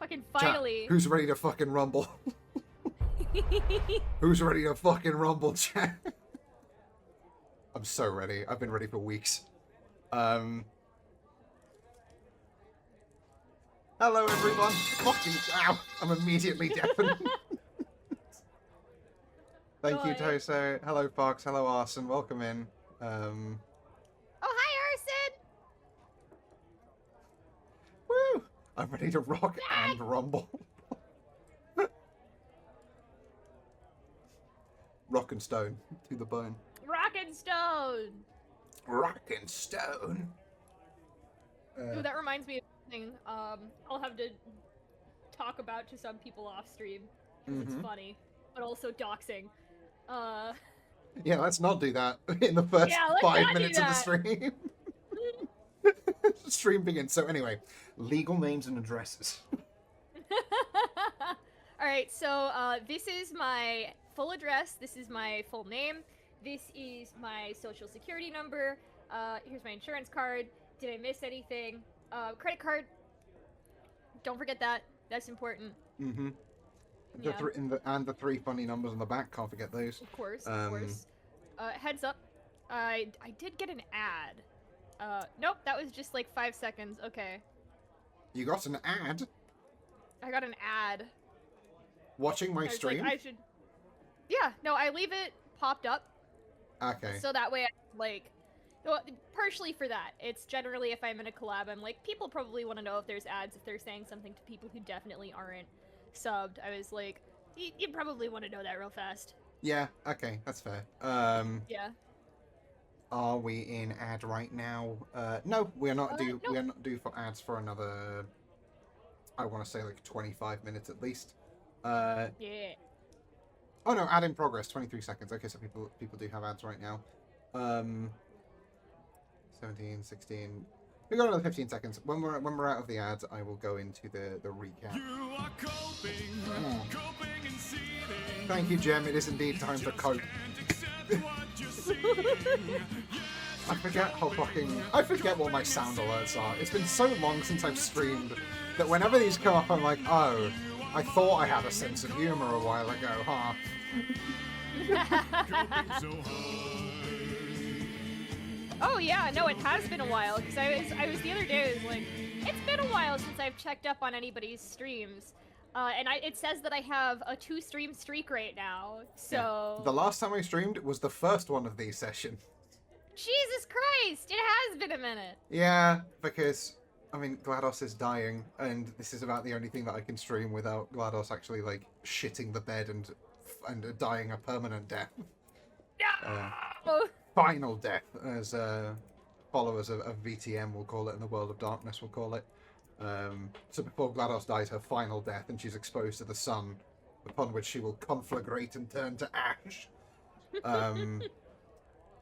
Fucking finally. Chat, who's ready to fucking rumble? Who's ready to fucking rumble, chat? I'm so ready. I've been ready for weeks. Hello, everyone. Fucking ow! I'm immediately deafened. Thank you, Toso. Hello, Fox. Hello, Arson. Welcome in. Oh, hi, Arson! Woo! I'm ready to rock and rumble. Rock and stone to the bone. Rock and stone! Rock and stone. Ooh, that reminds me of something I'll have to talk about to some people off stream. Because it's funny. But also doxing. Yeah, let's not do that in the first 5 minutes of the stream. Stream begins. So anyway, legal names and addresses. Alright, so this is my full address, this is my full name, this is my social security number, here's my insurance card, did I miss anything? Credit card, don't forget that, that's important. Mm-hmm. Yeah. And the 3 funny numbers on the back, can't forget those. Of course, of course. Heads up, I did get an ad. Nope, that was just like 5 seconds, okay. You got an ad? I got an ad. Watching my stream? Like, I should... Yeah, no, I leave it popped up. Okay. So that way, well, partially for that. It's generally, if I'm in a collab, I'm like, people probably want to know if there's ads, if they're saying something to people who definitely aren't subbed. I was like, you probably want to know that real fast. Yeah, okay, that's fair. Yeah. Are we in ad right now? No, we are not due. No. We are not due for ads for another. I want to say like 25 minutes at least. Yeah. Oh no, ad in progress. 23 seconds. Okay, so people do have ads right now. 17, 16. We got another 15 seconds. When we're out of the ads, I will go into the recap. You are coping, coping and seething. Thank you, Jem. It is indeed time to cope. I forget I forget what my sound alerts are. It's been so long since I've streamed that whenever these come up, I'm like, oh, I thought I had a sense of humor a while ago, huh? Oh yeah, no, it has been a while, because I was the other day, I was like, it's been a while since I've checked up on anybody's streams. And it says that I have a 2-stream streak right now, so... Yeah. The last time I streamed was the first one of these sessions. Jesus Christ! It has been a minute! Yeah, because, I mean, GLaDOS is dying, and this is about the only thing that I can stream without GLaDOS actually, like, shitting the bed and dying a permanent death. Final death, as followers of VTM will call it, and the World of Darkness will call it. So before GLaDOS dies her final death and she's exposed to the sun, upon which she will conflagrate and turn to ash,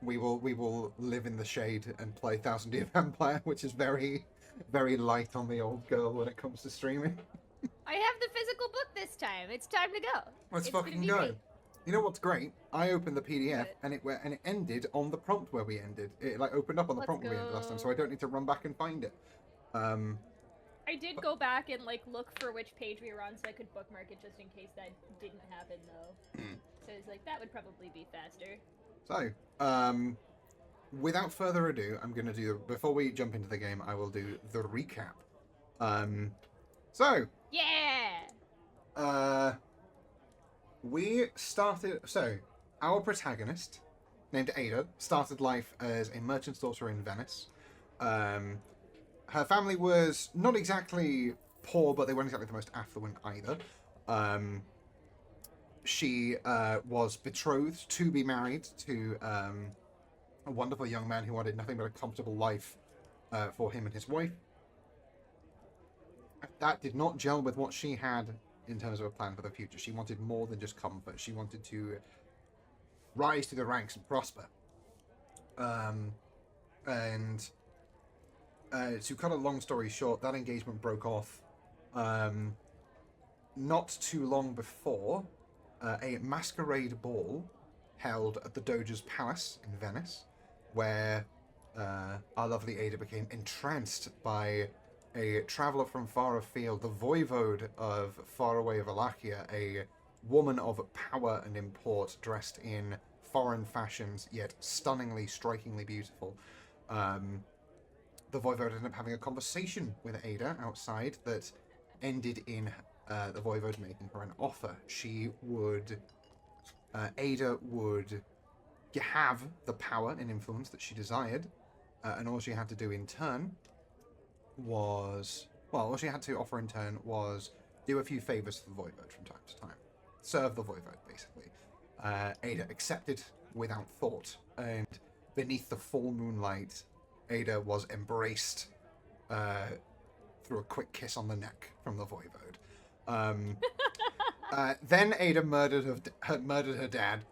we will live in the shade and play Thousand Year Vampire, which is very, very light on the old girl when it comes to streaming. I have the physical book this time. It's time to go. Let's fucking go. Great. You know what's great? I opened the PDF and it ended on the prompt where we ended. It like opened up on the prompt where we ended last time, so I don't need to run back and find it. I did go back and like look for which page we were on so I could bookmark it just in case that didn't happen though. So it's like that would probably be faster. So, without further ado, I'm gonna do before we jump into the game, I will do the recap. So yeah. We started. So, our protagonist, named Ada, started life as a merchant's daughter in Venice. Her family was not exactly poor, but they weren't exactly the most affluent either. She was betrothed to be married to a wonderful young man who wanted nothing but a comfortable life for him and his wife. That did not gel with what she had in terms of a plan for the future. She wanted more than just comfort. She wanted to rise to the ranks and prosper. And to cut a long story short, that engagement broke off not too long before a masquerade ball held at the Doge's Palace in Venice, where our lovely Ada became entranced by a traveler from far afield, the voivode of faraway Wallachia, a woman of power and import, dressed in foreign fashions, yet stunningly, strikingly beautiful. The voivode ended up having a conversation with Ada outside that ended in the voivode making her an offer. Ada would have the power and influence that she desired, and all she had to do in turn was, all she had to offer in turn was do a few favors for the voivode from time to time. Serve the voivode, basically. Ada accepted without thought, and beneath the full moonlight, Ada was embraced through a quick kiss on the neck from the voivode. Then Ada murdered her dad,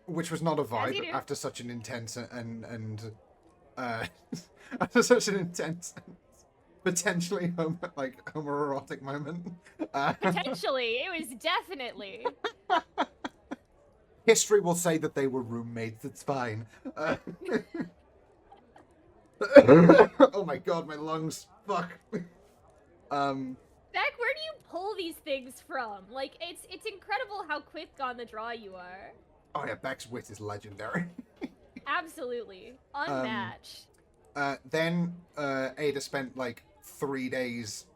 which was not a vibe after such an intense and after such an intense, potentially homoerotic moment. Potentially, it was definitely. History will say that they were roommates. It's fine. Oh my god, my lungs. Fuck. Beck, where do you pull these things from? Like, it's incredible how quick on the draw you are. Oh yeah, Beck's wit is legendary. Absolutely. Unmatched. Then Ada spent like 3 days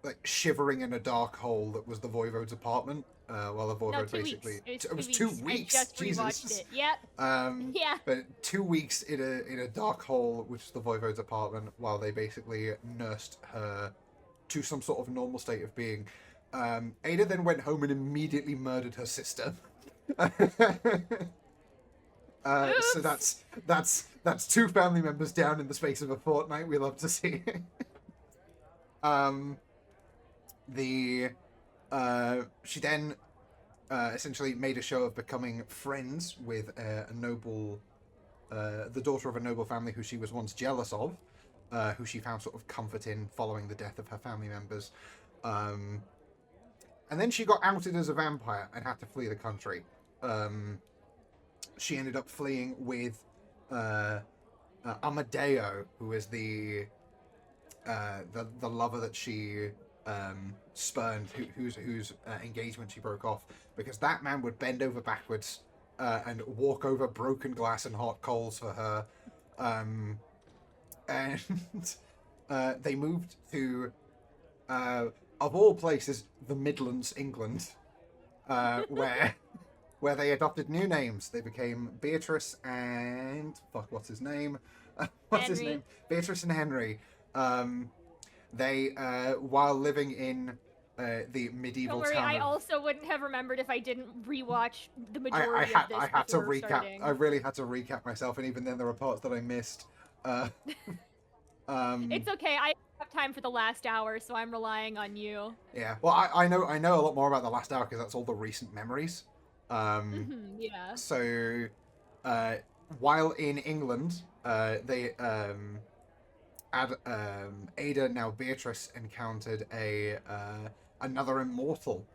like shivering in a dark hole that was the voivode's apartment. While the voivode No, 2 basically weeks. it was 2 weeks. I just Jesus. rewatched it. Yep. Yeah. But 2 weeks in a dark hole, which is the voivode's apartment, while they basically nursed her to some sort of normal state of being. Ada then went home and immediately murdered her sister. So that's 2 family members down in the space of a fortnight. We love to see. She then essentially made a show of becoming friends with the daughter of a noble family who she was once jealous of, who she found sort of comfort in following the death of her family members. And then she got outed as a vampire and had to flee the country. She ended up fleeing with Amadeo, who is the lover that she spurned, whose engagement she broke off, because that man would bend over backwards and walk over broken glass and hot coals for her. And they moved to, of all places, the Midlands, England, where they adopted new names. They became Beatrice and what's his name? His name? Beatrice and Henry. They, while living in the medieval Don't worry, town. I also wouldn't have remembered if I didn't rewatch the majority of this. I had to recap. Starting. I really had to recap myself, and even then, there were parts that I missed. It's okay. I have time for the last hour, so I'm relying on you. Yeah. Well, I know a lot more about the last hour because that's all the recent memories. Yeah. So, while in England, they Ada, now Beatrice, encountered another immortal.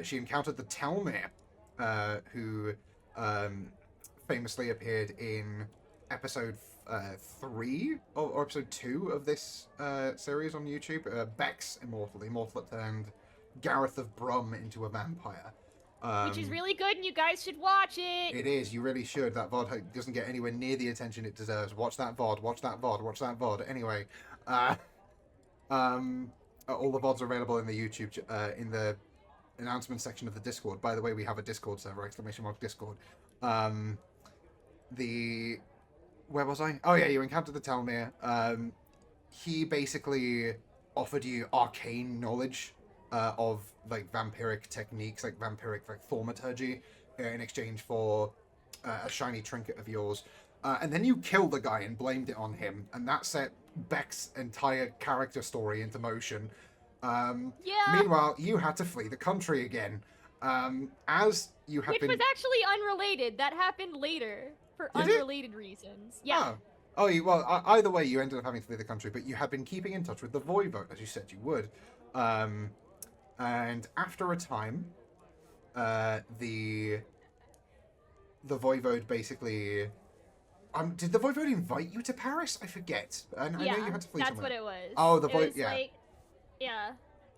She encountered the Telmere, who famously appeared in episode 3 or episode 2 of this series on YouTube. Beck's immortal, the immortal that turned Gareth of Brum into a vampire. Which is really good, and you guys should watch it. It is. You really should. That VOD doesn't get anywhere near the attention it deserves. Watch that VOD. Watch that VOD. Watch that VOD. Anyway, all the VODs are available in the YouTube, in the announcement section of the Discord. By the way, we have a Discord server, !Discord. Where was I? Oh yeah, you encountered the Telmere. He basically offered you arcane knowledge of like vampiric techniques, like vampiric thaumaturgy, in exchange for a shiny trinket of yours. And then you killed the guy and blamed it on him, and that set Beck's entire character story into motion. Yeah. Meanwhile, you had to flee the country again. As you have Which was actually unrelated. That happened later for unrelated reasons. Yeah. Oh, either way, you ended up having to flee the country, but you had been keeping in touch with the voivode, as you said you would. And after a time, the voivode basically Did the Voivode invite you to Paris? I forget. I know you had to flee that's somewhere. what it was. Oh, the it was yeah. like, yeah.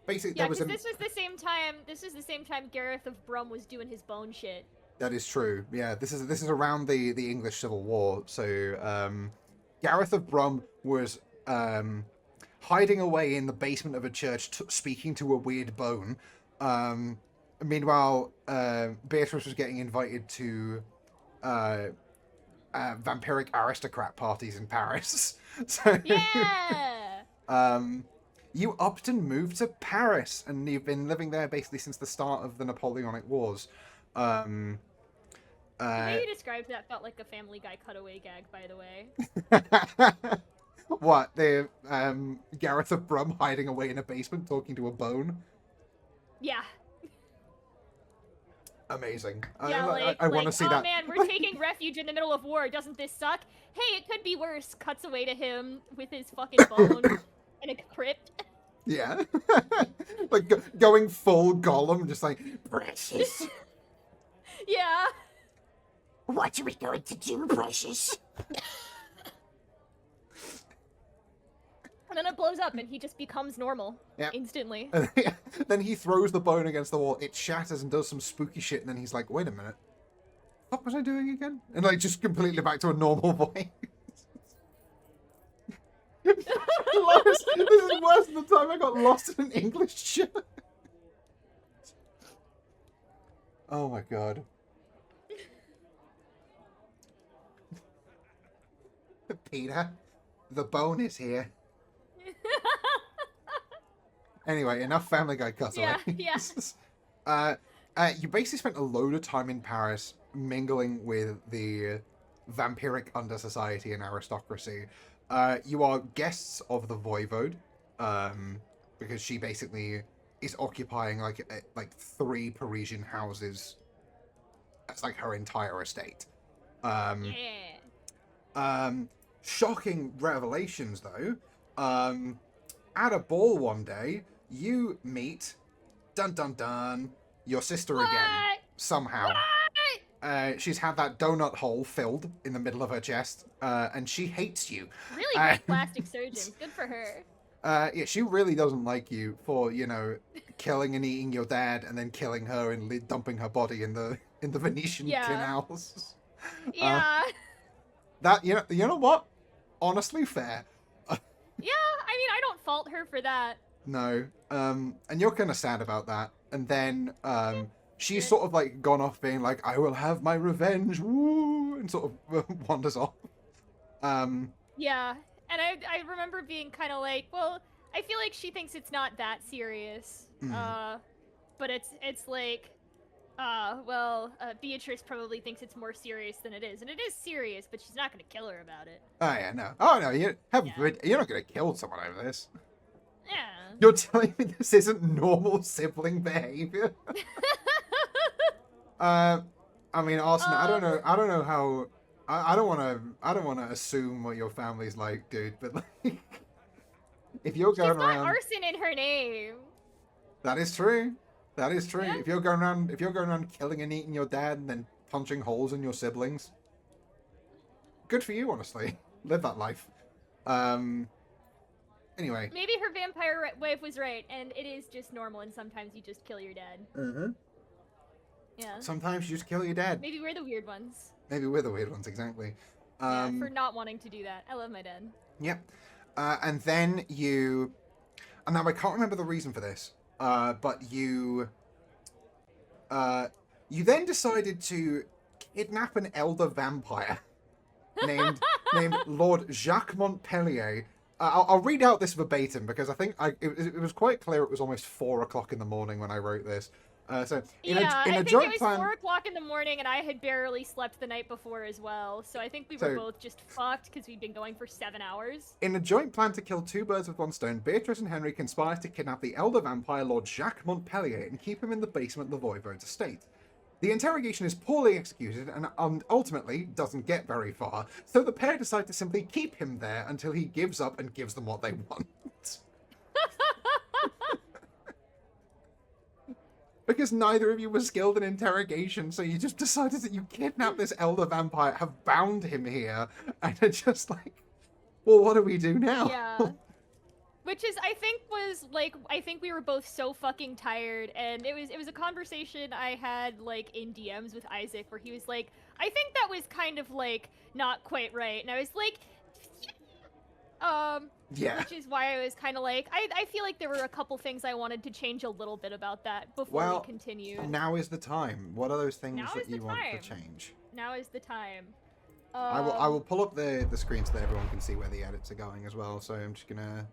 Basically, Yeah, there was because this was the same time. This was the same time Gareth of Brum was doing his bone shit. That is true. Yeah, this is around the English Civil War. So Gareth of Brum was hiding away in the basement of a church, speaking to a weird bone. Meanwhile, Beatrice was getting invited to vampiric aristocrat parties in Paris. So Yeah. you upped and moved to Paris, and you've been living there basically since the start of the Napoleonic Wars. The way you described that felt like a Family Guy cutaway gag, by the way. What, the Gareth of Brum hiding away in a basement talking to a bone? Yeah. Amazing. Yeah, I want to see that. Oh man, we're taking refuge in the middle of war. Doesn't this suck? Hey, it could be worse. Cuts away to him with his fucking bone in a crypt. Yeah. Like going full Gollum, just like, precious. Yeah. What are we going to do, precious? And then it blows up and he just becomes normal instantly. Then he throws the bone against the wall, it shatters and does some spooky shit, and then he's like, wait a minute. What was I doing again? And like just completely back to a normal voice. This is worse than the time I got lost in an English church. Oh my god. Peter, the bone is here. Anyway, enough Family Guy cutaway. Yeah. You basically spent a load of time in Paris mingling with the vampiric under-society and aristocracy. You are guests of the Voivode, because she basically is occupying like 3 Parisian houses as like her entire estate. Shocking revelations though. At a ball one day, you meet, dun dun dun, your sister again somehow. She's had that donut hole filled in the middle of her chest, and she hates you. Really good plastic surgeon. Good for her. Yeah, she really doesn't like you for, you know, killing and eating your dad and then killing her and dumping her body in the Venetian canals. Yeah. That you know what? Honestly, fair. Yeah, I mean, I don't fault her for that. No. And you're kind of sad about that. And then she's sort of like gone off being like, I will have my revenge, woo, and sort of wanders off. Yeah, and I remember being kind of like, well, I feel like she thinks it's not that serious. But it's like, Beatrice probably thinks it's more serious than it is, and it is serious, but she's not gonna kill her about it. Oh yeah, no. Oh no, you're not gonna kill someone over this. Yeah. You're telling me this isn't normal sibling behavior? I mean, Arson, I don't know how. I don't want to assume what your family's like, dude. But like, if you're going around, she's got arson in her name. That is true. That is true. Yeah. If you're going around killing and eating your dad and then punching holes in your siblings, good for you, honestly. Live that life. Anyway. Maybe her vampire wife was right, and it is just normal, and sometimes you just kill your dad. Mm-hmm. Yeah. Sometimes you just kill your dad. Maybe we're the weird ones. Maybe we're the weird ones, exactly. Yeah, for not wanting to do that. I love my dad. Yep. And then you... And now I can't remember the reason for this, but you then decided to kidnap an elder vampire named Lord Jacques Montpellier. I'll read out this verbatim because I think it was quite clear it was almost 4 o'clock in the morning when I wrote this. So in a joint it was plan, 4 o'clock in the morning, and I had barely slept the night before as well. So I think we were both just fucked because we'd been going for 7 hours. In a joint plan to kill 2 birds with one stone, Beatrice and Henry conspire to kidnap the elder vampire Lord Jacques Montpellier and keep him in the basement of the Voivode's estate. The interrogation is poorly executed and ultimately doesn't get very far, so the pair decide to simply keep him there until he gives up and gives them what they want. Because neither of you were skilled in interrogation, so you just decided that you kidnapped this elder vampire, have bound him here, and are just like, well, what do we do now? Yeah. Which is, I think we were both so fucking tired, and it was a conversation I had, like, in DMs with Isaac, where he was like, I think that was kind of, like, not quite right, and I was like, Yeah. which is why I was kind of like, I feel like there were a couple things I wanted to change a little bit about that before we continued. Now is the time. What are those things Now that is the you want to time. change? Now is the time. I will pull up the screen so that everyone can see where the edits are going as well. So I'm just gonna.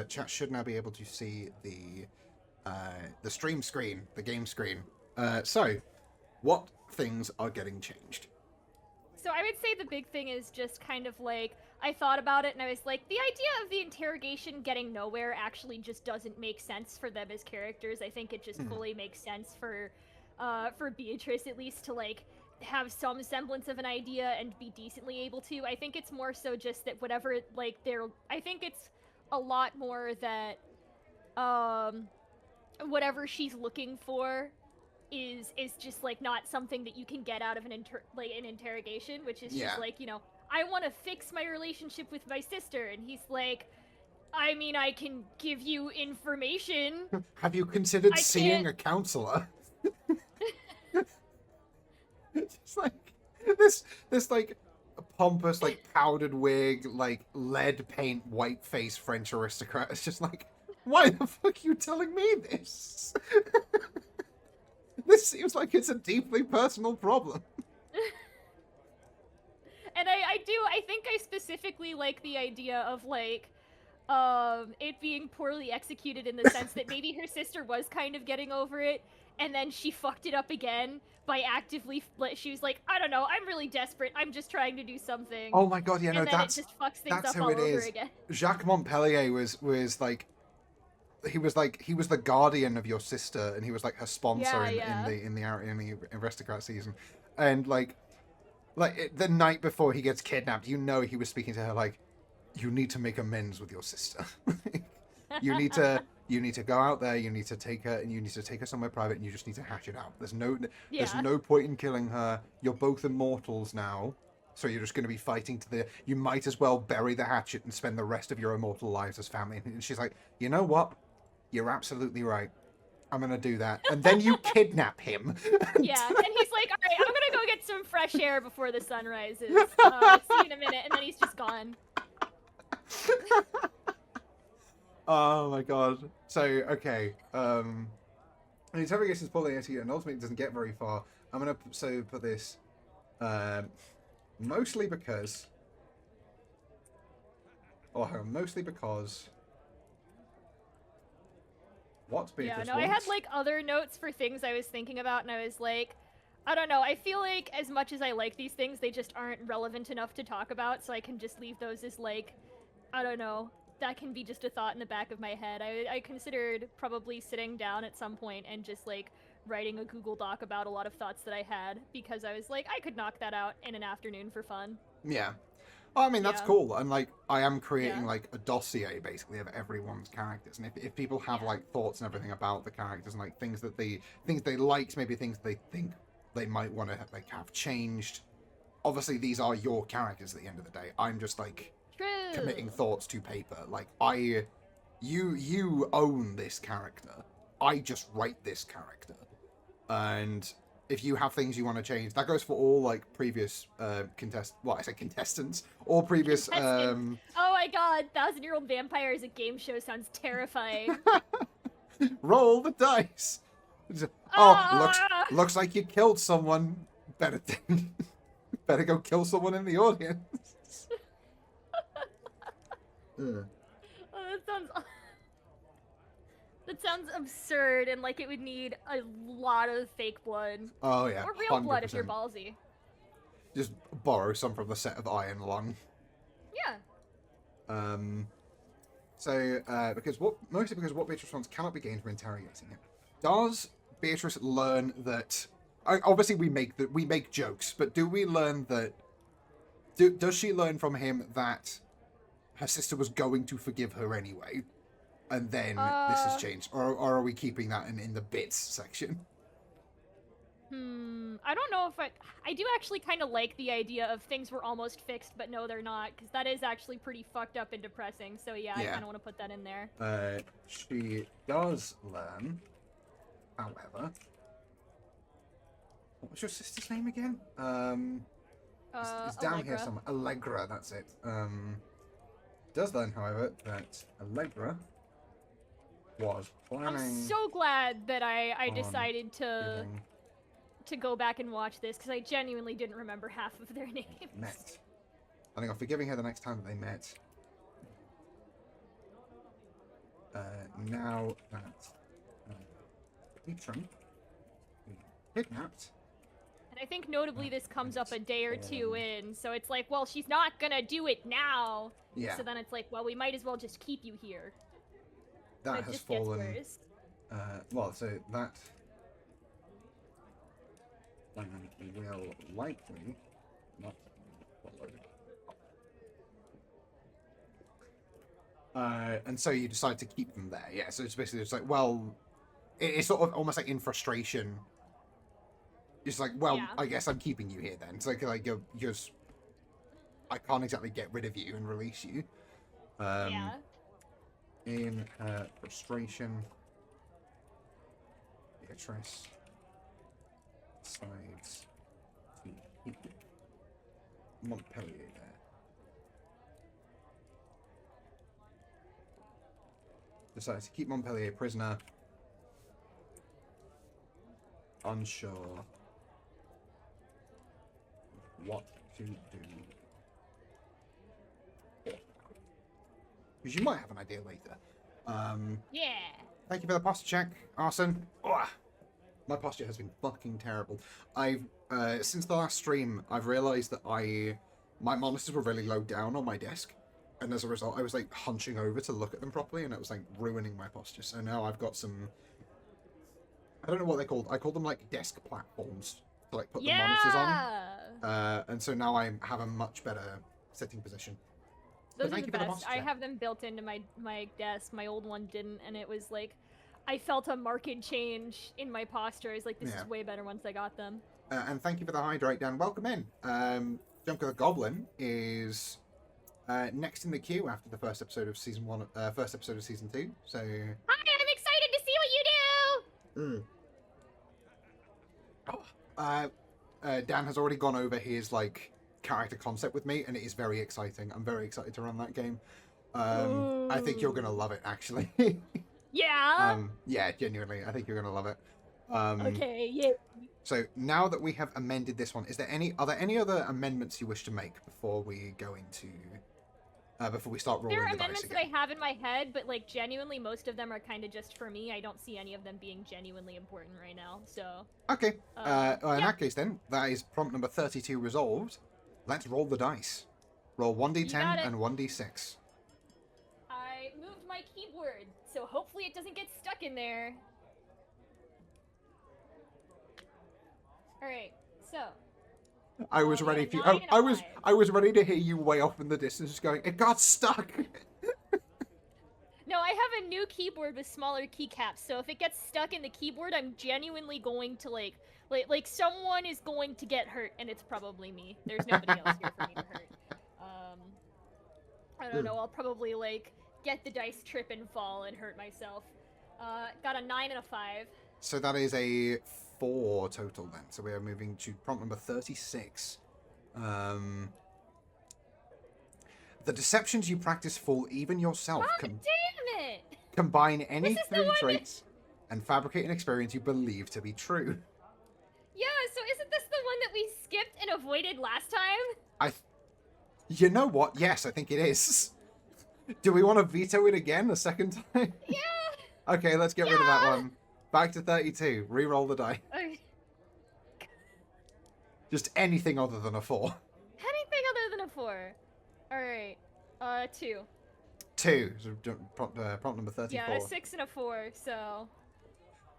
Chat should now be able to see the stream screen, the game screen. So, what things are getting changed? So I would say the big thing is just kind of like, I thought about it and I was like, the idea of the interrogation getting nowhere actually just doesn't make sense for them as characters. I think it just fully makes sense for Beatrice at least to like have some semblance of an idea and be decently able to. I think it's more so just that whatever like I think it's a lot more that whatever she's looking for is just like not something that you can get out of an interrogation, which is just like, you know, I want to fix my relationship with my sister, and he's like, I mean, I can give you information. Have you considered seeing a counselor? Just like this like pompous, like powdered wig, like lead paint, white face French aristocrat. It's just like, why the fuck are you telling me this? This seems like it's a deeply personal problem. And I think I specifically like the idea of like it being poorly executed in the sense that maybe her sister was kind of getting over it, and then she fucked it up again by actively, she was like, I don't know, I'm really desperate, I'm just trying to do something. Oh my god, yeah, no, and then it just fucks things up all over again. Jacques Montpellier was like, he was the guardian of your sister, and he was like her sponsor in the aristocrat season, and like the night before he gets kidnapped, you know, he was speaking to her like, you need to make amends with your sister. you need to go out there, you need to take her, and you need to take her somewhere private, and you just need to hash it out. There's no point in killing her. You're both immortals now, so you're just going to be fighting to the. You might as well bury the hatchet and spend the rest of your immortal lives as family. And she's like, you know what? You're absolutely right. I'm gonna do that. And then you kidnap him. Yeah, and he's like, all right, I'm gonna go get some fresh air before the sun rises. See you in a minute, and then he's just gone. Oh my god. So, okay. The interrogation is poorly executed and ultimately doesn't get very far. I'm gonna put this mostly because. Oh, hang on, mostly because. What Beatrice I had like other notes for things I was thinking about, and I was like, I don't know, I feel like as much as I like these things, they just aren't relevant enough to talk about, so I can just leave those as like, I don't know, that can be just a thought in the back of my head. I considered probably sitting down at some point and just like writing a Google Doc about a lot of thoughts that I had, because I was like, I could knock that out in an afternoon for fun. Yeah. Oh, I mean, that's cool. And like, I am creating like a dossier basically of everyone's characters. And if people have like thoughts and everything about the characters and like things they liked, maybe things they think they might want to like have changed. Obviously, these are your characters at the end of the day. I'm just like committing thoughts to paper. Like you own this character. I just write this character. And if you have things you want to change, that goes for all like previous contestants, all previous Oh my god, 1,000-Year-Old Vampire as a game show sounds terrifying. Roll the dice. Oh, looks like you killed someone. Better go kill someone in the audience. Oh, that sounds absurd, and like it would need a lot of fake blood. Oh yeah, or real 100%. blood if you're ballsy. Just borrow some from the set of Iron Lung. Yeah. Mostly because what Beatrice wants cannot be gained from interrogating him. Does Beatrice learn that? Obviously, we make jokes, but do we learn that? Does she learn from him that her sister was going to forgive her anyway, and then this has changed, or are we keeping that in the bits section? I don't know if I do actually kind of like the idea of things were almost fixed, but no, they're not, because that is actually pretty fucked up and depressing. So yeah, I kind of want to put that in there. She does learn, however. What was your sister's name again? It's down Allegra. here somewhere. Allegra, that's it. Does learn, however, that Allegra was planning. I'm so glad that I decided to go back and watch this, because I genuinely didn't remember half of their names. Met. I think I'm forgiving her the next time that they met. Now that patron kidnapped. And I think notably this comes up a day or two in, so it's like, well, she's not gonna do it now. Yeah. So then it's like, well, we might as well just keep you here. That it has just fallen. Gets worse. Well, so that will likely not follow. And so you decide to keep them there. Yeah, so it's basically just like, well, it's sort of almost like in frustration. It's like, well, Yeah. I guess I'm keeping you here then. It's like you're just, I can't exactly get rid of you and release you. Yeah. In her frustration, Beatrice decides to keep Montpellier there. Decides to keep Montpellier prisoner. Unsure what to do. Because you might have an idea later. Yeah. Thank you for the posture check, Arson. Oh, my posture has been fucking terrible. I've since the last stream, I've realised that my monitors were really low down on my desk, and as a result, I was like hunching over to look at them properly, and it was like ruining my posture. So now I've got some. I don't know what they're called. I call them like desk platforms to like put the monitors on. And so now I have a much better sitting position. Those are the best. I have them built into my desk. My old one didn't, and it was like, I felt a marked change in my posture. I was like, this is way better once I got them. And thank you for the hydrate, Dan. Welcome in. Junker the Goblin is next in the queue after the first episode of season 1, first episode of season 2. So. Hi, I'm excited to see what you do. Dan has already gone over his like character concept with me, and it is very exciting. I'm very excited to run that game. I think you're gonna love it, actually. Yeah. Yeah, genuinely, I think you're gonna love it. Okay. Yeah. So now that we have amended this one, are there any other amendments you wish to make before we go into before we start rolling the dice again? There are amendments that I have in my head, but like genuinely, most of them are kind of just for me. I don't see any of them being genuinely important right now. So. Okay. In that case, then that is prompt number 32 resolved. Let's roll the dice. Roll 1d10 and 1d6. I moved my keyboard, so hopefully it doesn't get stuck in there. Alright, so. I was ready for you. I was ready to hear you way off in the distance just going, it got stuck! No, I have a new keyboard with smaller keycaps, so if it gets stuck in the keyboard, I'm genuinely going to like someone is going to get hurt, and it's probably me. There's nobody else here for me to hurt. I don't know, I'll probably like get the dice trip and fall and hurt myself. Got a 9 and a 5. So that is a 4 total then. So we are moving to prompt number 36. The deceptions you practice fool even yourself. Damn it! Combine any 3 traits and fabricate an experience you believe to be true. Yeah, so isn't this the one that we skipped and avoided last time? You know what? Yes, I think it is. Do we want to veto it again a second time? Yeah! Okay, let's get rid of that one. Back to 32. Reroll the die. Okay. Just anything other than a 4. Anything other than a 4. Alright. 2. 2. So prompt number 34. Yeah, a 6 and a 4, so...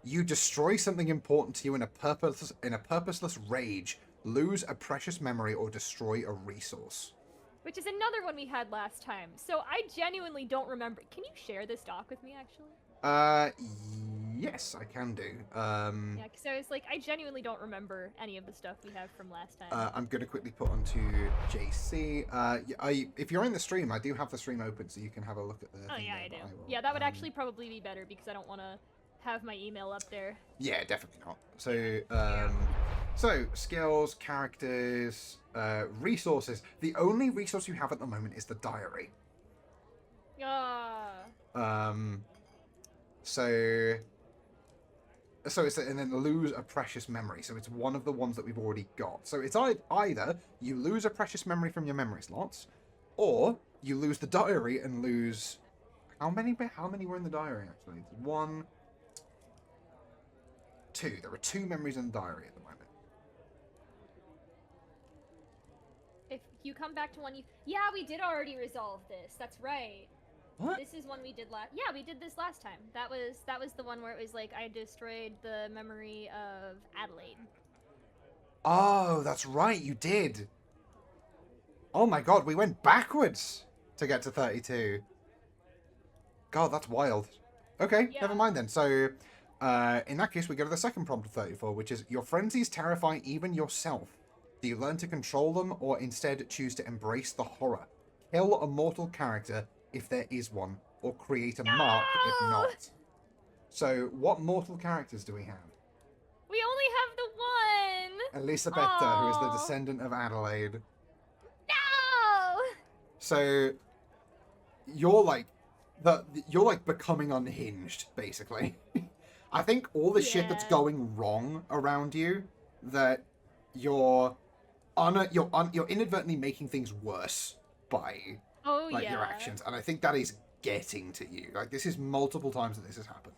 You destroy something important to you in a purposeless rage, lose a precious memory, or destroy a resource. which is another one we had last time. So I genuinely don't remember. Can you share this doc with me, actually? Yes, I can do. Yeah, because I was like, I genuinely don't remember any of the stuff we have from last time. I'm going to quickly put onto JC. If you're in the stream, I do have the stream open, so you can have a look at the. Oh thing yeah, there, I do. but will, Yeah, that would actually probably be better because I don't want to have my email up there. Yeah, definitely not. So, so skills, characters, resources. The only resource you have at the moment is the diary. So it's and then lose a precious memory. So it's one of the ones that we've already got. So it's either you lose a precious memory from your memory slots, or you lose the diary and lose how many were in the diary actually? There's 1, 2. There are 2 memories in the diary at the moment. If you come back to one yeah, we did already resolve this. That's right. What? This is one we did last. Yeah, we did this last time. That was the one where it was like I destroyed the memory of Adelaide. Oh, that's right, you did. Oh my god, we went backwards to get to 32. God, that's wild. Okay, Yeah. never mind then. So, in that case, we go to the second prompt of 34, which is, your frenzies terrify even yourself. Do you learn to control them, or instead choose to embrace the horror? Kill a mortal character if there is one, or create a mark if not. So, what mortal characters do we have? We only have the one! Elisabetta, who is the descendant of Adelaide. No! So, you're like becoming unhinged, basically. I think all the shit that's going wrong around you, that you're inadvertently making things worse by your actions, and I think that is getting to you. Like, this is multiple times that this has happened.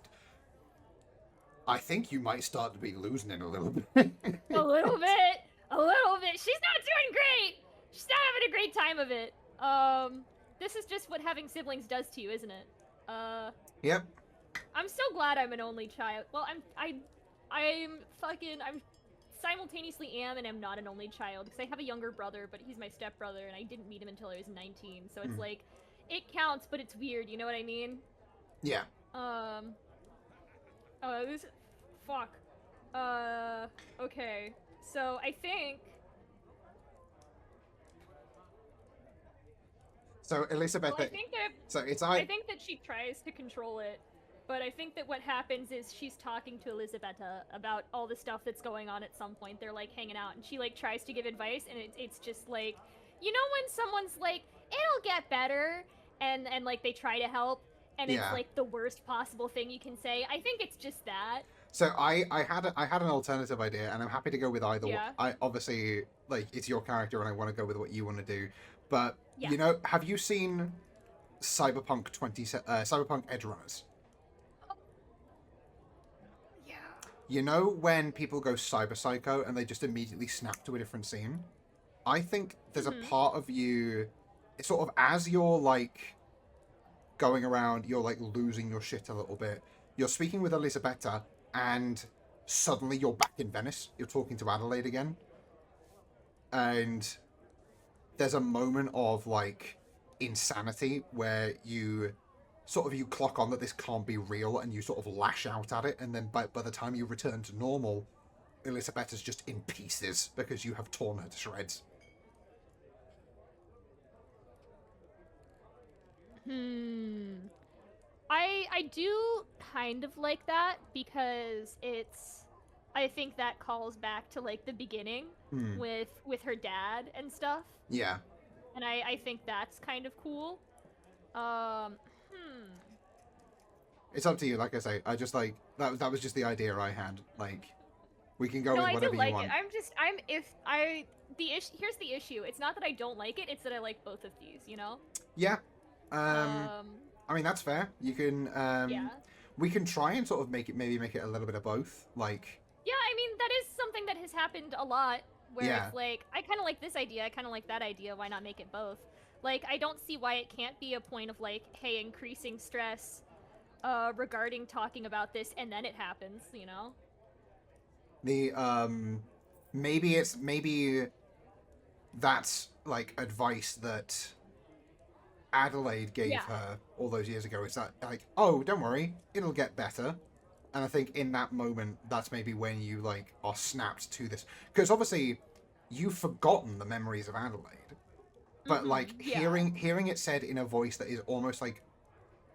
I think you might start to be losing it a little bit. A little bit. She's not doing great. She's not having a great time of it. This is just what having siblings does to you, isn't it? Yep. I'm so glad I'm an only child. Well, I'm simultaneously am and am not an only child because I have a younger brother, but he's my stepbrother and I didn't meet him until I was 19. So it's like, it counts, but it's weird. You know what I mean? Yeah. Fuck. Okay. So I think. So Elisabetta. Well, I think that. So it's I think that she tries to control it, but I think that what happens is she's talking to Elisabetta about all the stuff that's going on at some point. They're like hanging out, and she like tries to give advice, and it's just like, you know, when someone's like, "It'll get better," and like they try to help, and it's like the worst possible thing you can say. I think it's just that. So I had an alternative idea, and I'm happy to go with either. Yeah. I obviously, like, it's your character, and I want to go with what you want to do. But you know, have you seen Cyberpunk Edge Runners? Yeah. You know when people go cyber psycho and they just immediately snap to a different scene? I think there's a part of you, sort of as you're like going around, you're like losing your shit a little bit. You're speaking with Elisabetta, and suddenly you're back in Venice. You're talking to Adelaide again. And there's a moment of like insanity where you clock on that this can't be real, and you sort of lash out at it, and then by the time you return to normal, Elisabetta's just in pieces because you have torn her to shreds. I do kind of like that because I think that calls back to like the beginning with her dad and stuff. Yeah. And I think that's kind of cool. It's up to you. Like I say, I just like that was just the idea I had. Like, we can go with whatever you want. Here's the issue. It's not that I don't like it, it's that I like both of these, you know? Yeah. I mean, that's fair. You can we can try and sort of make it a little bit of both. Like, yeah, I mean, that is something that has happened a lot where it's like, I kind of like this idea, I kind of like that idea, why not make it both? Like, I don't see why it can't be a point of like, hey, increasing stress regarding talking about this, and then it happens, you know? The maybe that's like advice that Adelaide gave Yeah. her all those years ago. Is that like, oh, don't worry, it'll get better. And I think in that moment, that's maybe when you like are snapped to this, because obviously you've forgotten the memories of Adelaide, but like Yeah. hearing it said in a voice that is almost like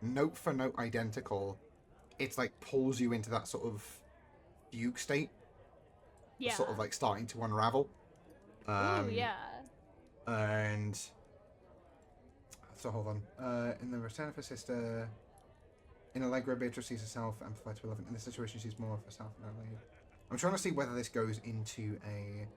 note for note identical, it's like pulls you into that sort of fugue state, Yeah. sort of like starting to unravel. Ooh, yeah. And so hold on. In the Return of her sister, in Allegra, Beatrice sees herself amplified to 11. In this situation, she's more of herself than Adelaide. I'm trying to see whether this goes into a.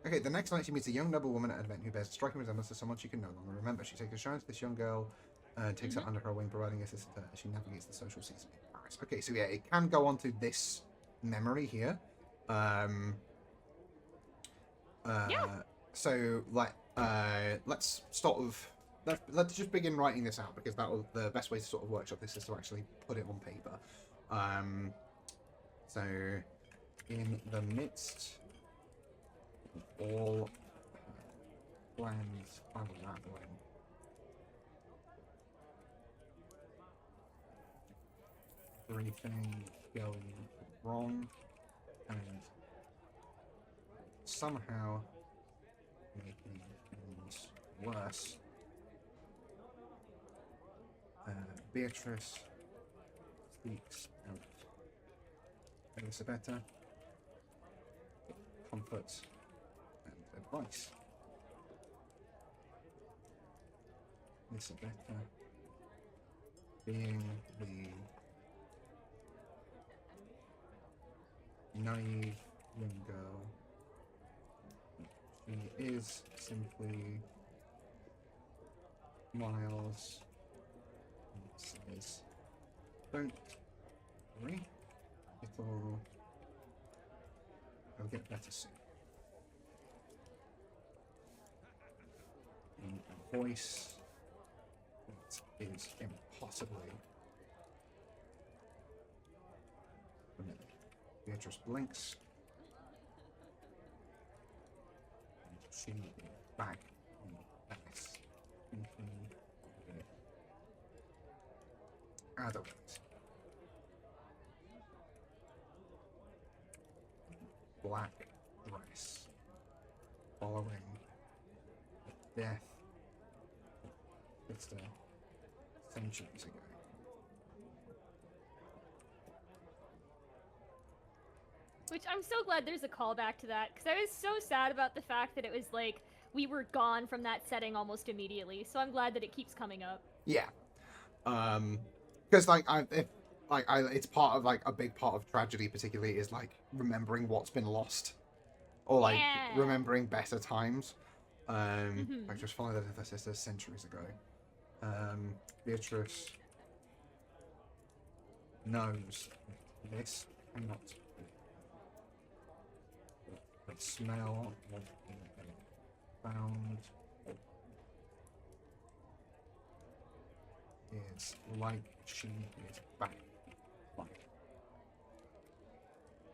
Okay, the next night she meets a young noble woman at an event who bears a striking resemblance to someone she can no longer remember. She takes a shine to this young girl and takes her under her wing, providing assistance to her as she navigates the social season in Paris. Okay, so yeah, it can go on to this memory here. So like, let's sort of let's just begin writing this out, because that was the best way to sort of workshop this is to actually put it on paper. So in the midst of all plans unraveling, everything going wrong, and somehow making things worse. Beatrice speaks out. Elisabetta, comfort and advice. Elisabetta, being the naive young girl she is, simply smiles and says, "Don't worry, it'll get better soon." In a voice that is impossibly familiar. Beatrice blinks. And she is back in Venice. Adelaide. Black dress. Following the death of sister centuries ago. Which I'm so glad there's a callback to that, because I was so sad about the fact that it was like we were gone from that setting almost immediately. So I'm glad that it keeps coming up. Yeah, because it's part of like a big part of tragedy, particularly is like remembering what's been lost, or like remembering better times. Like just following the death of her sister centuries ago. Beatrice knows this cannot be. The smell of found is like she is back.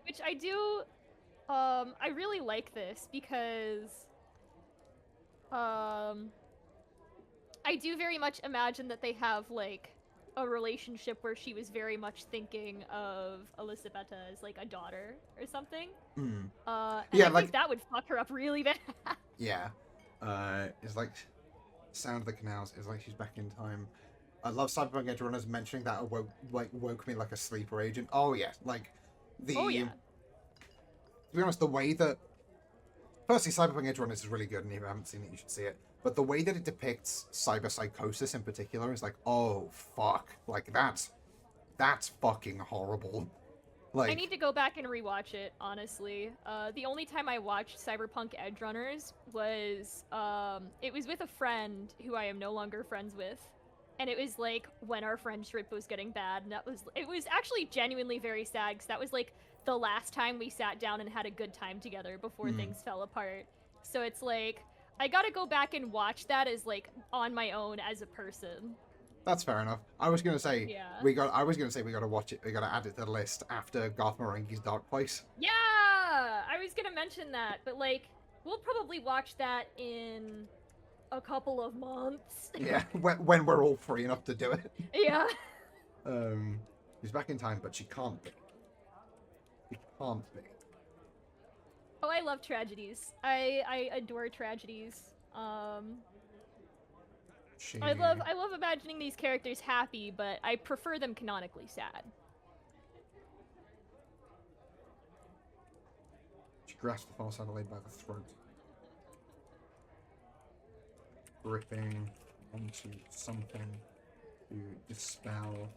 Which I do, I really like this because, I do very much imagine that they have like a relationship where she was very much thinking of Elisabetta as like a daughter or something. And yeah, I like think that would fuck her up really bad. Yeah, it's like Sound of the Canals is like she's back in time. I love Cyberpunk Edge Runners mentioning that woke me like a sleeper agent. Oh yeah, like the. Oh yeah. To be honest, the way that firstly Cyberpunk Edge Runners is really good, and if you haven't seen it, you should see it. But the way that it depicts cyber psychosis in particular is like, oh fuck, like that's fucking horrible. Like, I need to go back and rewatch it, honestly. The only time I watched Cyberpunk Edge Runners was, it was with a friend who I am no longer friends with. And it was like when our friendship was getting bad, and it was actually genuinely very sad, because that was like the last time we sat down and had a good time together before things fell apart. So it's like, I gotta go back and watch that as like on my own as a person. That's fair enough. I was gonna say Yeah. we gotta watch it. We gotta add it to the list after Garth Marenghi's Dark Place. Yeah, I was gonna mention that, but like we'll probably watch that in a couple of months. Yeah, when we're all free enough to do it. Yeah. She's back in time, but she can't be. She can't be. Oh, I love tragedies. I adore tragedies. She... I love imagining these characters happy, but I prefer them canonically sad. She grasps the false Adelaide by the throat, gripping onto something to dispel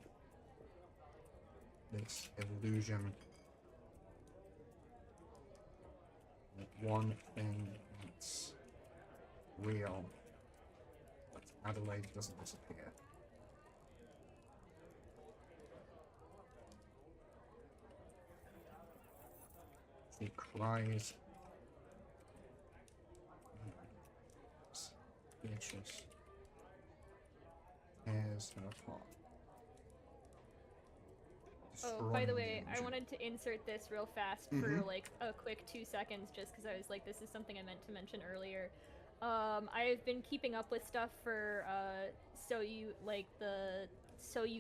this illusion. That one thing that's real, but Adelaide doesn't disappear. She cries. Beatrice tears her apart. Oh, by the way, I Destroying wanted to insert this real fast for like a quick 2 seconds, just because I was like, this is something I meant to mention earlier. I've been keeping up with stuff for so you've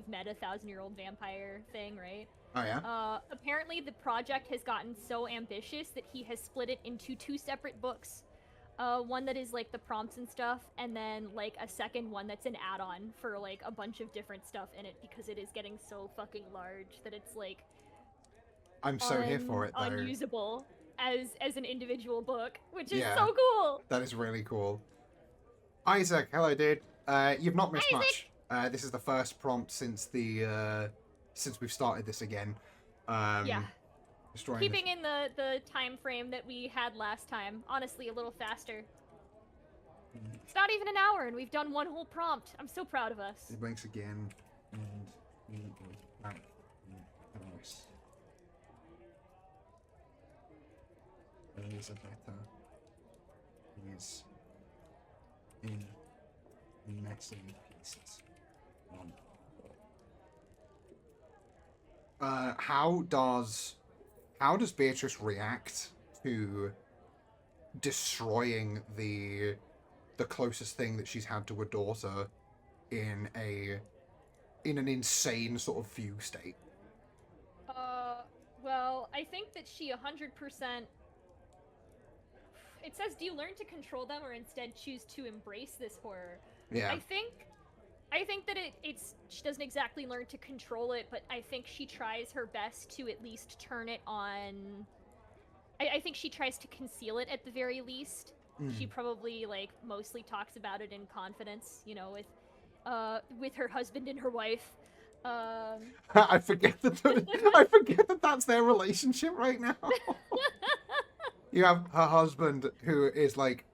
met a 1,000-year-old vampire thing, right? Oh yeah. Apparently the project has gotten so ambitious that he has split it into 2 separate books. One that is like the prompts and stuff, and then like a second one that's an add-on for like a bunch of different stuff in it, because it is getting so fucking large that it's like I'm so here for it though. unusable as an individual book, which is Yeah. so cool. That is really cool. Isaac, hello dude. You've not missed Isaac! much. This is the first prompt since we've started this again. Yeah. Destroying Keeping in the time frame that we had last time. Honestly, a little faster. It's not even an hour, and we've done one whole prompt. I'm so proud of us. He blinks again, and he is back in Paris. Elisabetta is in messy pieces. How does Beatrice react to destroying the closest thing that she's had to a daughter in an insane sort of fugue state? Well, I think that she 100%. It says, do you learn to control them or instead choose to embrace this horror? Yeah. I think that she doesn't exactly learn to control it, but I think she tries her best to at least turn it on. I think she tries to conceal it at the very least. She probably like mostly talks about it in confidence, you know, with her husband and her wife. I forget that that's their relationship right now. You have her husband who is like,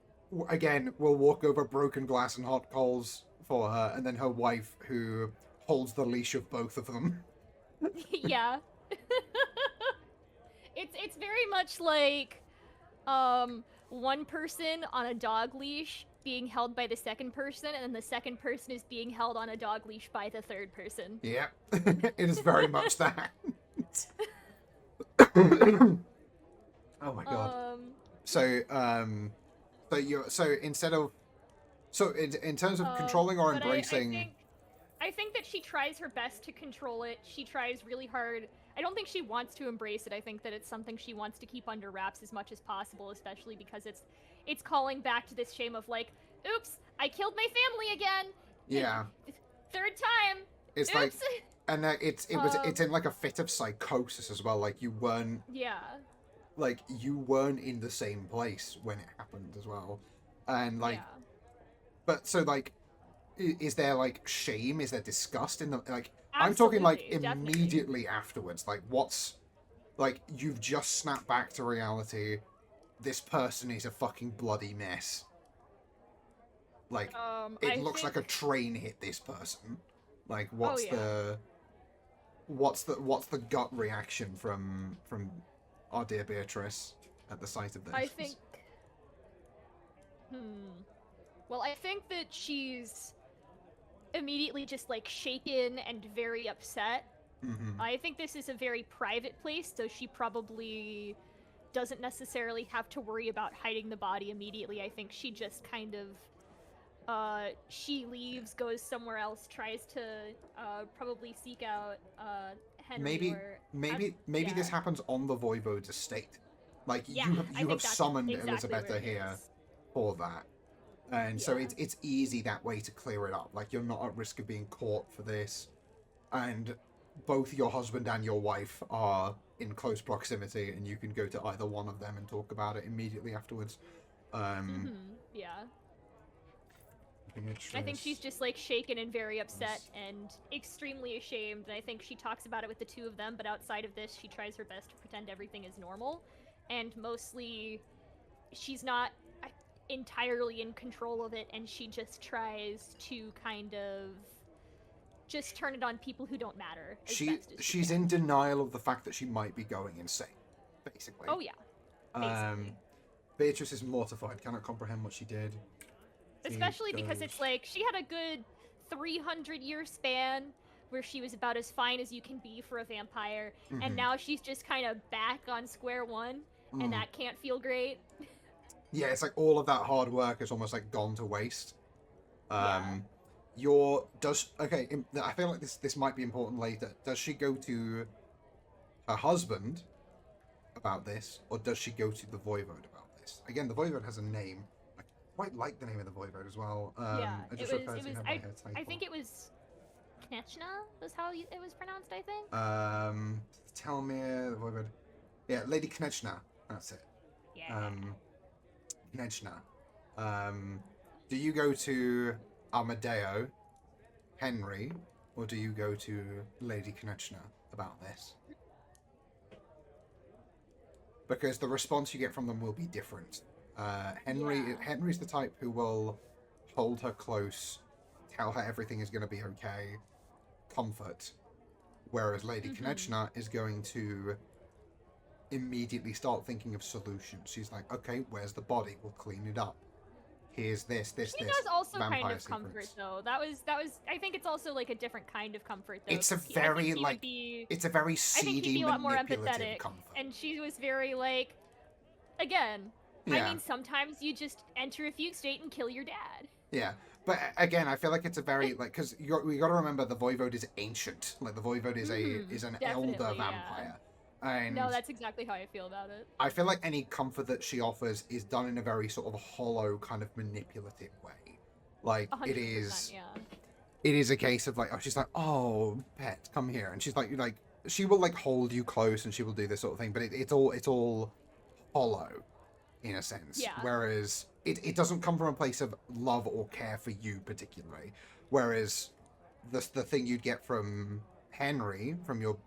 again, will walk over broken glass and hot coals for her, and then her wife who holds the leash of both of them. Yeah. It's very much like one person on a dog leash being held by the second person, and then the second person is being held on a dog leash by the third person. Yeah. It is very much that. Oh my god. In terms of controlling or embracing, I think that she tries her best to control it. She tries really hard. I don't think she wants to embrace it. I think that it's something she wants to keep under wraps as much as possible, especially because it's calling back to this shame of like, oops, I killed my family again. Yeah. Third time. It's oops. like, and it's in like a fit of psychosis as well. Like you weren't in the same place when it happened as well, and like, but so like, is there like shame? Is there disgust in the like? I'm talking like immediately afterwards. Like what's like you've just snapped back to reality. This person is a fucking bloody mess. Like it looks like a train hit this person. Like what's the gut reaction from our dear Beatrice at the sight of this? I think. Well, I think that she's immediately just like shaken and very upset. I think this is a very private place, so she probably doesn't necessarily have to worry about hiding the body immediately. I think she just kind of she leaves, goes somewhere else, tries to probably seek out Henry Maybe yeah. this happens on the Voivode's estate. Like Yeah, I you have think that's summoned exactly where Elisabetta it here is. for that. And so Yeah. it's easy that way to clear it up. Like you're not at risk of being caught for this. And both your husband and your wife are in close proximity, and you can go to either one of them and talk about it immediately afterwards. Yeah. Beatrice I think she's just like shaken and very upset and extremely ashamed. And I think she talks about it with the two of them, but outside of this, she tries her best to pretend everything is normal. And mostly, she's not entirely in control of it, and she just tries to kind of just turn it on people who don't matter as best as she she's can. in denial of the fact that she might be going insane, basically. Oh yeah, basically. Beatrice is mortified, cannot comprehend what she did. Especially because it's like she had a good 300-year span where she was about as fine as you can be for a vampire, and now she's just kind of back on square one, and that can't feel great. Yeah, it's like all of that hard work is almost like gone to waste. Yeah. I feel like this might be important later. Does she go to her husband about this, or does she go to the Voivode about this? Again, the Voivode has a name. I quite like the name of the Voivode as well. Yeah, I just refer to him by her title. I think it was Knechna was how it was pronounced, I think. Tell me the Voivode. Yeah, Lady Knechna. That's it. Yeah. Knechna. Do you go to Amadeo, Henry, or do you go to Lady Knechna about this? Because the response you get from them will be different. Henry's the type who will hold her close, tell her everything is going to be okay, comfort. Whereas Lady Knechna is going to immediately start thinking of solutions. She's like, okay, where's the body? We'll clean it up. Here's this. She does also kind of comfort, though. That was. I think it's also like a different kind of comfort, though. It's a very it's a very seedy, I think he'd be a lot more empathetic empathetic, comfort. and she was very like, again. Yeah. I mean, sometimes you just enter a fugue state and kill your dad. Yeah, but again, I feel like it's a very like because we got to remember the Voivode is ancient. Like the Voivode is an elder vampire. And no, that's exactly how I feel about it. I feel like any comfort that she offers is done in a very sort of hollow, kind of manipulative way. Like 100%, it is a case of like, oh, she's like, oh, pet, come here, and she's like she will like hold you close and she will do this sort of thing, but it's all hollow in a sense. Yeah. Whereas it doesn't come from a place of love or care for you particularly. Whereas the thing you'd get from Henry No,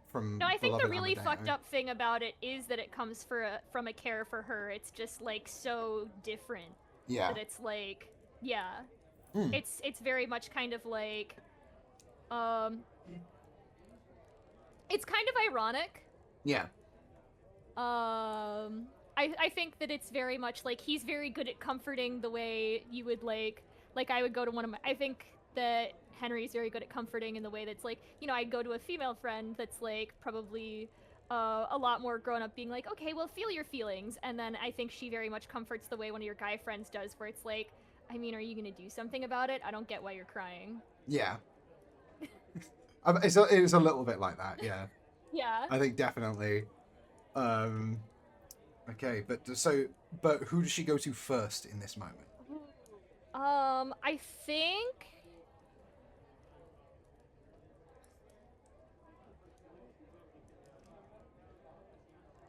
I think the really fucked up thing about it is that it comes from a care for her. It's just like so different. Yeah. That it's like, yeah. It's very much kind of like it's kind of ironic. Yeah. I think that it's very much like he's very good at comforting the way you would like I would go to one of my I think that Henry's very good at comforting in the way that's like, you know, I'd go to a female friend that's like probably a lot more grown up being like, okay, well, feel your feelings. And then I think she very much comforts the way one of your guy friends does, where it's like, I mean, are you going to do something about it? I don't get why you're crying. Yeah. It's a little bit like that, yeah. Yeah. I think definitely. Okay, but who does she go to first in this moment? I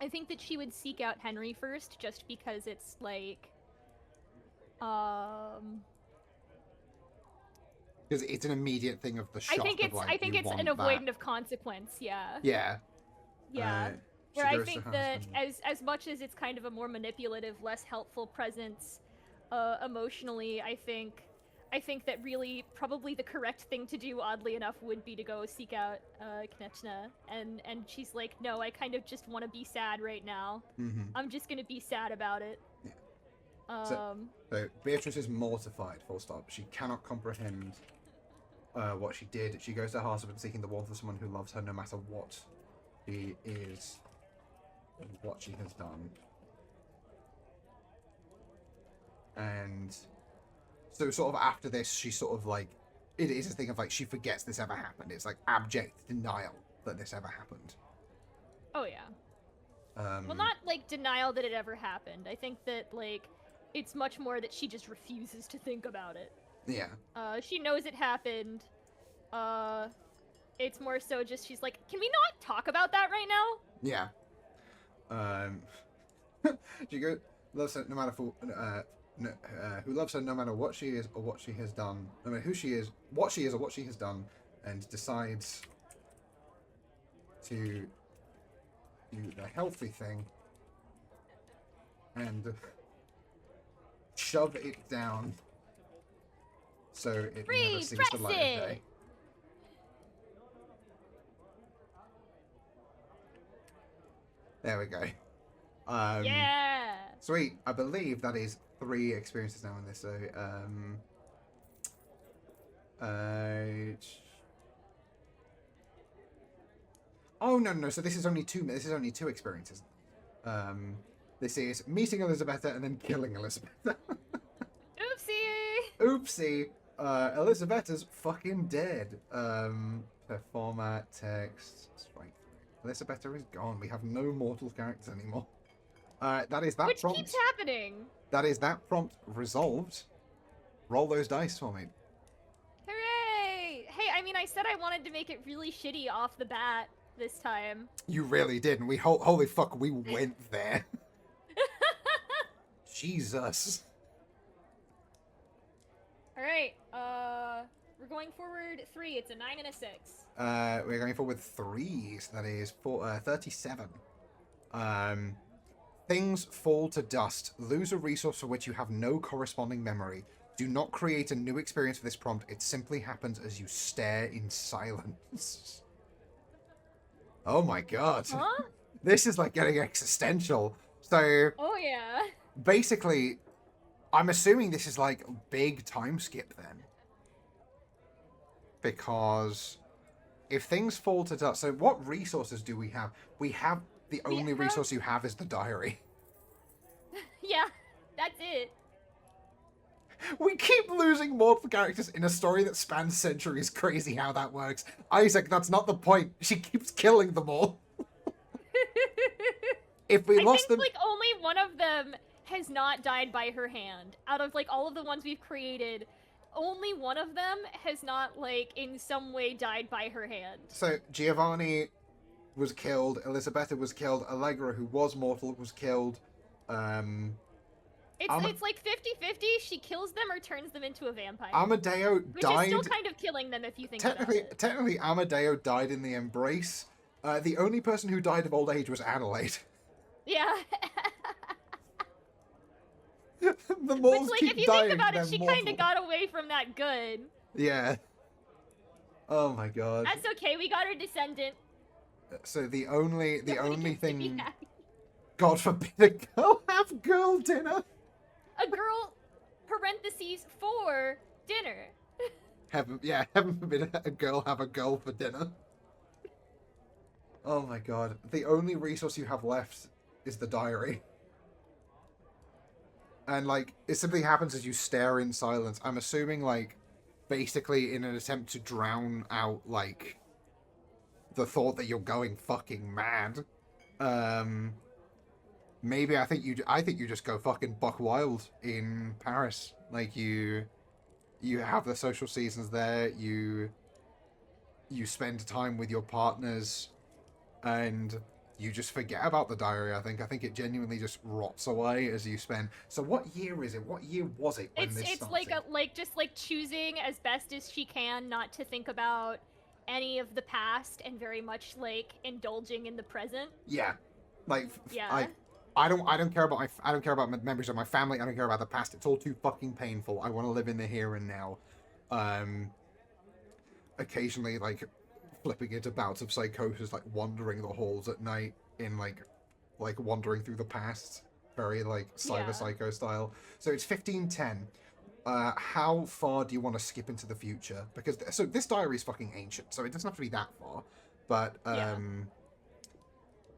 think that she would seek out Henry first, just because it's like, because it's an immediate thing of the shock. I think it's an avoidant of consequence. Yeah. Yeah. Yeah. Where I think that as much as it's kind of a more manipulative, less helpful presence, emotionally, I think that really probably the correct thing to do, oddly enough, would be to go seek out Knechna, and she's like, no, I kind of just want to be sad right now. I'm just gonna be sad about it. Yeah. So Beatrice is mortified, full stop. She cannot comprehend what she did. She goes to her husband seeking the warmth of someone who loves her no matter what she is and what she has done. And So sort of after this, she sort of like, it is a thing of like, she forgets this ever happened. It's like abject denial that this ever happened. Oh yeah. Well, not like denial that it ever happened. I think that like it's much more that she just refuses to think about it. Yeah. She knows it happened. It's more so just she's like, can we not talk about that right now? Yeah. She goes, loves her no matter who loves her no matter what she is or what she has done. No matter who she is, what she is or what she has done, and decides to do the healthy thing and shove it down so it never sees the light of day. There we go. Yeah. Sweet. I believe that is 3 experiences now in this. So, oh no. So this is only 2. This is only 2 experiences. This is meeting Elizabetta and then killing Elizabetta. Oopsie. Oopsie. Elizabetta's fucking dead. Per format, text, strike. Elizabetta is gone. We have no mortal characters anymore. That is that Which prompt. keeps happening. That is that prompt resolved. Roll those dice for me. Hooray! Hey, I mean, I said I wanted to make it really shitty off the bat this time. You really did, and we holy fuck, we went there. Jesus. All right. We're going forward 3. It's a 9 and a 6. We're going forward 3s. That is 37. Things fall to dust. Lose a resource for which you have no corresponding memory. Do not create a new experience for this prompt. It simply happens as you stare in silence. Oh my god. Huh? This is like getting existential. So, Oh yeah. basically, I'm assuming this is like big time skip then. Because if things fall to dust, so what resources do we have? We have the only resource you have is the diary. Yeah, that's it. We keep losing mortal characters in a story that spans centuries. Crazy how that works. Isaac, that's not the point. She keeps killing them all. If we lost them... like only one of them has not died by her hand. Out of like all of the ones we've created, only one of them has not like in some way died by her hand. So Giovanni was killed, Elisabetta was killed, Allegra, who was mortal, was killed. It's like 50-50. She kills them or turns them into a vampire. Amadeo which died. is still kind of killing them if you think about it. Technically, Amadeo died in the embrace. The only person who died of old age was Adelaide. Yeah. The moles Which, like, keep if you dying, think about it, she they're kind of got away from that good. Yeah. Oh my god. That's okay. We got her descendant. So the only thing. Yeah. God forbid a girl have girl dinner. A girl, parentheses, for dinner. Heaven forbid a girl have a girl for dinner. Oh my god. The only resource you have left is the diary. And, like, it simply happens as you stare in silence. I'm assuming, like, basically in an attempt to drown out, like, the thought that you're going fucking mad. Maybe I think you just go fucking buck wild in Paris. Like, you have the social seasons there, you spend time with your partners, and you just forget about the diary. I think it genuinely just rots away as you spend. So what year is it? What year was it when this started? It's like choosing as best as she can not to think about any of the past and very much like indulging in the present. Yeah, like yeah. I don't care about my members of my family. I don't care about the past. It's all too fucking painful. I want to live in the here and now. Occasionally, like, flipping into bouts of psychosis, like wandering the halls at night in like wandering through the past, very like cyber psycho style. So it's 1510. How far do you want to skip into the future? Because this diary is fucking ancient, so it doesn't have to be that far. But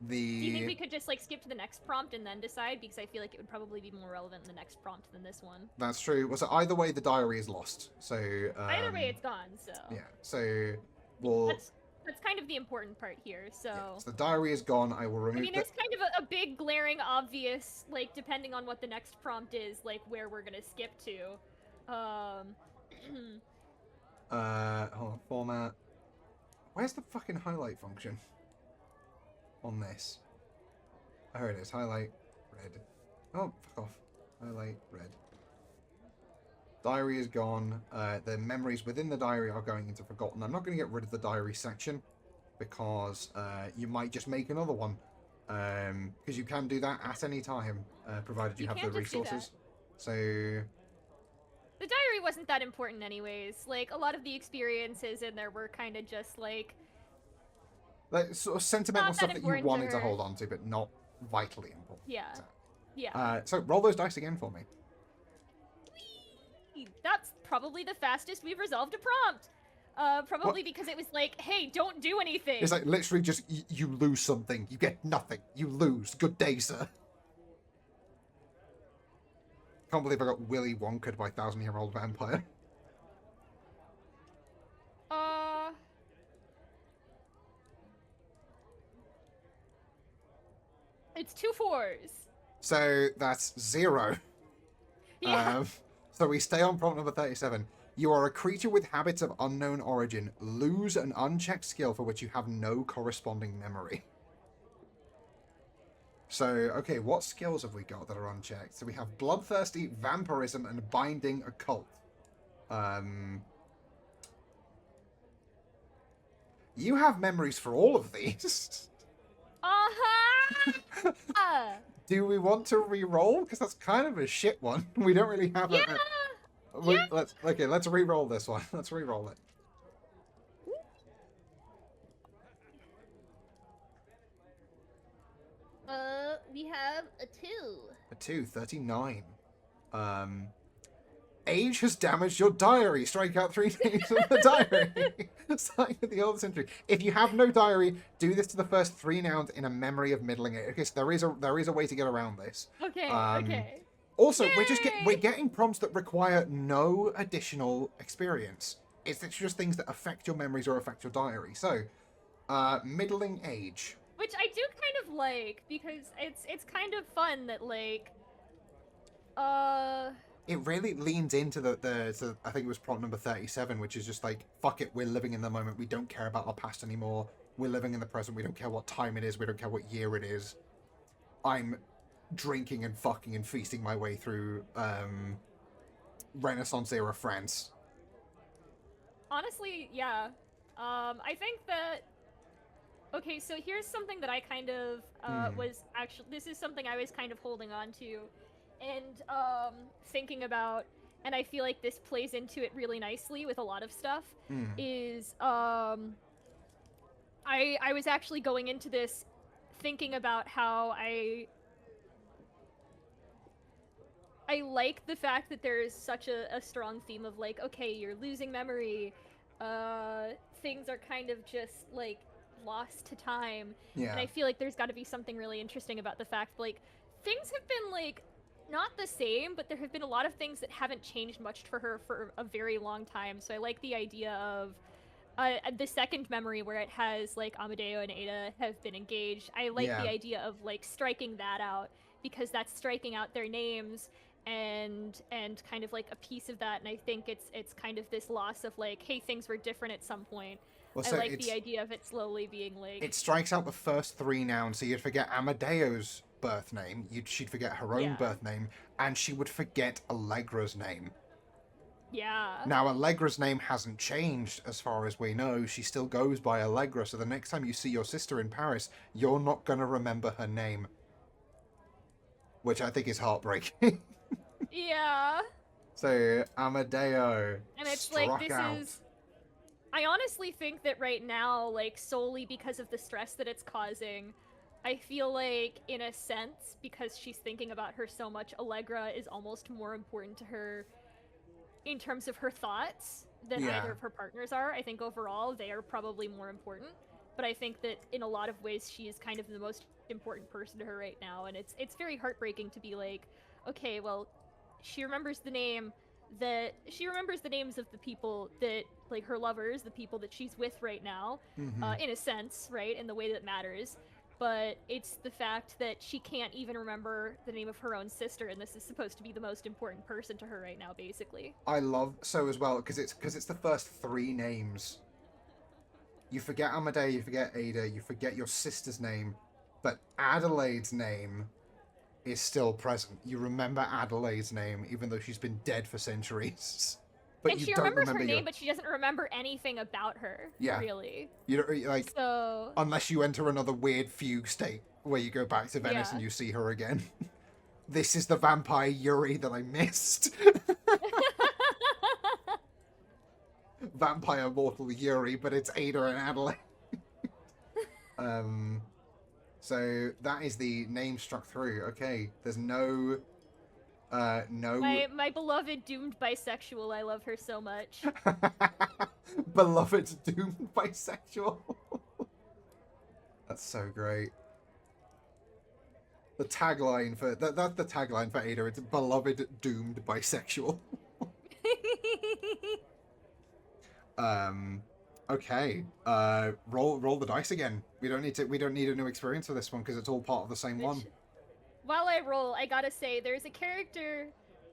Do you think The we could just like skip to the next prompt and then decide? Because I feel like it would probably be more relevant in the next prompt than this one. That's true. Well, so either way, the diary is lost. So Either way, it's gone. So yeah. So we'll. that's kind of the important part here. So. Yeah, so the diary is gone. I will remove. I mean, there's kind of a big, glaring, obvious, like, depending on what the next prompt is, like, where we're gonna skip to. Hold on, format. Where's the fucking highlight function on this? Oh, here it is. Highlight red. Oh, fuck off. Highlight red. Diary is gone. The memories within the diary are going into forgotten. I'm not going to get rid of the diary section because you might just make another one. Because you can do that at any time, provided you have the resources. So the diary wasn't that important anyways. Like, a lot of the experiences in there were kind of just, like sort of sentimental stuff that you wanted to hold on to, but not vitally important. Yeah. So, Yeah. so roll those dice again for me. That's probably the fastest we've resolved a prompt. Probably because it was like, hey, don't do anything. It's like literally just you lose something, you get nothing, you lose. Good day, sir. Can't believe I got Willy Wonkaed by 1,000-Year-Old Vampire. It's 2 4s. So that's 0. Yeah. So we stay on prompt number 37. You are a creature with habits of unknown origin. Lose an unchecked skill for which you have no corresponding memory. So, okay, what skills have we got that are unchecked? So we have Bloodthirsty, Vampirism, and Binding Occult. You have memories for all of these. Do we want to re-roll? Because that's kind of a shit one. We don't really have yeah. Let's re-roll this one. Let's re-roll it. We have a 2. A 2, 39. Age has damaged your diary. Strike out 3 names in the diary. Sign of the old century. If you have no diary, do this to the first 3 nouns in a memory of middling age. Okay, so there is a way to get around this. Okay, okay. Also, we're getting prompts that require no additional experience. It's just things that affect your memories or affect your diary. So, middling age. Which I do kind of like, because it's kind of fun that, like, It really leans into the I think it was prompt number 37, which is just like, fuck it, we're living in the moment. We don't care about our past anymore. We're living in the present. We don't care what time it is. We don't care what year it is. I'm drinking and fucking and feasting my way through Renaissance era France. Honestly, yeah. I think that... Okay, so here's something that I kind of was actually... This is something I was kind of holding on to and thinking about, and I feel like this plays into it really nicely with a lot of stuff, is I was actually going into this thinking about how I like the fact that there's such a strong theme of, like, okay, you're losing memory, things are kind of just, like, lost to time. Yeah. And I feel like there's got to be something really interesting about the fact, like, things have been, like, not the same, but there have been a lot of things that haven't changed much for her for a very long time. So I like the idea of the second memory where it has, like, Amadeo and Ada have been engaged. I like the idea of, like, striking that out, because that's striking out their names and kind of like a piece of that. And I think it's kind of this loss of, like, hey, things were different at some point. Well, I so like the idea of it slowly being, like... It strikes out the first 3 nouns, so you'd forget Amadeo's birth name, she'd forget her own birth name, and she would forget Allegra's name. Yeah. Now, Allegra's name hasn't changed, as far as we know. She still goes by Allegra, so the next time you see your sister in Paris, you're not going to remember her name. Which I think is heartbreaking. Yeah. So, Amadeo. And it's like, this out. is... I honestly think that right now, like, solely because of the stress that it's causing, I feel like, in a sense, because she's thinking about her so much, Allegra is almost more important to her in terms of her thoughts than either of her partners are. I think overall, they are probably more important. but I think that in a lot of ways she is kind of the most important person to her right now, and it's very heartbreaking to be like, okay, well, she remembers the names of the people that, like, her lovers, the people that she's with right now, in a sense, right, in the way that matters. But it's the fact that she can't even remember the name of her own sister, and this is supposed to be the most important person to her right now, basically. I love so as well because it's the first 3 names. You forget Amadea, you forget Ada, you forget your sister's name, but Adelaide's name is still present. You remember Adelaide's name even though she's been dead for centuries. But And you she don't remembers remember her name, your... but she doesn't remember anything about her. Yeah. Really. You don't like So unless you enter another weird fugue state where you go back to Venice Yeah. and you see her again. This is the vampire Yuri that I missed. Vampire mortal Yuri, but it's Ada and Adelaide. So that is the name struck through. Okay, there's no my beloved doomed bisexual, I love her so much. beloved doomed bisexual. That's so great. The tagline for that's the tagline for Ada. It's beloved doomed bisexual. Okay. Roll the dice again. We don't need a new experience for this one because it's all part of the same one. While I roll, I gotta say, there's a character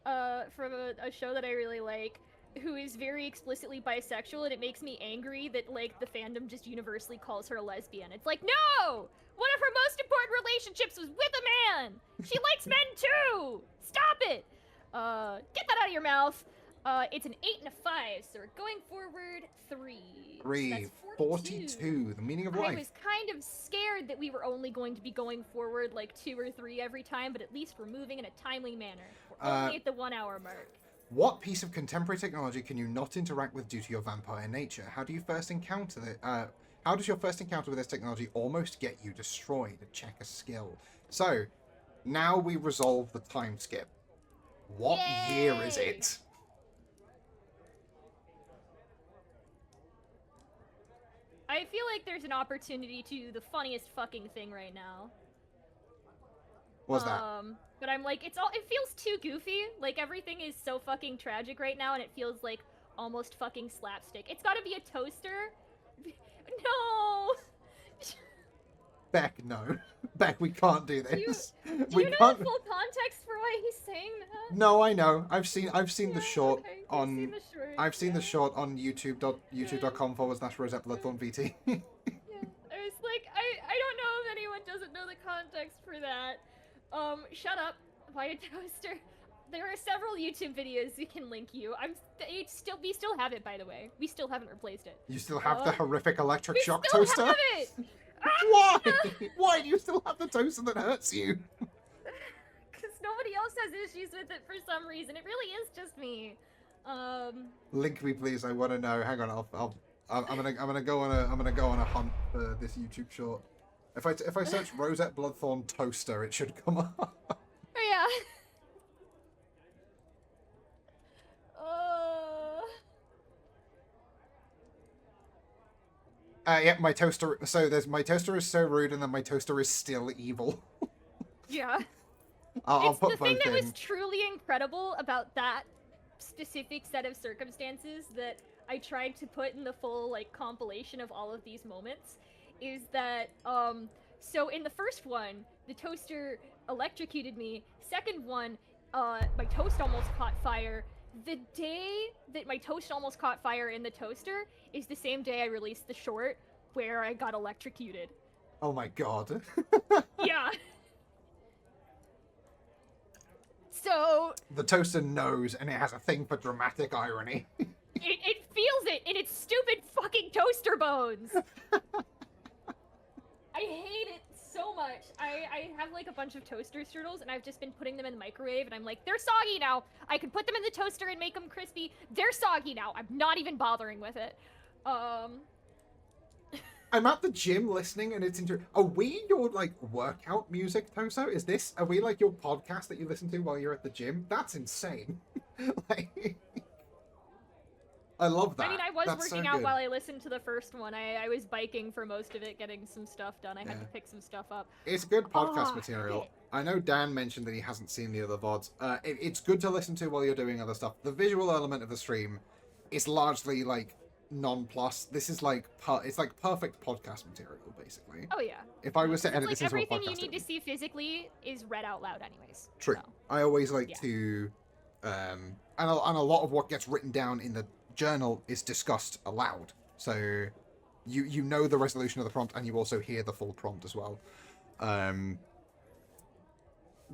from a show that I really like who is very explicitly bisexual, and it makes me angry that, like, the fandom just universally calls her a lesbian. It's like, no! One of her most important relationships was with a man! She likes men too! Stop it! Get that out of your mouth! It's an 8 and a 5, so we're going forward 3. 3, That's 42. The meaning of life. I was kind of scared that we were only going to be going forward like 2 or 3 every time, but at least we're moving in a timely manner. We're only at the 1 hour mark. What piece of contemporary technology can you not interact with due to your vampire nature? How do you first encounter it? How does your first encounter with this technology almost get you destroyed? Check a skill. So, now we resolve the time skip. What year is it? I feel like there's an opportunity to do the funniest fucking thing right now. What's that? But I'm like, it feels too goofy. Like, everything is so fucking tragic right now, and it feels like almost fucking slapstick. It's gotta be a toaster. No! Beck, no. Beck, we can't do this. Do you know the full context for why he's saying that? No, I know. I've seen the short okay. on. I've seen the short on youtube.com/RosetteBloodthornVT. Yeah. I was like, I don't know if anyone doesn't know the context for that. Shut up. Why a toaster? There are several YouTube videos we can link you. We still have it, by the way. We still haven't replaced it. You still have the horrific electric shock We toaster? still have it! Why? Why do you still have the toaster that hurts you? Because nobody else has issues with it for some reason. It really is just me. Link me, please. I want to know. Hang on. I'm gonna go on a hunt for this YouTube short. If I search Rosette Bloodthorn toaster, it should come up. Oh, yeah. Yeah, my toaster. So there's my toaster is so rude, and then my toaster is still evil. Yeah. I'll put the both thing that in. was truly incredible about that specific set of circumstances that I tried to put in the full, like, compilation of all of these moments is that, so in the first one, the toaster electrocuted me. Second one, my toast almost caught fire. The day that my toast almost caught fire in the toaster is the same day I released the short where I got electrocuted. Oh my god. Yeah. So... The toaster knows, and it has a thing for dramatic irony. It feels it in its stupid fucking toaster bones! I hate it so much. I have like a bunch of toaster strudels, and I've just been putting them in the microwave, and I'm like, they're soggy now. I can put them in the toaster and make them crispy. They're soggy now. I'm not even bothering with it. I'm at the gym listening, and it's Are we your, like, workout music, Toso? Are we, like, your podcast that you listen to while you're at the gym? That's insane. Like... I love that. I mean, I was That's so working out good. while I listened to the first one. I was biking for most of it, getting some stuff done. I had Yeah. to pick some stuff up. It's good podcast Oh, material. shit. I know Dan mentioned that he hasn't seen the other VODs. It's good to listen to while you're doing other stuff. The visual element of the stream is largely like non-plus. This is like it's like perfect podcast material, basically. Oh yeah. If I was to It's edit like this into a everything podcast, you need to see physically is read out loud, anyways. True. So. I always like Yeah. to, and a lot of what gets written down in the journal is discussed aloud. So you know the resolution of the prompt, and you also hear the full prompt as well.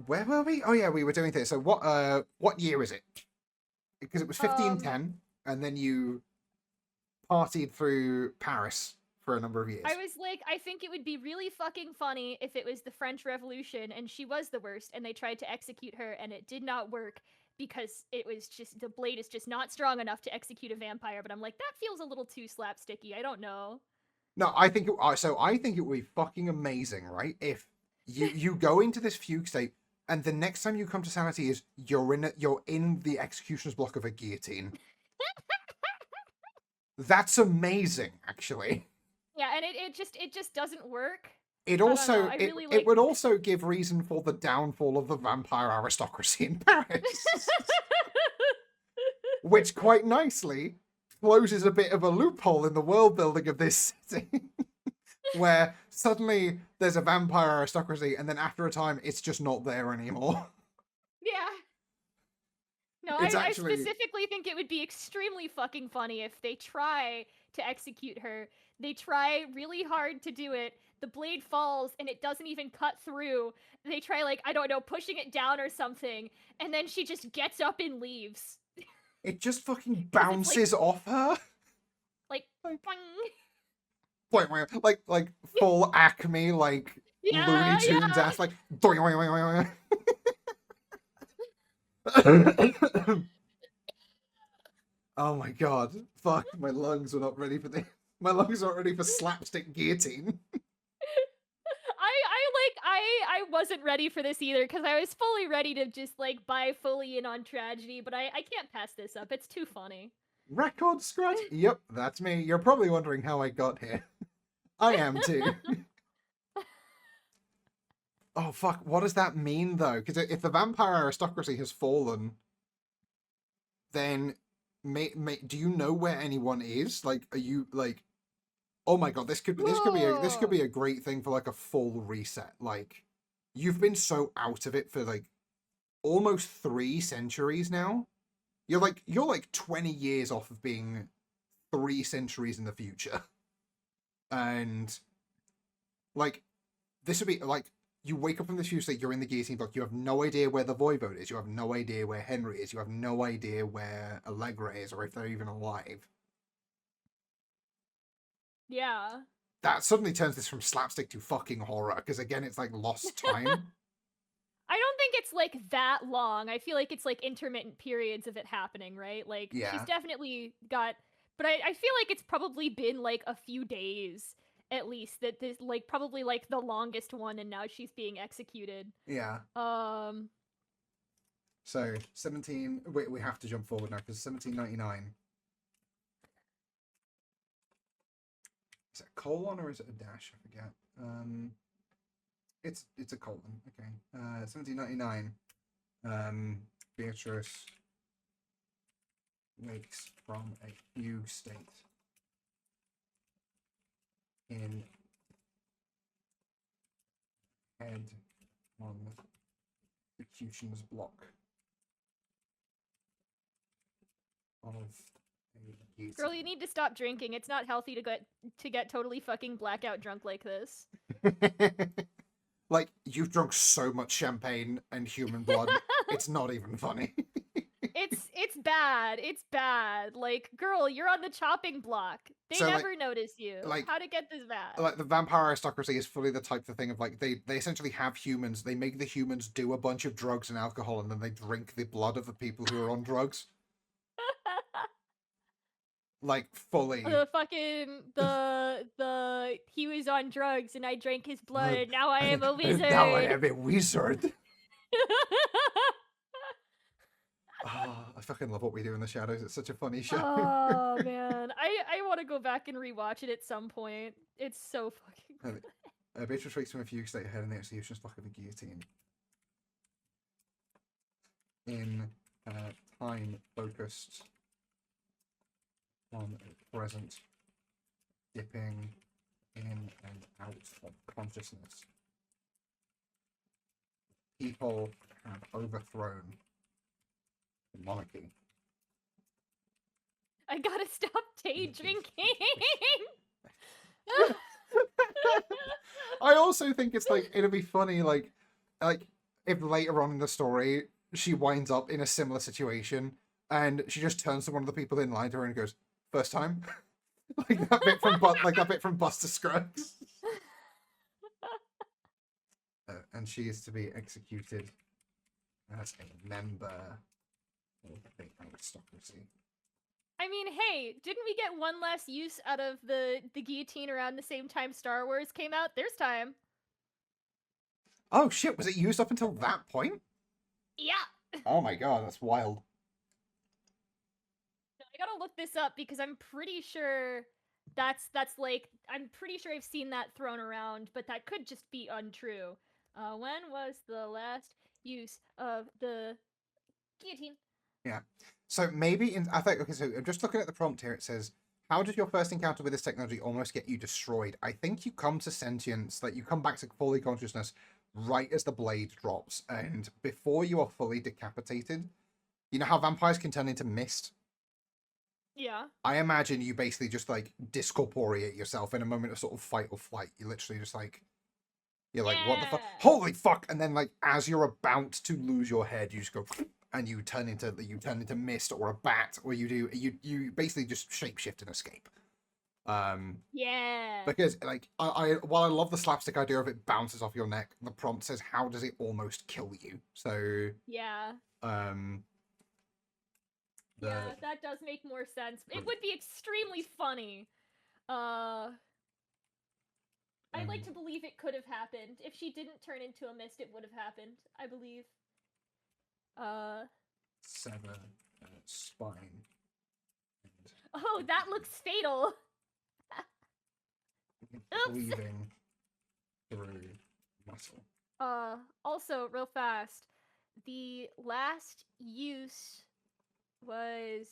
Where were we? Oh yeah, we were doing this. So what year is it? Because it was 1510, and then you partied through Paris for a number of years. I was like, I think it would be really fucking funny if it was the French Revolution and she was the worst and they tried to execute her and it did not work because it was just, the blade is just not strong enough to execute a vampire. But I'm like, that feels a little too slapsticky. I don't know. No, I think it would be fucking amazing, right? If you go into this fugue state, and the next time you come to sanity is you're in the executioner's block of a guillotine. That's amazing, actually. Yeah, and it just doesn't work. It I don't also know, I really it would also give reason for the downfall of the vampire aristocracy in Paris. Which quite nicely closes a bit of a loophole in the world building of this city. Where suddenly there's a vampire aristocracy, and then after a time, it's just not there anymore. Yeah. No, It's I actually- specifically think it would be extremely fucking funny if they try to execute her. They try really hard to do it. The blade falls, and it doesn't even cut through. They try, like, I don't know, pushing it down or something, and then she just gets up and leaves. It just fucking bounces off her. Like, boing. Like full Acme, like Yeah, Looney Tunes yeah. ass, like. Oh my god! Fuck, my lungs were not ready for this. My lungs aren't ready for slapstick guillotine. I wasn't ready for this either, because I was fully ready to just, like, buy fully in on tragedy, but I can't pass this up. It's too funny. Record scratch? Yep, that's me. You're probably wondering how I got here. I am too. Oh fuck, what does that mean though? Because if the vampire aristocracy has fallen, then do you know where anyone is? Like, are you like, oh my god, this could be a great thing for like a full reset. Like, you've been so out of it for like almost 3 centuries now. You're like 20 years off of being 3 centuries in the future. And like, this would be like, you wake up from this future state, you're in the guillotine block, you have no idea where the Voivode is, you have no idea where Henry is, you have no idea where Allegra is, or if they're even alive. Yeah. That suddenly turns this from slapstick to fucking horror, because again, it's like lost time. I don't think it's like that long. I feel like it's like intermittent periods of it happening, right? Like, Yeah. she's definitely got, but I feel like it's probably been like a few days at least that this, like, probably like the longest one, and now she's being executed. Yeah. So 17. Wait, we have to jump forward now because 1799. Is it a colon or is it a dash? I forget. It's a colon. Okay. 1799. Beatrice wakes from a fugue state in head on executioner's block of a guillotine. Girl, you need to stop drinking. It's not healthy to get totally fucking blackout drunk like this. Like, you've drunk so much champagne and human blood, it's not even funny. It's bad. It's bad. Like, girl, you're on the chopping block. They So, like- never notice you. like- How to get this bad? Like, the vampire aristocracy is fully the type of thing of, like, they essentially have humans, they make the humans do a bunch of drugs and alcohol, and then they drink the blood of the people who are on drugs. Like, fully. The fucking he was on drugs and I drank his blood. Now I am a wizard. Now I am a wizard. fucking love What We Do in the Shadows. It's such a funny show. Oh man, I want to go back and rewatch it at some point. It's so fucking good. Beatrice wakes from a fugue state ahead in the execution stock of a guillotine. In time focused on a present, dipping in and out of consciousness. People have overthrown the monarchy. I gotta stop day drinking. I also think it's like it'd be funny, like if later on in the story she winds up in a similar situation and she just turns to one of the people in line to her and goes, "First time," like that bit from Buster Scruggs. And she is to be executed as a member of the aristocracy. I mean, hey, didn't we get one last use out of the guillotine around the same time Star Wars came out? There's time. Oh shit, was it used up until that point? Yeah. Oh my god, that's wild. I gotta look this up because I'm pretty sure that's like, I'm pretty sure I've seen that thrown around, but that could just be untrue. When was the last use of the guillotine? Yeah. So maybe I think, okay, so I'm just looking at the prompt here. It says, how did your first encounter with this technology almost get you destroyed? I think you come to sentience, like you come back to fully consciousness right as the blade drops. And before you are fully decapitated, you know how vampires can turn into mist? Yeah. I imagine you basically just like discorporeate yourself in a moment of sort of fight or flight. You literally just like, you're like, what the fuck? Holy fuck! And then like as you're about to lose your head, you just go and you turn into mist or a bat, or you basically just shapeshift and escape. Yeah. Because like I while I love the slapstick idea of it bounces off your neck, the prompt says how does it almost kill you? So yeah. Yeah, that does make more sense. It would be extremely funny. I'd like to believe it could have happened. If she didn't turn into a mist, it would have happened. I believe. Sever spine. Oh, that looks fatal. Weaving through muscle. Also, real fast, the last use was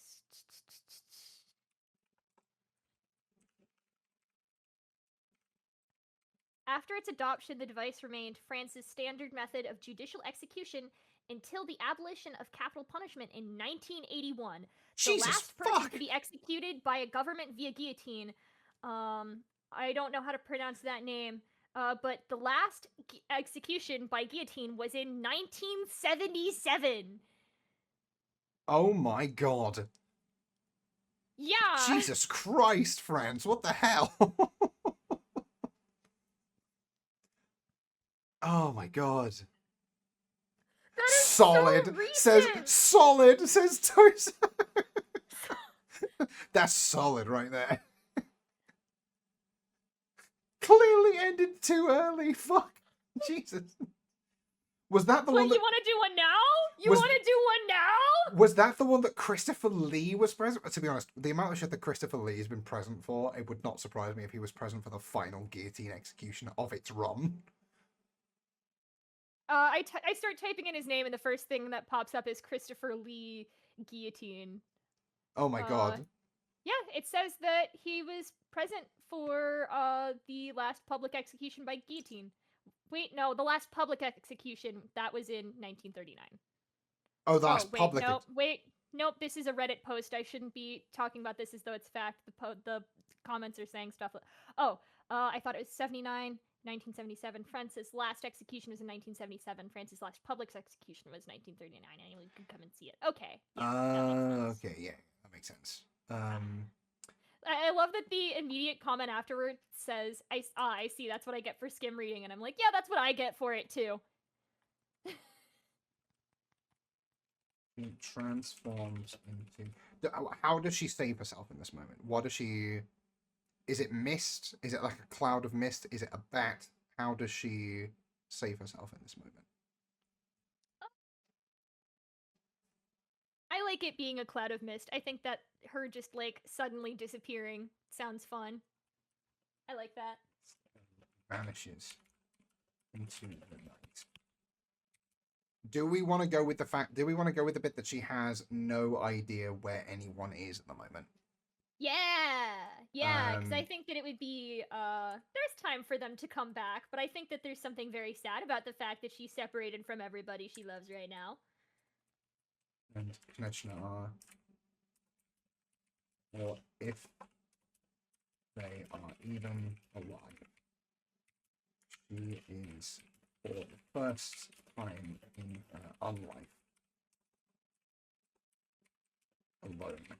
after its adoption, the device remained France's standard method of judicial execution until the abolition of capital punishment in 1981. Jesus, the last person fuck! to be executed by a government via guillotine. I don't know how to pronounce that name. But the last execution by guillotine was in 1977. Oh my god. Yeah. Jesus Christ, friends, what the hell? Oh my god. That is solid so recent. says solid says Tosa. That's solid right there. Clearly ended too early. Fuck. Jesus. Was that the one that... you want to do one now? You want to do one now? Was that the one that Christopher Lee was present? To be honest, the amount of shit that Christopher Lee has been present for, it would not surprise me if he was present for the final guillotine execution of its run. I start typing in his name, and the first thing that pops up is Christopher Lee guillotine. Oh my god. Yeah, it says that he was present for the last public execution by guillotine. Wait, no, the last public execution, that was in 1939. Oh, the last public... Nope, this is a Reddit post. I shouldn't be talking about this as though it's fact. The comments are saying stuff. I thought it was 79, 1977. France's last execution was in 1977. France's last public execution was 1939. Anyone could come and see it. Okay. Yeah, okay, yeah, that makes sense. I love that the immediate comment afterward says, I see, that's what I get for skim reading. And I'm like, yeah, that's what I get for it, too. It transforms into... How does she save herself in this moment? What does she... Is it mist? Is it like a cloud of mist? Is it a bat? How does she save herself in this moment? I like it being a cloud of mist. I think that her just like suddenly disappearing sounds fun. I like that. Vanishes into the night. Do we want to go with the fact? Do we want to go with the bit that she has no idea where anyone is at the moment? Yeah, because I Um, think that it would be there's time for them to come back, but I think that there's something very sad about the fact that she's separated from everybody she loves right now. And connection are, or if they are even alive. She is for the first time in her life alone.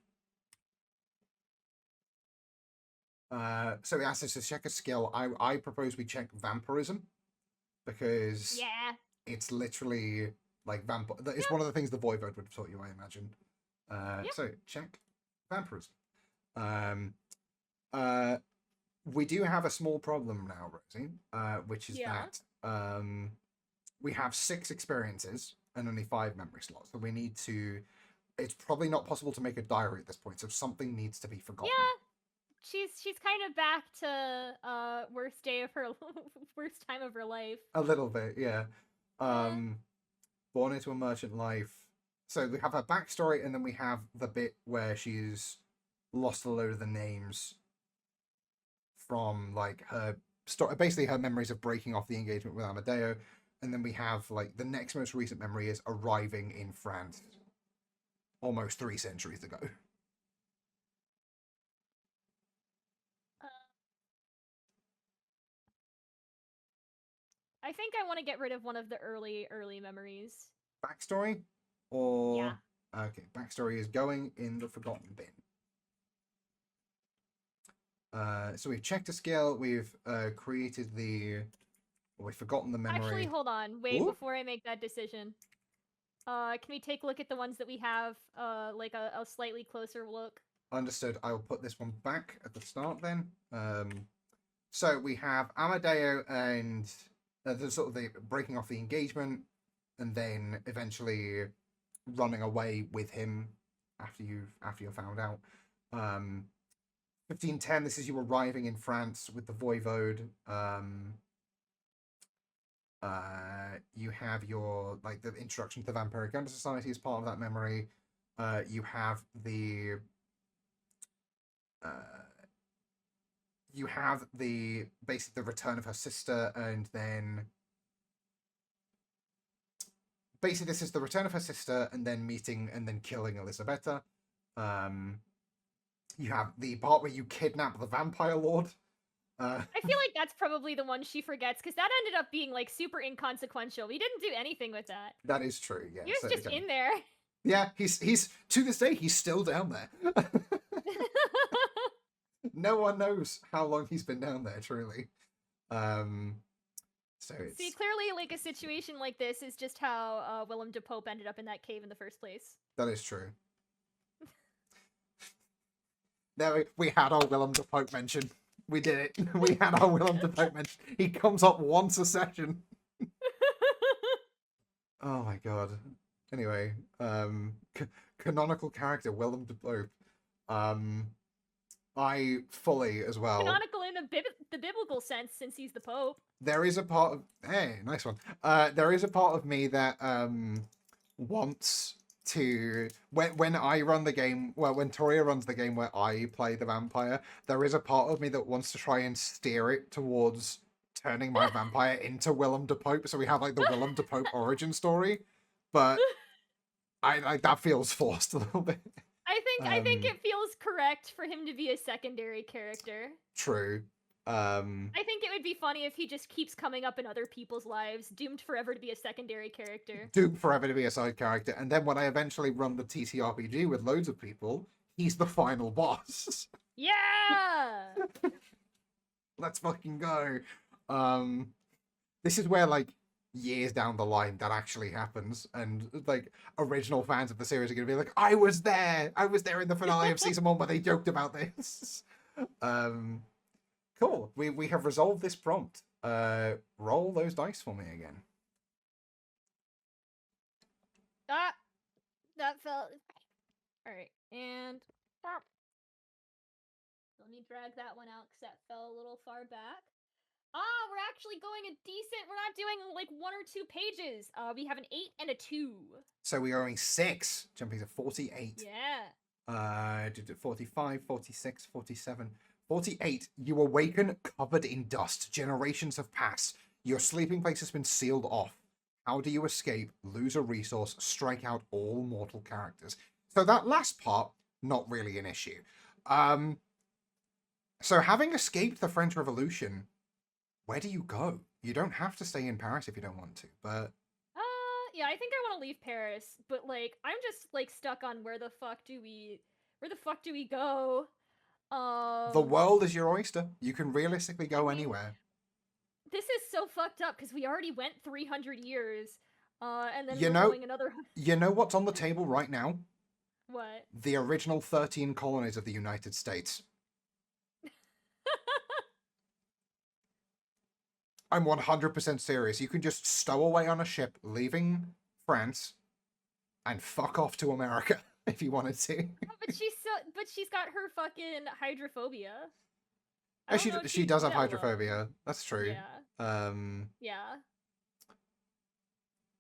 So it asks us to check a skill. I propose we check vampirism because Yeah. it's literally like vampire. It's one of the things the Voivode would have taught you, I imagine. So check vampirism. We do have a small problem now, Rosie, which is that we have 6 experiences and only 5 memory slots. So we need to. It's probably not possible to make a diary at this point, so something needs to be forgotten. Yeah. She's kind of back to worst day of her worst time of her life. A little bit, yeah. Born into a merchant life. So we have her backstory, and then we have the bit where she's lost a load of the names from like her story, basically her memories of breaking off the engagement with Amadeo, and then we have like the next most recent memory is arriving in France almost 3 centuries ago. I think I want to get rid of one of the early memories. Backstory, or Yeah. Okay, backstory is going in the forgotten bin. So we've checked a skill, we've created we've forgotten the memory. Actually, hold on. Wait, Ooh. before I make that decision. Can we take a look at the ones that we have, like a slightly closer look? Understood. I will put this one back at the start then. So we have Amadeo and the sort of the breaking off the engagement, and then eventually running away with him after you're found out. 1510. This is you arriving in France with the Voivode. You have your like the introduction to the Vampiric Under Society as part of that memory. You have the basically the return of her sister, and then basically this is the return of her sister, and then meeting and then killing Elisabetta. You have the part where you kidnap the vampire lord. I feel like that's probably the one she forgets, because that ended up being like super inconsequential. We didn't do anything with that. That is true. Yeah, he was just in there. Yeah, he's to this day he's still down there. No one knows how long he's been down there, truly. So it's... See, clearly, like a situation like this is just how Willem de Pope ended up in that cave in the first place. That is true. There we had our Willem de Pope mention. We did it. We had our Willem de Pope mention. He comes up once a session. Oh my god. Anyway, canonical character Willem de Pope. I fully as well. Canonical in the biblical sense, since he's the Pope. There is a part of nice one. There is a part of me that wants to when I run the game. Well, when Toria runs the game where I play the vampire, there is a part of me that wants to try and steer it towards turning my vampire into Willem de Pope. So we have like the Willem de Pope origin story, but I that feels forced a little bit. I think it feels correct for him to be a secondary character. True. I think it would be funny if he just keeps coming up in other people's lives, doomed forever to be a secondary character. Doomed forever to be a side character, and then when I eventually run the TTRPG with loads of people, he's the final boss. Yeah! Let's fucking go. This is where, like, years down the line that actually happens, and like original fans of the series are gonna be like, I was there in the finale of season 1 where they joked about this. Cool, we have resolved this prompt. Roll those dice for me again. That felt Alright, and let me drag that one out because that fell a little far back. We're actually going a decent. We're not doing like 1 or 2 pages. We have an 8 and a 2. So we are going 6, jumping to 48. Yeah. Did it 45, 46, 47, 48. You awaken covered in dust. Generations have passed. Your sleeping place has been sealed off. How do you escape, lose a resource, strike out all mortal characters? So that last part, not really an issue. So having escaped the French Revolution, where do you go? You don't have to stay in Paris if you don't want to, but... Yeah, I think I want to leave Paris, but, like, I'm just, like, stuck on where the fuck do we go? The world is your oyster. You can realistically go anywhere. This is so fucked up, because we already went 300 years, and then we're going another... You know what's on the table right now? What? The original 13 colonies of the United States. I'm 100% serious. You can just stow away on a ship leaving France and fuck off to America if you wanted to. But she's got her fucking hydrophobia. She does have hydrophobia. That's true. Yeah. Yeah.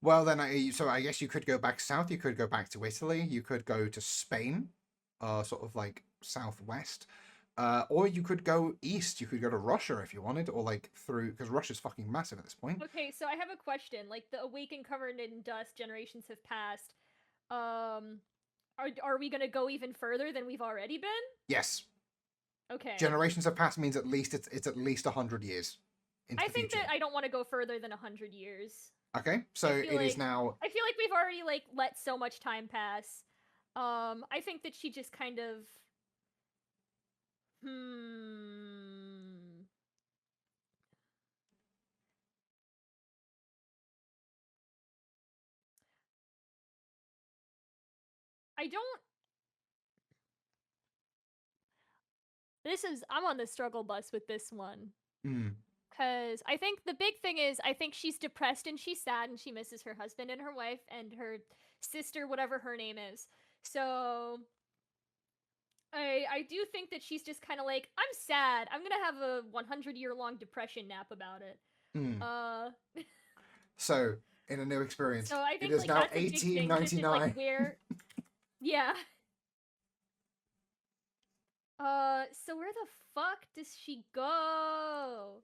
Well, then, so I guess you could go back south. You could go back to Italy. You could go to Spain, sort of like southwest. Or you could go east. You could go to Russia if you wanted, or like through, because Russia's fucking massive at this point. Okay, so I have a question. Like, the awakened covered in dust, generations have passed. Are we gonna go even further than we've already been? Yes. Okay. Generations have passed means at least it's at least 100 years. I think that I don't want to go further than 100 years. Okay, so it is now. I feel like we've already like let so much time pass. I think that she just kind of. I don't. I'm on the struggle bus with this one. Because I think the big thing is, I think she's depressed and she's sad and she misses her husband and her wife and her sister, whatever her name is. So I do think that she's just kind of like, I'm sad. I'm gonna have a 100-year-long depression nap about it. So, in a new experience, so I think, it is like, now that's a big thing, 1899. like, where... Yeah. So where the fuck does she go?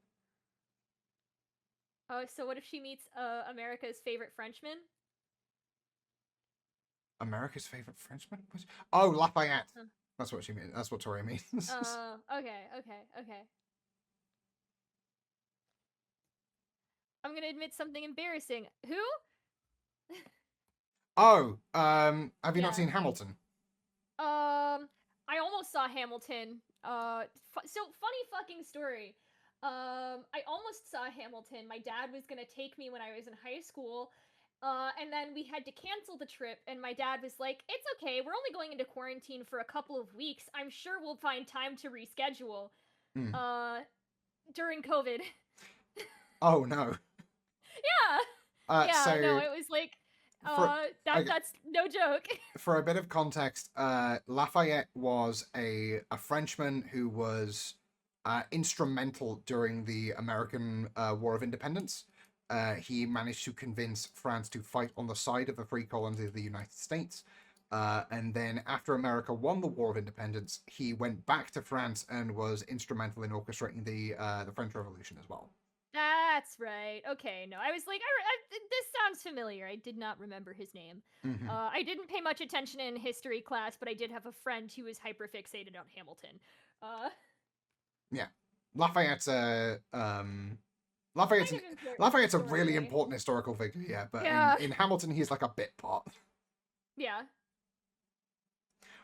Oh, so what if she meets America's favorite Frenchman? America's favorite Frenchman? Oh, Lafayette. That's what she means. That's what Tori means. Okay. I'm gonna admit something embarrassing. Who? Oh, have you not seen Hamilton? I almost saw Hamilton. So funny fucking story. I almost saw Hamilton. My dad was gonna take me when I was in high school. And then we had to cancel the trip, and my dad was like, it's okay, we're only going into quarantine for a couple of weeks. I'm sure we'll find time to reschedule. During COVID. Oh, no. Yeah. So no, it was like, that's no joke. For a bit of context, Lafayette was a Frenchman who was instrumental during the American War of Independence. He managed to convince France to fight on the side of the free colonies of the United States. And then after America won the War of Independence, he went back to France and was instrumental in orchestrating the French Revolution as well. That's right. Okay, no, I was like, this sounds familiar. I did not remember his name. I didn't pay much attention in history class, but I did have a friend who was hyperfixated on Hamilton. Yeah, Lafayette's a really important historical figure, yeah, but in Hamilton, he's like a bit part. Yeah.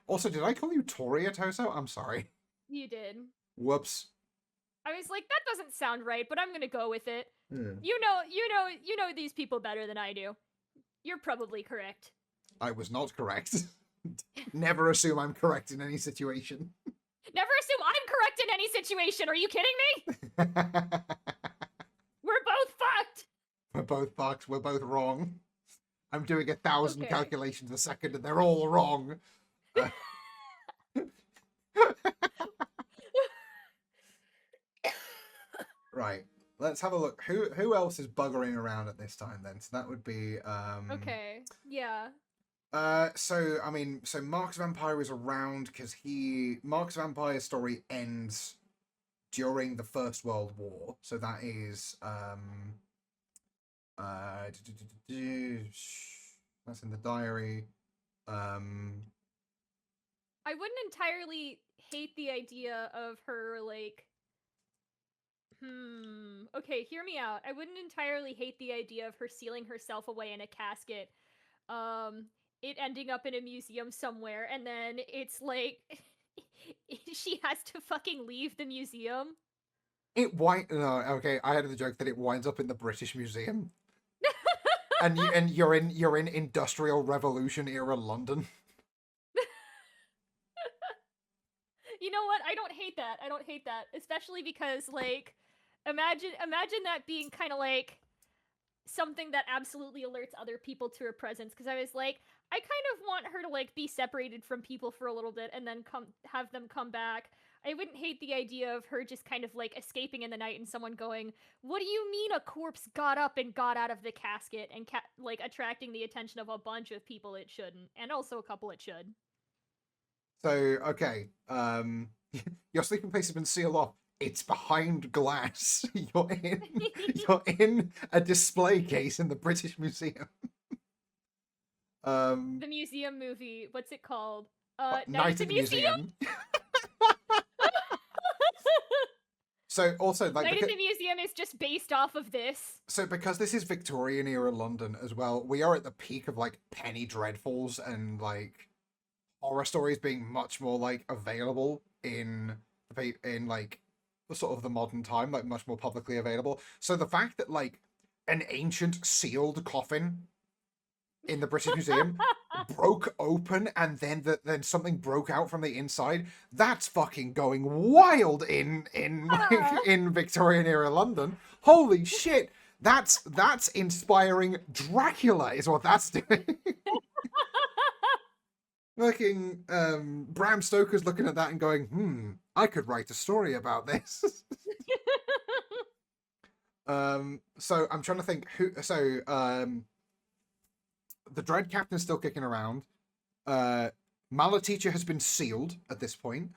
Also, did I call you Tori Atoso? I'm sorry. You did. Whoops. I was like, that doesn't sound right, but I'm gonna go with it. You know these people better than I do. You're probably correct. I was not correct. Never assume I'm correct in any situation. Never assume I'm correct in any situation. Are you kidding me? We're both fucked. We're both fucked. We're both wrong. I'm doing 1,000 calculations a second and they're all wrong. Uh, right. Let's have a look. Who else is buggering around at this time then? So that would be Okay. Yeah. so I mean, so Marcus Vampire is around because Marcus Vampire's story ends during the First World War. So that is that's in the diary. I wouldn't entirely hate the idea of her, like... Okay, hear me out. I wouldn't entirely hate the idea of her sealing herself away in a casket. It ending up in a museum somewhere, and then it's like... she has to fucking leave the museum. No, okay, I had the joke that it winds up in the British Museum. And you're in Industrial Revolution era London. You know what? I don't hate that. I don't hate that, especially because, like, imagine that being kind of like something that absolutely alerts other people to her presence. Because I was like, I kind of want her to like be separated from people for a little bit and then have them come back. I wouldn't hate the idea of her just kind of like escaping in the night and someone going, "What do you mean a corpse got up and got out of the casket?" and like attracting the attention of a bunch of people it shouldn't, and also a couple it should. So, okay, your sleeping place has been sealed off. It's behind glass. You're in a display case in the British Museum. The museum movie, what's it called? Night at the Museum. So also like Night at the Museum is just based off of this. So because this is Victorian era London as well, we are at the peak of like penny dreadfuls and like horror stories being much more like available in like sort of the modern time, like much more publicly available. So the fact that like an ancient sealed coffin in the British Museum broke open and then something broke out from the inside, that's fucking going wild in like, in Victorian era London. Holy shit. That's inspiring Dracula is what that's doing. Looking Bram Stoker's looking at that and going, I could write a story about this. So I'm trying to think the Dread Captain's still kicking around. Malateacher has been sealed at this point.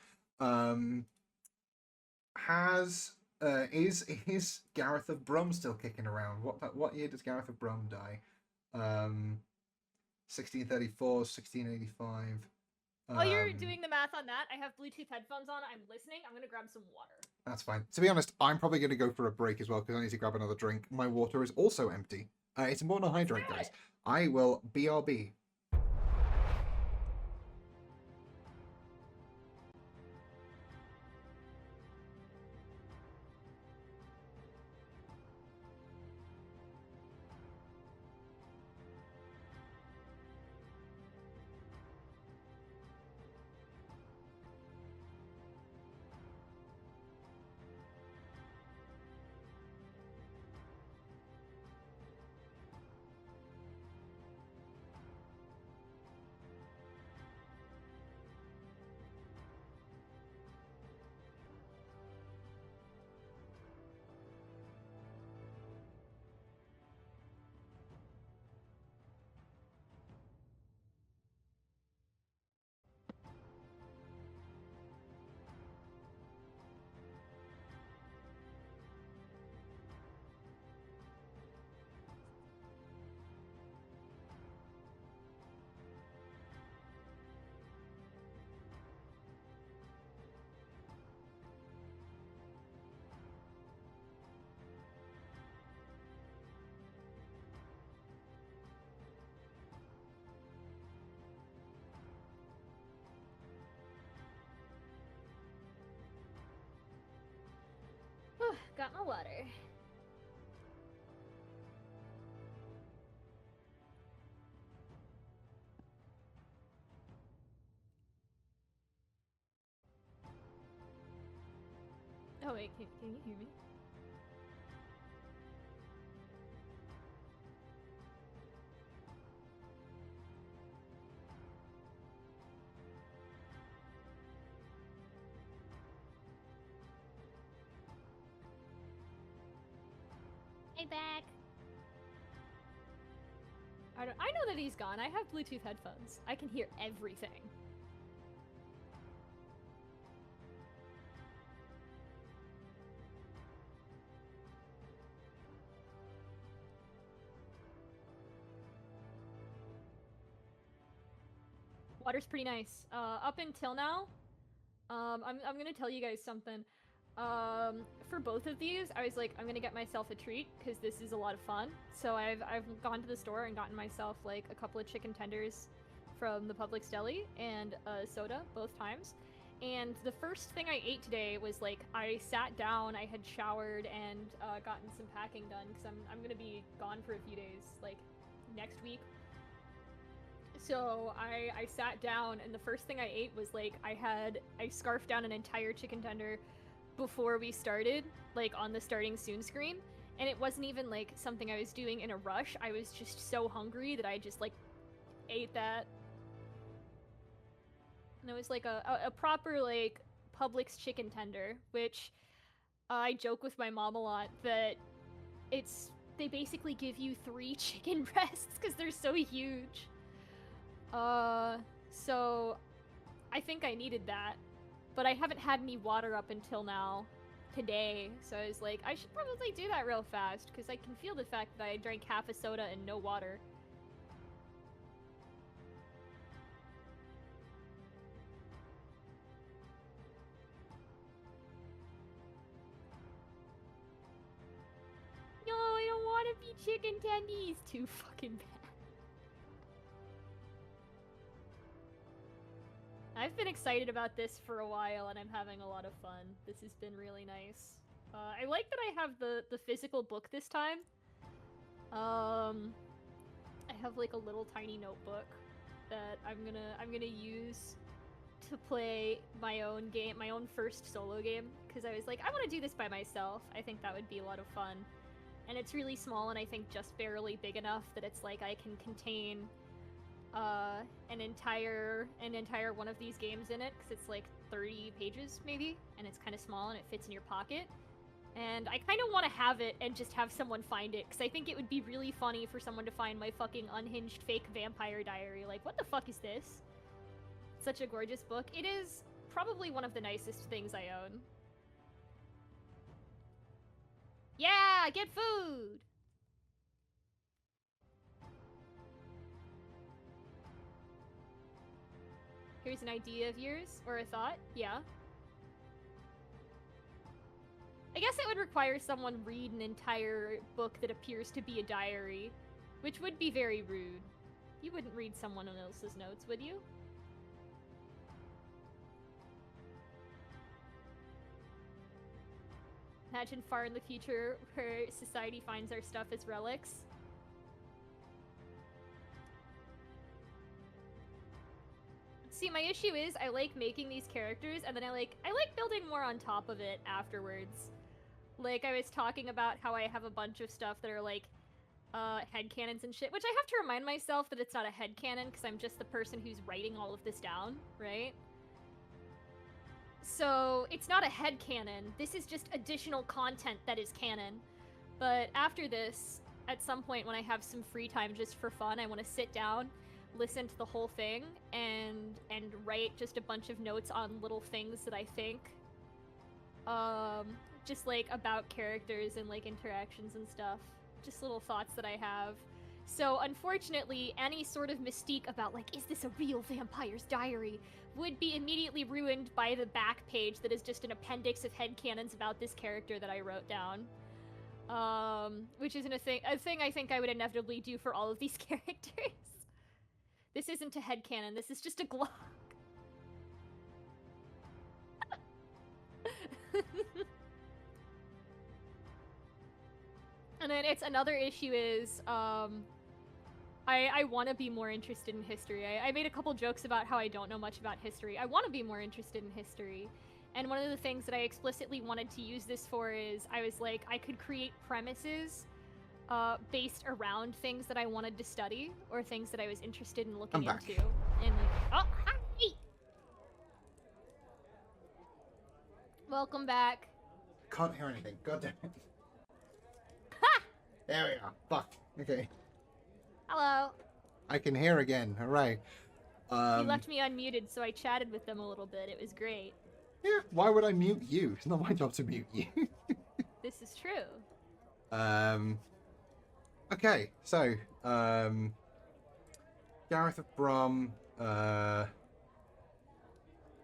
Is Gareth of Brum still kicking around? What year does Gareth of Brum die? 1634, 1685. While you're doing the math on that, I have Bluetooth headphones on. I'm listening. I'm gonna grab some water. That's fine. To be honest, I'm probably going to go for a break as well because I need to grab another drink. My water is also empty. It's important to hydrate, guys. I will BRB. Got my water. Oh wait, can you hear me? right back. I know that he's gone. I have Bluetooth headphones. I can hear everything. Water's pretty nice. Up until now, I'm gonna tell you guys something. For both of these, I was like, I'm gonna get myself a treat because this is a lot of fun. So I've gone to the store and gotten myself like a couple of chicken tenders from the Publix deli and a soda both times. And the first thing I ate today was like I sat down, I had showered and gotten some packing done because I'm gonna be gone for a few days, like next week. So I sat down and the first thing I ate was like I scarfed down an entire chicken tender before we started, like on the starting soon screen, and it wasn't even like something I was doing in a rush. I was just so hungry that I just like ate that. And it was like a proper like Publix chicken tender, which I joke with my mom a lot that they basically give you 3 chicken breasts because they're so huge. So I think I needed that, but I haven't had any water up until now today, so I was like, I should probably do that real fast, because I can feel the fact that I drank half a soda and no water. No, I don't want to be chicken tendies. Too fucking bad. I've been excited about this for a while, and I'm having a lot of fun. This has been really nice. I like that I have the physical book this time. I have like a little tiny notebook that I'm gonna use to play my own game, my own first solo game, because I was like, I want to do this by myself. I think that would be a lot of fun. And it's really small, and I think just barely big enough that it's like I can contain an entire one of these games in it, because it's like 30 pages maybe, and it's kind of small and it fits in your pocket. And I kind of want to have it and just have someone find it, because I think it would be really funny for someone to find my fucking unhinged fake vampire diary. Like, what the fuck is this? Such a gorgeous book. It is probably one of the nicest things I own. Yeah, get food! Here's an idea of yours, or a thought. Yeah. I guess it would require someone read an entire book that appears to be a diary, which would be very rude. You wouldn't read someone else's notes, would you? Imagine far in the future where society finds our stuff as relics. See, my issue is I like making these characters, and then I like building more on top of it afterwards. Like, I was talking about how I have a bunch of stuff that are like headcanons and shit, which I have to remind myself that it's not a headcanon because I'm just the person who's writing all of this down, right? So it's not a headcanon. This is just additional content that is canon. But after this, at some point when I have some free time just for fun, I want to sit down, listen to the whole thing, and write just a bunch of notes on little things that I think. Just like about characters and like interactions and stuff. Just little thoughts that I have. So unfortunately, any sort of mystique about like, is this a real vampire's diary, would be immediately ruined by the back page that is just an appendix of headcanons about this character that I wrote down. Which isn't a thing I think I would inevitably do for all of these characters. This isn't a headcanon, this is just a Glock. And then it's another issue is, I want to be more interested in history. I made a couple jokes about how I don't know much about history. I want to be more interested in history. And one of the things that I explicitly wanted to use this for is, I was like, I could create premises based around things that I wanted to study, or things that I was interested in looking into. And like, oh, hi! Welcome back. Can't hear anything. God damn it. Ha! There we are. Fuck. Okay. Hello. I can hear again. Hooray. You left me unmuted, so I chatted with them a little bit. It was great. Yeah, why would I mute you? It's not my job to mute you. This is true. Okay, so, Gareth of Brum,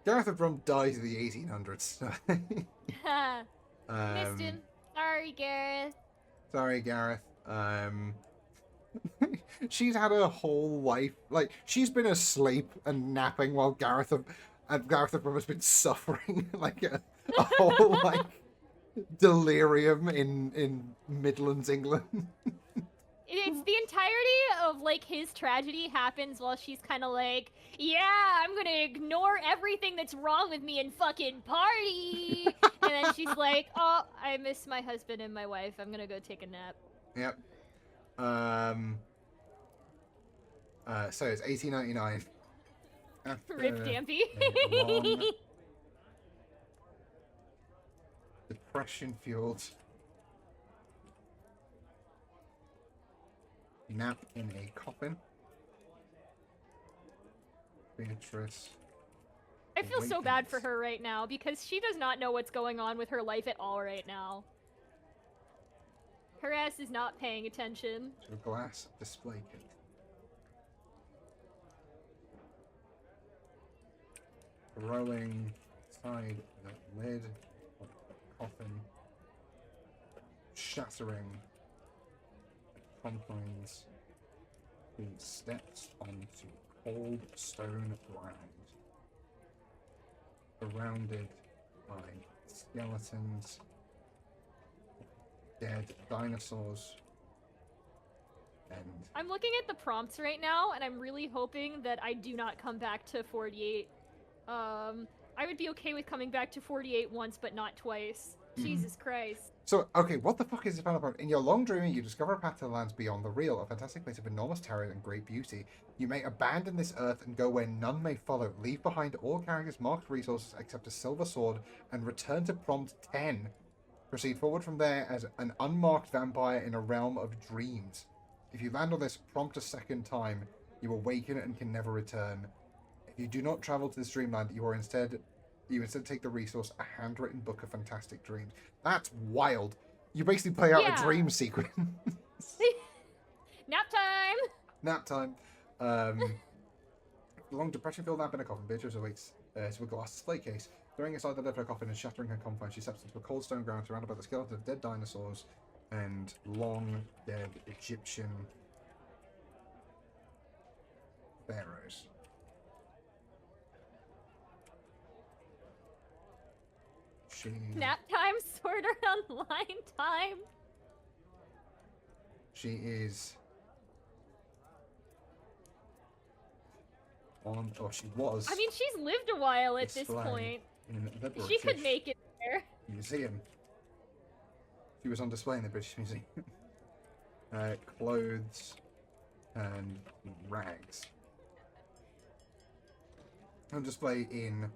Gareth of Brum dies in the 1800s. Missed him. Sorry, Gareth. Sorry, Gareth. She's had her whole life, like, she's been asleep and napping while Gareth of Brum has been suffering, like, a whole, like, delirium in Midlands, England. It's the entirety of, like, his tragedy happens while she's kind of like, yeah, I'm gonna ignore everything that's wrong with me and fucking party! And then she's like, oh, I miss my husband and my wife. I'm gonna go take a nap. Yep. So it's 1899. Rip Dampy. A long, depression-fueled nap in a coffin. Beatrice. I feel so bad for awakens. her right now because she does not know what's going on with her life at all right now. Her ass is not paying attention. To a glass display case. Throwing aside the lid of the coffin, shattering the confines, he steps onto cold stone ground, surrounded by skeletons, dead dinosaurs, and I'm looking at the prompts right now, and I'm really hoping that I do not come back to 48. I would be okay with coming back to 48 once, but not twice. Jesus Christ. so, okay, what the fuck is this about? In your long dreaming, you discover a path to the lands beyond the real, a fantastic place of enormous terror and great beauty. You may abandon this earth and go where none may follow. Leave behind all characters' marked resources except a silver sword, and return to prompt 10. Proceed forward from there as an unmarked vampire in a realm of dreams. If you land on this prompt a second time, you awaken and can never return. If you do not travel to this dreamland, you instead take the resource, a handwritten book of fantastic dreams. That's wild. You basically play out Yeah. a dream sequence. Nap time! Nap time. Long depression-filled nap in a coffin. Beatrice awakes to a glass display case. Throwing aside the lid of her coffin and shattering her confines, she steps into a cold stone ground surrounded by the skeleton of dead dinosaurs and long dead Egyptian pharaohs. She Nap time, Sword Art Online time. is on, or she was. I mean, she's lived a while at this displayed point. in the She could British make it there. Museum. She was on display in the British Museum. Clothes and rags. On display in,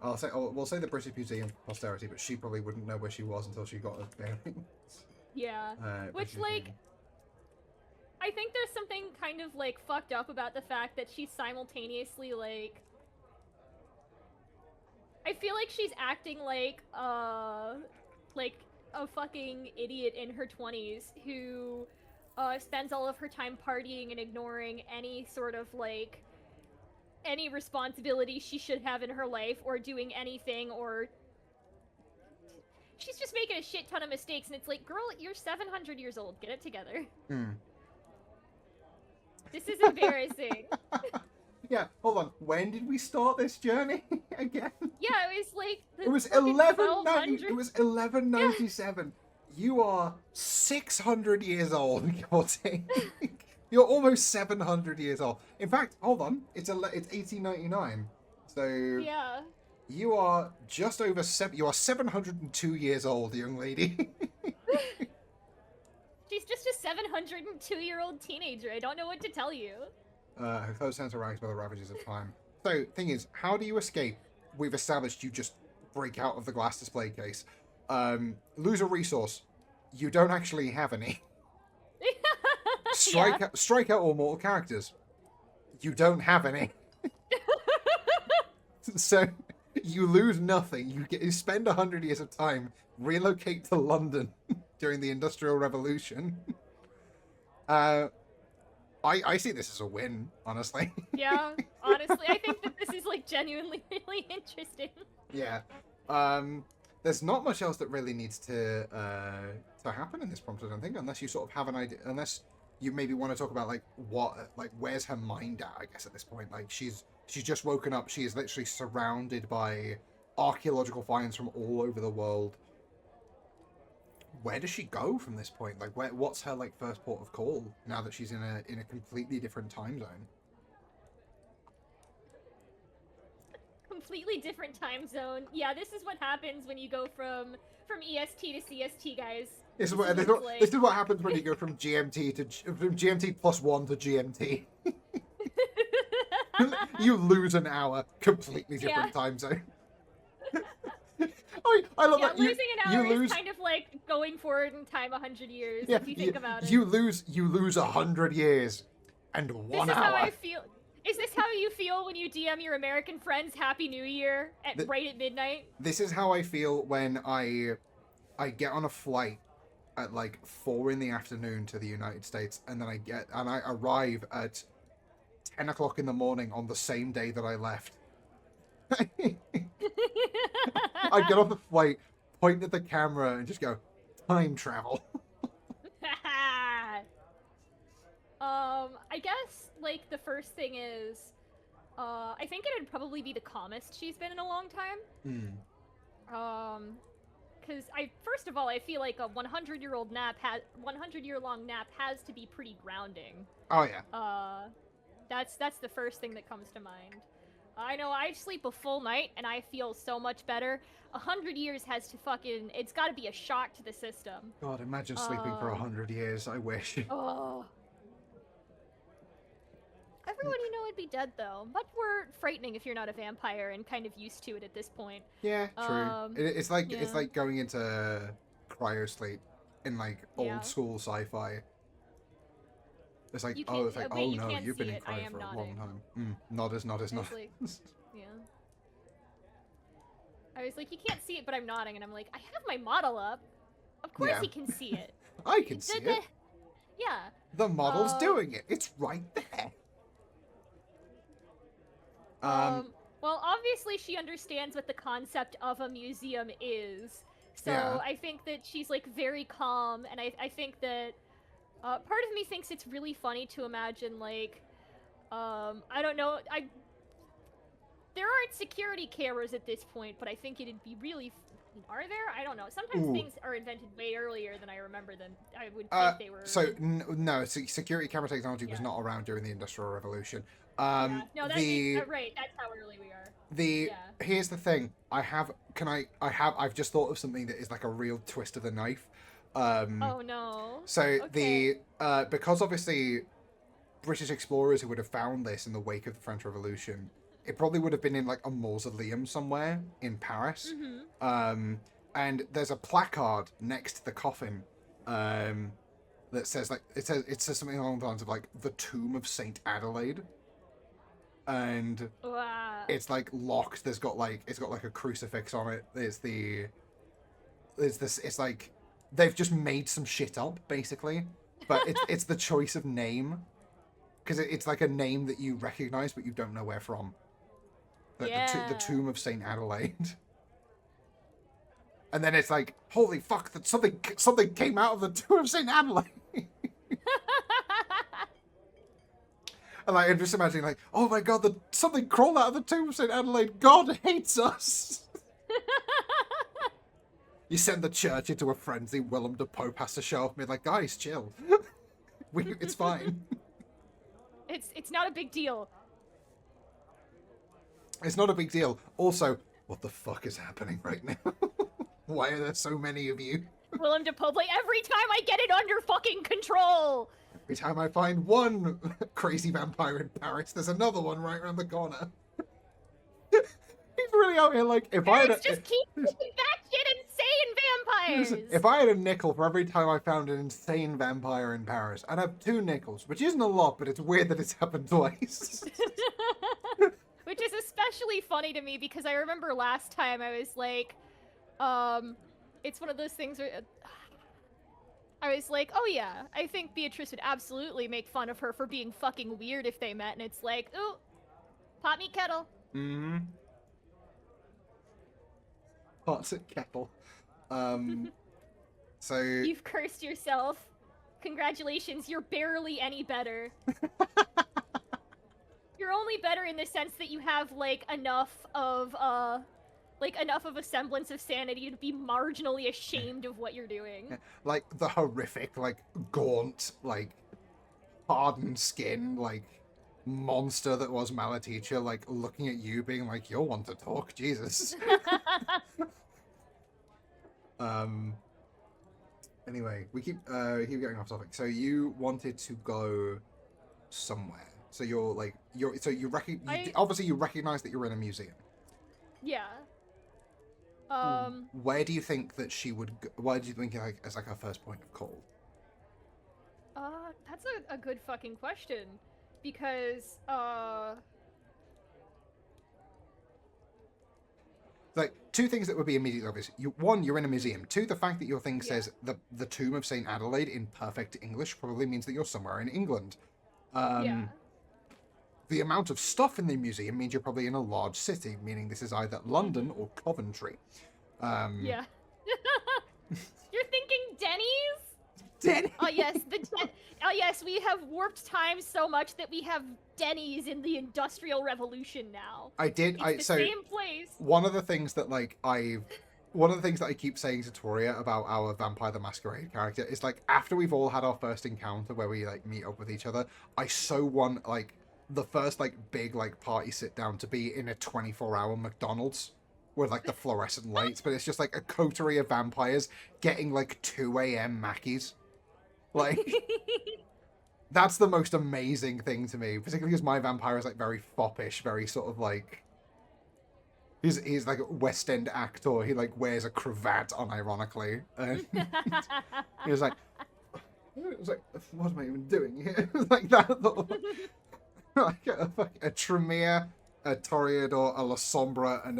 we'll say the British Museum for posterity, but she probably wouldn't know where she was until she got her bearings. Yeah. Which, British like, Museum. I think there's something kind of, like, fucked up about the fact that she's simultaneously, like... I feel like she's acting like a fucking idiot in her 20s who, spends all of her time partying and ignoring any sort of, like, any responsibility she should have in her life, or doing anything, or... She's just making a shit ton of mistakes, and it's like, girl, you're 700 years old, get it together. This is embarrassing. Yeah, hold on. When did we start this journey again? Yeah, it was like It was fucking 1190. 1200. It was 1197. You are 600 years old, give or take. You're almost 700 years old. In fact, hold on. It's 1899. So Yeah. you are just over You are 702 years old, young lady. She's just a 702-year-old teenager. I don't know what to tell you. Her clothes turn to rags by the ravages of time. So, thing is, how do you escape? We've established you just break out of the glass display case. Lose a resource. You don't actually have any. strike out all mortal characters. You don't have any. So you lose nothing. You spend 100 years of time, relocate to London during the Industrial Revolution. I see this as a win, honestly. Yeah, honestly, I think that this is like genuinely really interesting. Yeah. There's not much else that really needs to happen in this prompt, I don't think, unless you sort of have an idea, unless you maybe want to talk about where's her mind at, I guess, at this point. Like she's just woken up, she is literally surrounded by archaeological finds from all over the world. Where does she go from this point? Like what's her first port of call now that she's in a completely different time zone? Completely different time zone. Yeah, this is what happens when you go from EST to CST, guys. This is what happens when you go from GMT plus 1 to GMT. You lose an hour, completely different time zone. I love that. Losing an hour is kind of like going forward in time 100 years, if you think about it. You lose 100 years and 1 hour. This is how I feel. Is this how you feel when you DM your American friends Happy New Year right at midnight? This is how I feel when I get on a flight at 4 in the afternoon to the United States, and then I arrive at 10 o'clock in the morning on the same day that I left. I get off the flight, point at the camera, and just go, time travel. I guess, the first thing is, I think it'd probably be the calmest she's been in a long time. Because first of all, I feel like a 100-year-long nap has to be pretty grounding. Oh, yeah. That's the first thing that comes to mind. I know I sleep a full night and I feel so much better. 100 years has to it's gotta be a shock to the system. God, imagine sleeping for 100 years. I wish. Oh. Everyone you know would be dead, though. Much more frightening if you're not a vampire and kind of used to it at this point. Yeah, true. It's like going into cryo sleep in old school sci-fi. It's like, oh no, you've been in cryo for a long time. Nodders. Yeah. I was like, you can't see it, but I'm nodding, and I'm like, I have my model up. Of course he can see it. I can see it. Yeah. The model's doing it. It's right there. Well, obviously she understands what the concept of a museum is. So I think that she's very calm, and I think that part of me thinks it's really funny to imagine I don't know, there aren't security cameras at this point, but I think it'd be really are there? I don't know. Sometimes things are invented way earlier than I remember them. I would think they were. So no, security camera technology was not around during the Industrial Revolution. No, that's right. That's how early we are. Here's the thing. I've just thought of something that is a real twist of the knife. Oh no. So okay. Because obviously British explorers who would have found this in the wake of the French Revolution, it probably would have been in a mausoleum somewhere in Paris. Mm-hmm. And there's a placard next to the coffin that says it says something along the lines of the Tomb of Saint Adelaide. And it's locked. There's got it's got a crucifix on it. It's they've just made some shit up basically, but it's the choice of name because it's a name that you recognize but you don't know where from. The Tomb of Saint Adelaide. And then it's holy fuck! That something came out of the Tomb of Saint Adelaide. And I'm just imagining oh my god, something crawled out of the Tomb of St. Adelaide. God hates us. You send the church into a frenzy. Willem Dafoe has to show up and be guys, chill. It's fine. It's not a big deal. It's not a big deal. Also, what the fuck is happening right now? Why are there so many of you? Willem Dafoe, every time I get it under fucking control. Every time I find one crazy vampire in Paris, there's another one right around the corner. He's really out here if I had just keep batshit insane vampires. If I had a nickel for every time I found an insane vampire in Paris, I'd have 2 nickels, which isn't a lot, but it's weird that it's happened twice. Which is especially funny to me because I remember last time I was like, it's one of those things where I was like, oh yeah, I think Beatrice would absolutely make fun of her for being fucking weird if they met, and it's like, ooh, pot me kettle. Mm-hmm. Pots at kettle. So... You've cursed yourself. Congratulations, you're barely any better. You're only better in the sense that you have, like, enough of a semblance of sanity to be marginally ashamed of what you're doing. Like, the horrific, like, gaunt, like, hardened skin, like, monster that was Malateacher, like, looking at you being like, you'll want to talk, Jesus. Anyway, we keep getting off topic. So you wanted to go somewhere. So you're like, obviously you recognize that you're in a museum. Yeah. Where do you think that she would go, why do you think like as like her first point of call? That's a good fucking question. Because, like, 2 things that would be immediately obvious. One, you're in a museum. 2, the fact that your thing says the Tomb of St. Adelaide in perfect English probably means that you're somewhere in England. yeah. The amount of stuff in the museum means you're probably in a large city, meaning this is either London or Coventry. Yeah. You're thinking Denny's? Denny's? Oh yes, oh yes, we have warped time so much that we have Denny's in the Industrial Revolution now. It's the same place. One of the things that I keep saying to Toria about our Vampire the Masquerade character is like after we've all had our first encounter where we like meet up with each other, I so want like the first like big like party sit down to be in a 24-hour McDonald's with like the fluorescent lights, but it's just like a coterie of vampires getting like 2 a.m. Mackies. Like, that's the most amazing thing to me, particularly because my vampire is like very foppish, very sort of like, he's like a West End actor. He like wears a cravat unironically. And he was like, what am I even doing here? Like that. Like a Tremere, a Toreador, a La Sombra, and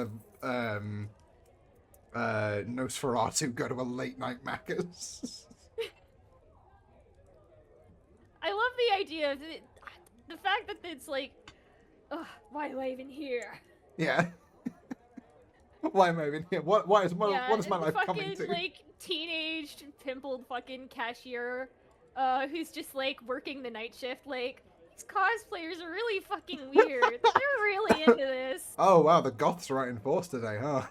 a Nosferatu go to a late night Macca's. I love the idea of it, the fact that it's like, ugh, why am I even here? Yeah. Why am I even here? What is my life coming to? Like teenaged pimpled fucking cashier, who's just like working the night shift. Like these cosplayers are really fucking weird. They're really into this. Oh wow, the goths are out in force today, huh?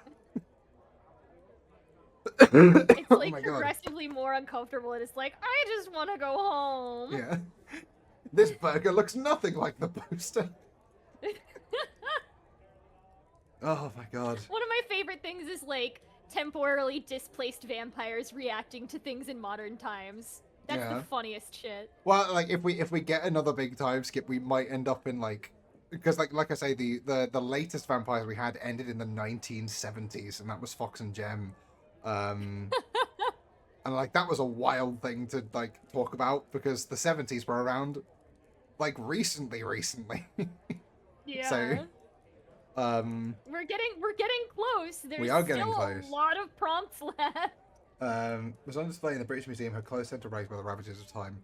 It's Oh like my God. progressively more uncomfortable, and it's like I just want to go home. Yeah. This burger looks nothing like the poster. Oh my God. One of my favorite things is like temporarily displaced vampires reacting to things in modern times. That's the funniest shit. Well, like if we get another big time skip, we might end up in like, because like I say, the latest vampires we had ended in the 1970s, and that was Fox and Gem. And like that was a wild thing to like talk about because the 70s were around like recently. Yeah. So we're getting close. There's we are getting still close. a lot of prompts left. Was on display in the British Museum. Her clothes tend to raise by the ravages of time.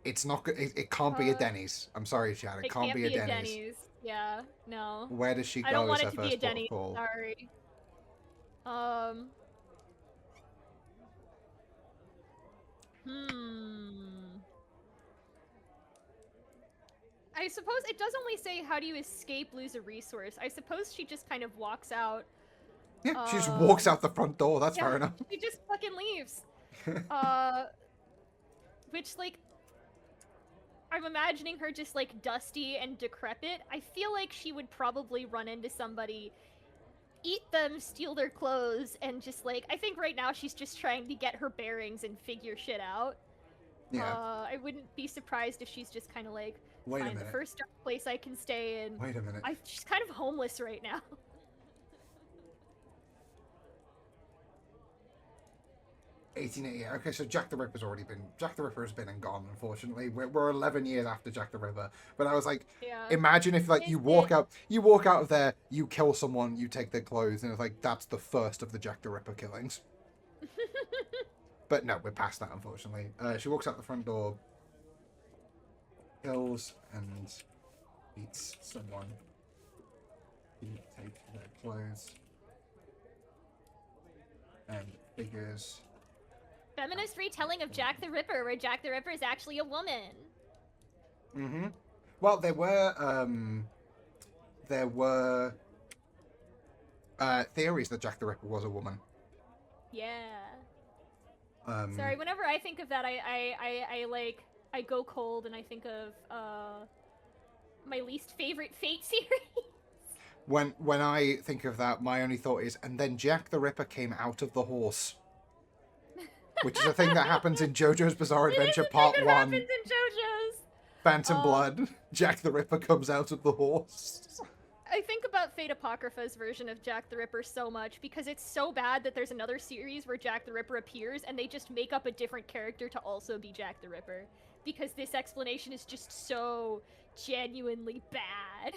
It's not good. It can't be a Denny's. I'm sorry, Chad. It can't be a Denny's. Yeah, no. Where does she go I don't want as it her to be a first port of Denny's. call? Sorry. I suppose it does only say how do you escape, lose a resource. I suppose she just kind of walks out. Yeah, she just walks out the front door. That's fair enough. She just fucking leaves. Which, like, I'm imagining her just, like, dusty and decrepit. I feel like she would probably run into somebody, eat them, steal their clothes, and just, like, I think right now she's just trying to get her bearings and figure shit out. Yeah. I wouldn't be surprised if she's just kind of like, Wait a find the minute. first dark place I can stay in. Wait a minute. She's kind of homeless right now. 1888. Okay, so Jack the Ripper's already been. Jack the Ripper has been and gone. Unfortunately, we're 11 years after Jack the Ripper. But I was like, Yeah. imagine if like you walk out of there, you kill someone, you take their clothes, and it's like that's the first of the Jack the Ripper killings. But no, we're past that, unfortunately. She walks out the front door, kills and beats someone. You take their clothes and figures. Feminist retelling of Jack the Ripper, where Jack the Ripper is actually a woman. Mm-hmm. Well, there were theories that Jack the Ripper was a woman. Yeah. Sorry, whenever I think of that, I go cold and I think of my least favorite Fate series. When I think of that, my only thought is, and then Jack the Ripper came out of the horse, which is a thing that happens in JoJo's Bizarre Adventure Part 1. Happens in JoJo's. Phantom Blood. Jack the Ripper comes out of the horse. I think about Fate Apocrypha's version of Jack the Ripper so much because it's so bad that there's another series where Jack the Ripper appears and they just make up a different character to also be Jack the Ripper. Because this explanation is just so genuinely bad.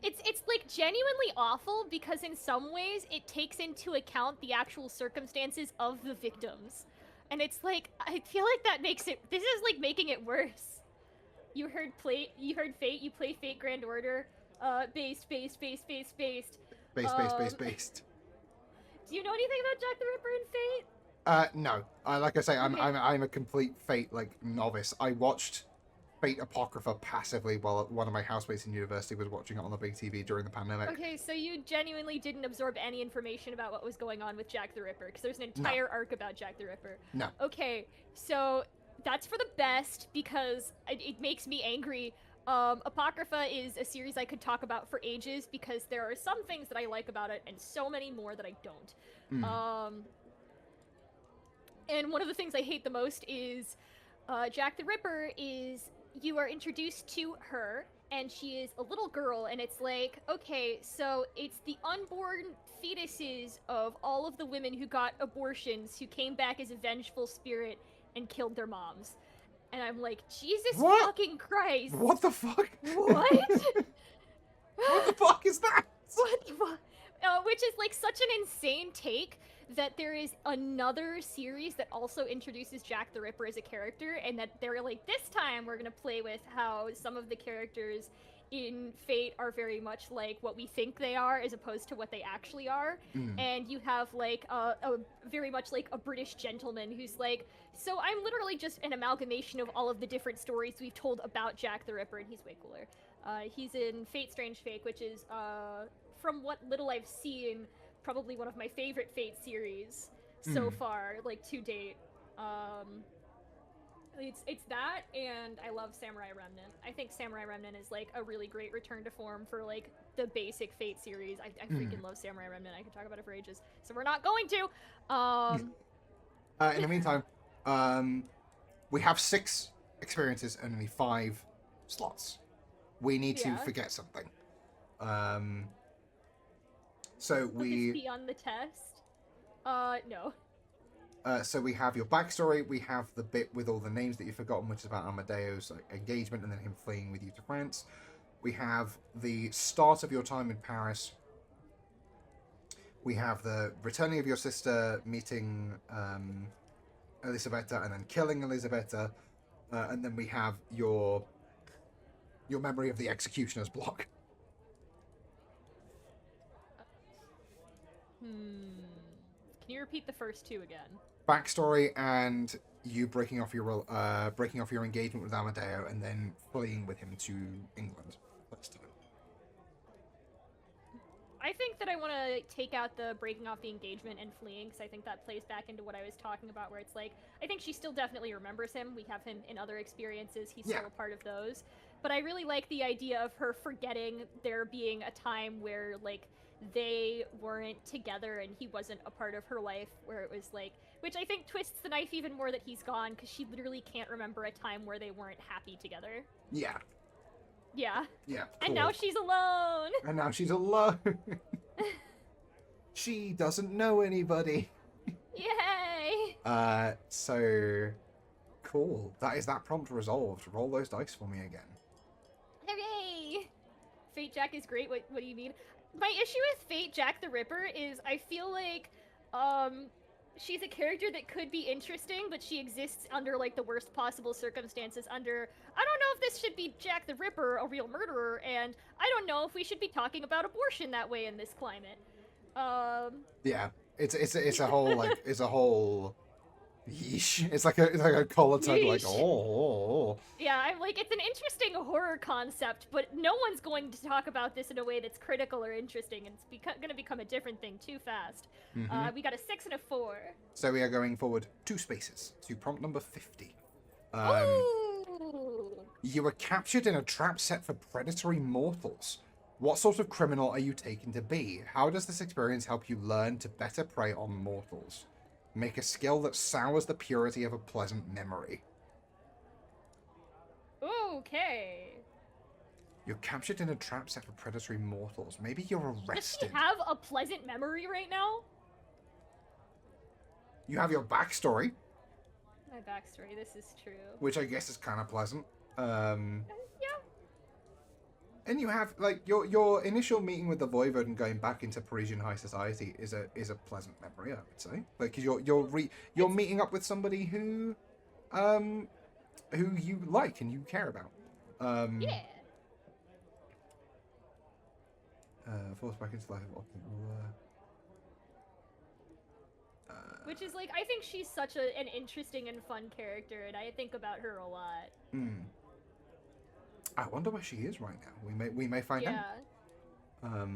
It's like genuinely awful because in some ways it takes into account the actual circumstances of the victims. And it's like, I feel like that makes it, this is like making it worse. You heard Fate, you play Fate Grand Order, based. Based. Do you know anything about Jack the Ripper and Fate? No. Like I say, Okay. I'm a complete Fate novice. I watched Fate Apocrypha passively while one of my housemates in university was watching it on the big TV during the pandemic. Okay, so you genuinely didn't absorb any information about what was going on with Jack the Ripper, because there's an entire arc about Jack the Ripper. No. Okay, so that's for the best, because it makes me angry. Apocrypha is a series I could talk about for ages, because there are some things that I like about it, and so many more that I don't. And one of the things I hate the most is Jack the Ripper is, you are introduced to her, and she is a little girl, and it's like, okay, so it's the unborn fetuses of all of the women who got abortions who came back as a vengeful spirit and killed their moms. And I'm like, Jesus fucking Christ. What the fuck? What? What the fuck is that? What the fuck? Which is like such an insane take that there is another series that also introduces Jack the Ripper as a character, and that they're like, this time we're gonna play with how some of the characters in Fate are very much like what we think they are as opposed to what they actually are. And you have like a very much like a British gentleman who's like, so I'm literally just an amalgamation of all of the different stories we've told about Jack the Ripper, and he's way cooler. He's in Fate Strange Fate, which is from what little I've seen, probably one of my favorite Fate series so far, like to date. It's that, and I love Samurai Remnant. I think Samurai Remnant is like a really great return to form for like the basic Fate series. I freaking love Samurai Remnant. I could talk about it for ages, so we're not going to. In the meantime, we have 6 experiences and only 5 slots. We need to forget something. So we Focus beyond the test. No. So we have your backstory, we have the bit with all the names that you've forgotten, which is about Amadeo's engagement and then him fleeing with you to France. We have the start of your time in Paris. We have the returning of your sister, meeting Elisabetta and then killing Elisabetta. And then we have your memory of the executioner's block. Can you repeat the first 2 again? Backstory and you breaking off your engagement with Amadeo and then fleeing with him to England. First time. I think that I want to take out the breaking off the engagement and fleeing, because I think that plays back into what I was talking about, where it's like, I think she still definitely remembers him. We have him in other experiences. He's still a part of those. But I really like the idea of her forgetting there being a time where, like, they weren't together and he wasn't a part of her life, where it was like, which I think twists the knife even more that he's gone, because she literally can't remember a time where they weren't happy together. Yeah. Yeah. Yeah. And cool. now she's alone. And now she's alone. She doesn't know anybody. Yeah. So cool. That is that prompt resolved. Roll those dice for me again. Hooray! Fate Jack is great. What do you mean? My issue with Fate Jack the Ripper is I feel like she's a character that could be interesting, but she exists under like the worst possible circumstances under I don't know if this should be Jack the Ripper, a real murderer, and I don't know if we should be talking about abortion that way in this climate. Yeah. It's a whole like it's a whole yeesh. It's like a collar tug like oh. Yeah, I'm like, it's an interesting horror concept, but no one's going to talk about this in a way that's critical or interesting, and it's going to become a different thing too fast. Mm-hmm. We got a 6 and a 4. So we are going forward 2 spaces to prompt number 50. Ooh. You were captured in a trap set for predatory mortals. What sort of criminal are you taken to be? How does this experience help you learn to better prey on mortals? Make a skill that sours the purity of a pleasant memory. Okay. You're captured in a trap set for predatory mortals. Maybe you're arrested. Does she have a pleasant memory right now? You have your backstory, My backstory, this is true. which I guess is kind of pleasant. Yeah. And you have like your initial meeting with the Voivode and going back into Parisian high society is a pleasant memory, I would say. Like you're meeting up with somebody who you like and you care about. Yeah. Forced back into life. Which is like, I think she's such an interesting and fun character, and I think about her a lot. I wonder where she is right now. We may find out. Yeah.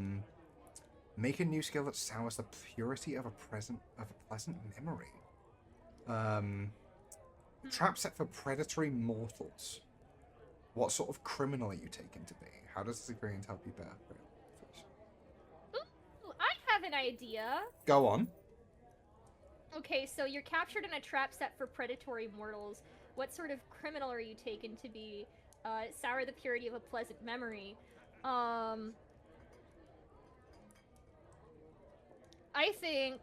Make a new skill that sours the purity of a pleasant memory. Trap set for predatory mortals. What sort of criminal are you taken to be? How does this experience help you better? Ooh, I have an idea. Go on. Okay, so you're captured in a trap set for predatory mortals. What sort of criminal are you taken to be? Sour the purity of a pleasant memory. I think...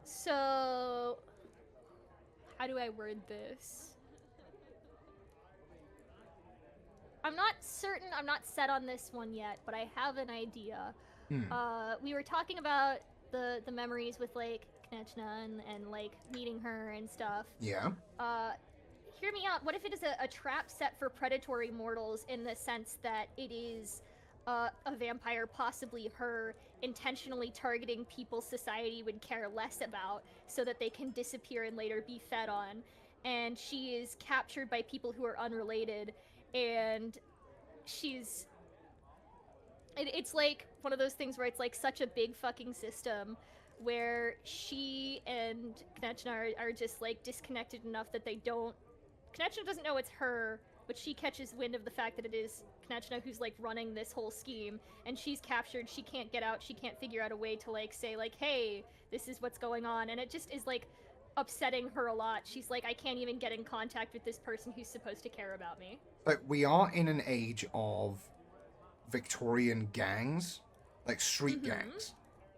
So... How do I word this? I'm not certain, I'm not set on this one yet, but I have an idea. We were talking about the memories with, like, Knechna and like, meeting her and stuff. Yeah. Hear me out. What if it is a trap set for predatory mortals in the sense that it is a vampire, possibly her, intentionally targeting people society would care less about so that they can disappear and later be fed on. And she is captured by people who are unrelated, and she's... It's like one of those things where it's like such a big fucking system where she and Knechna are just like disconnected enough that they don't... Knechna doesn't know it's her, but she catches wind of the fact that it is Knechna who's like running this whole scheme, and she's captured, she can't get out, she can't figure out a way to like say like, hey, this is what's going on, and it just is like upsetting her a lot. She's like, I can't even get in contact with this person who's supposed to care about me. Like, we are in an age of Victorian gangs, like street gangs.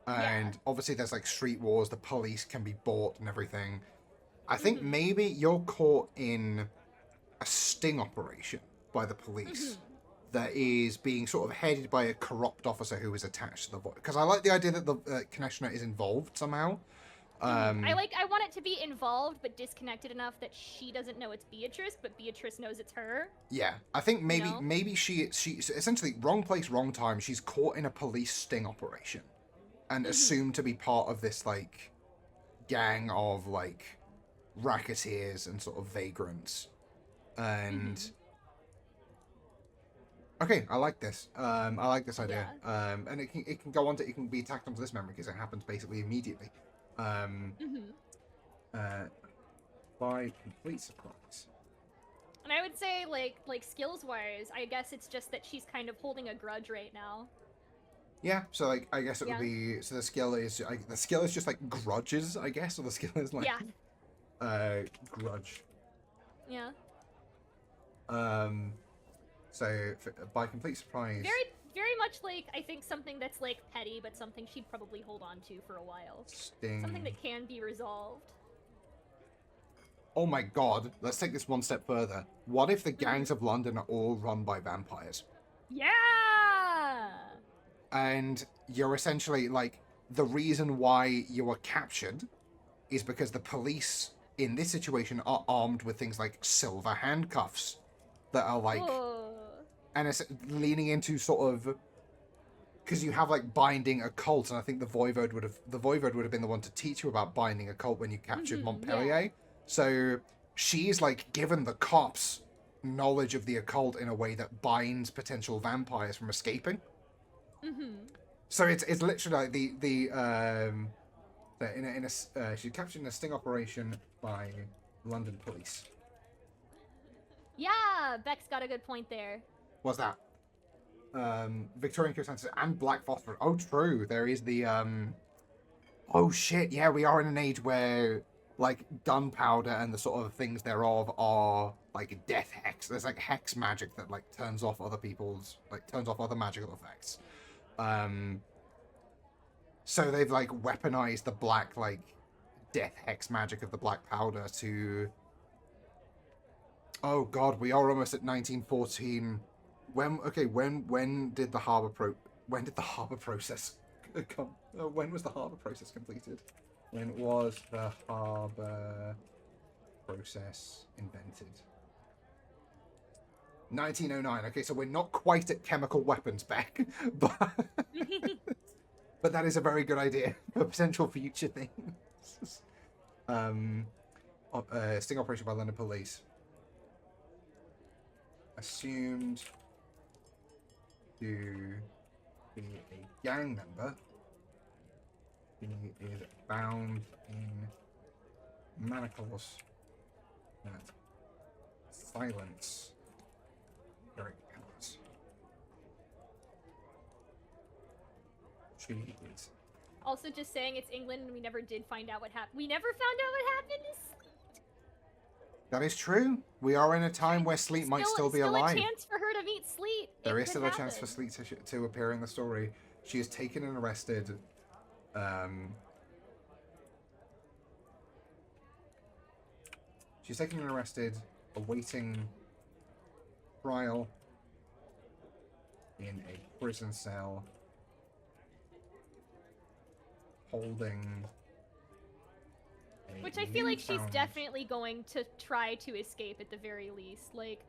And obviously there's like street wars, the police can be bought and everything. I think maybe you're caught in a sting operation by the police that is being sort of headed by a corrupt officer who is attached to the voice. Because I like the idea that the Knechna is involved somehow. I want it to be involved but disconnected enough that she doesn't know it's Beatrice, but Beatrice knows it's her. Yeah, I think maybe You know? maybe she essentially wrong place, wrong time. She's caught in a police sting operation and assumed to be part of this like gang of like racketeers and sort of vagrants. And okay, I like this. I like this idea. And it can go on to, it can be tacked onto this memory because it happens basically immediately. By complete surprise. And I would say, like skills wise, I guess it's just that she's kind of holding a grudge right now. Yeah, so like I guess it would be, so the skill is just like grudges, I guess, or the skill is like grudge. Yeah. So by complete surprise. Very much like I think something that's like petty, but something she'd probably hold on to for a while. Sting. Something that can be resolved. Oh my god, let's take this one step further. What if the gangs of London are all run by vampires? Yeah! And you're essentially, like, the reason why you were captured is because the police in this situation are armed with things like silver handcuffs that are like... Whoa. And it's leaning into sort of... Because you have, like, binding a cult, and I think the Voivode would have been the one to teach you about binding a cult when you captured Montpellier. Yeah. So she's, like, given the cops knowledge of the occult in a way that binds potential vampires from escaping. So it's literally like she's captured in a sting operation by London police. Yeah, Beck's got a good point there. What's that? Victorian consensus and black phosphorus. Oh, true. There is the oh shit, yeah, we are in an age where like gunpowder and the sort of things thereof are like death hex. There's like hex magic that like turns off other magical effects. So they've like weaponized the black like death hex magic of the black powder to... Oh god, we are almost at 1914. When did the harbor process come? When was the harbor process completed? When was the harbor process invented? 1909. Okay, so we're not quite at chemical weapons, Beck, but but that is a very good idea for potential future things. Sting operation by London police. Assumed to be a gang member. He is bound in manacles that silence very powers. She is. Also, just saying it's England and we never did find out what happened. We never found out what happened to Sleet. That is true. We are in a time where Sleet might still be alive. Still a chance for her to meet Sleet. There is still a chance for Sleet to appear in the story. She is taken and arrested. She's taken and arrested, awaiting trial in a prison cell, holding a Which I feel like she's newfound- definitely going to try to escape at the very least. Like,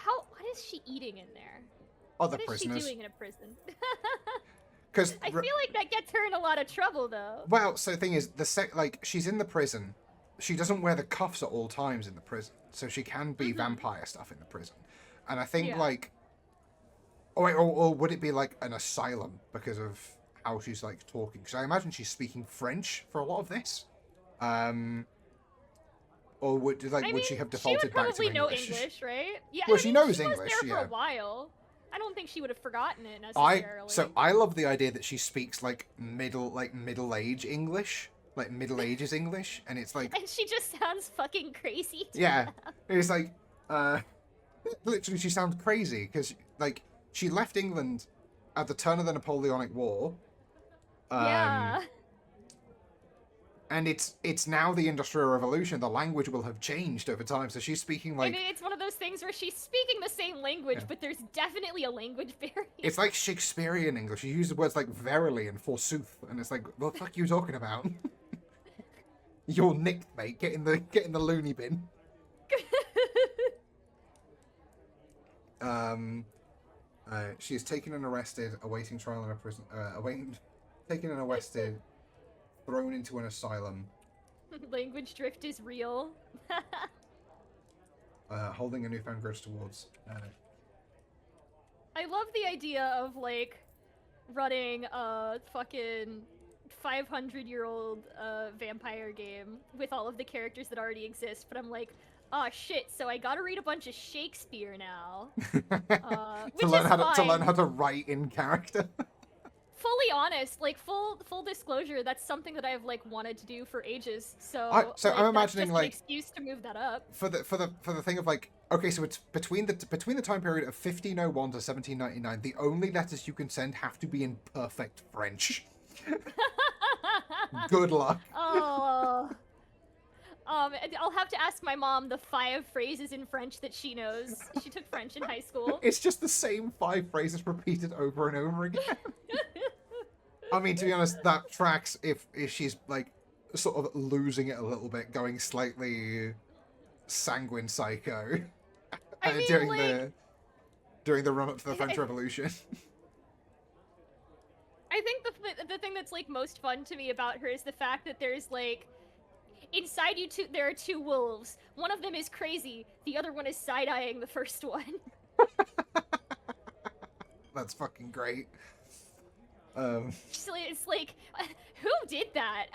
what is she eating in there? other What is prisoners. she doing in a prison? Because I feel like that gets her in a lot of trouble, though. well, so the thing is, she's in the prison. She doesn't wear the cuffs at all times in the prison, so she can be vampire stuff in the prison. And I think Yeah. like, oh wait, or would it be like an asylum because of how she's like talking? Because I imagine she's speaking French for a lot of this. Or would she have defaulted back to she would probably know English? English, right? Yeah. Well, I she mean, knows she English, was there yeah. for a while. I don't think she would have forgotten it necessarily. I love the idea that she speaks like middle age English, like Middle Ages English, and it's like And she just sounds fucking crazy. To yeah, them. it's like literally she sounds crazy because like she left England at the turn of the Napoleonic War. Yeah. And it's now the Industrial Revolution. The language will have changed over time, so she's speaking like And it's one of those things where she's speaking the same language, but there's definitely a language barrier. it's like Shakespearean English. She uses words like verily and forsooth, and it's like, what the fuck are you talking about? You're nicked, mate. Get in the loony bin. She is taken and arrested, awaiting trial in a prison. Taken and arrested, thrown into an asylum, Language drift is real. holding a newfound grudge towards. I love the idea of like running a fucking 500-year-old vampire game with all of the characters that already exist, but I'm like, oh shit, so I gotta read a bunch of Shakespeare now. Which to learn is how fine. to learn how to write in character. fully honest, like full disclosure, that's something that I've like wanted to do for ages. So So like, I'm that's imagining just like an excuse to move that up. for the thing of like, okay, so it's between the time period of 1501 to 1799. The only letters you can send have to be in perfect French. Good luck. Oh. And I'll have to ask my mom the 5 phrases in French that she knows. She took French in high school. It's just the same 5 phrases repeated over and over again. I mean, to be honest, that tracks if she's like sort of losing it a little bit, going slightly sanguine psycho I mean, during the run up to the French Revolution. I think the thing that's like most fun to me about her is the fact that there's like inside you two there are 2 wolves. One of them is crazy, the other one is side-eyeing the first one. That's fucking great. It's like, who did that?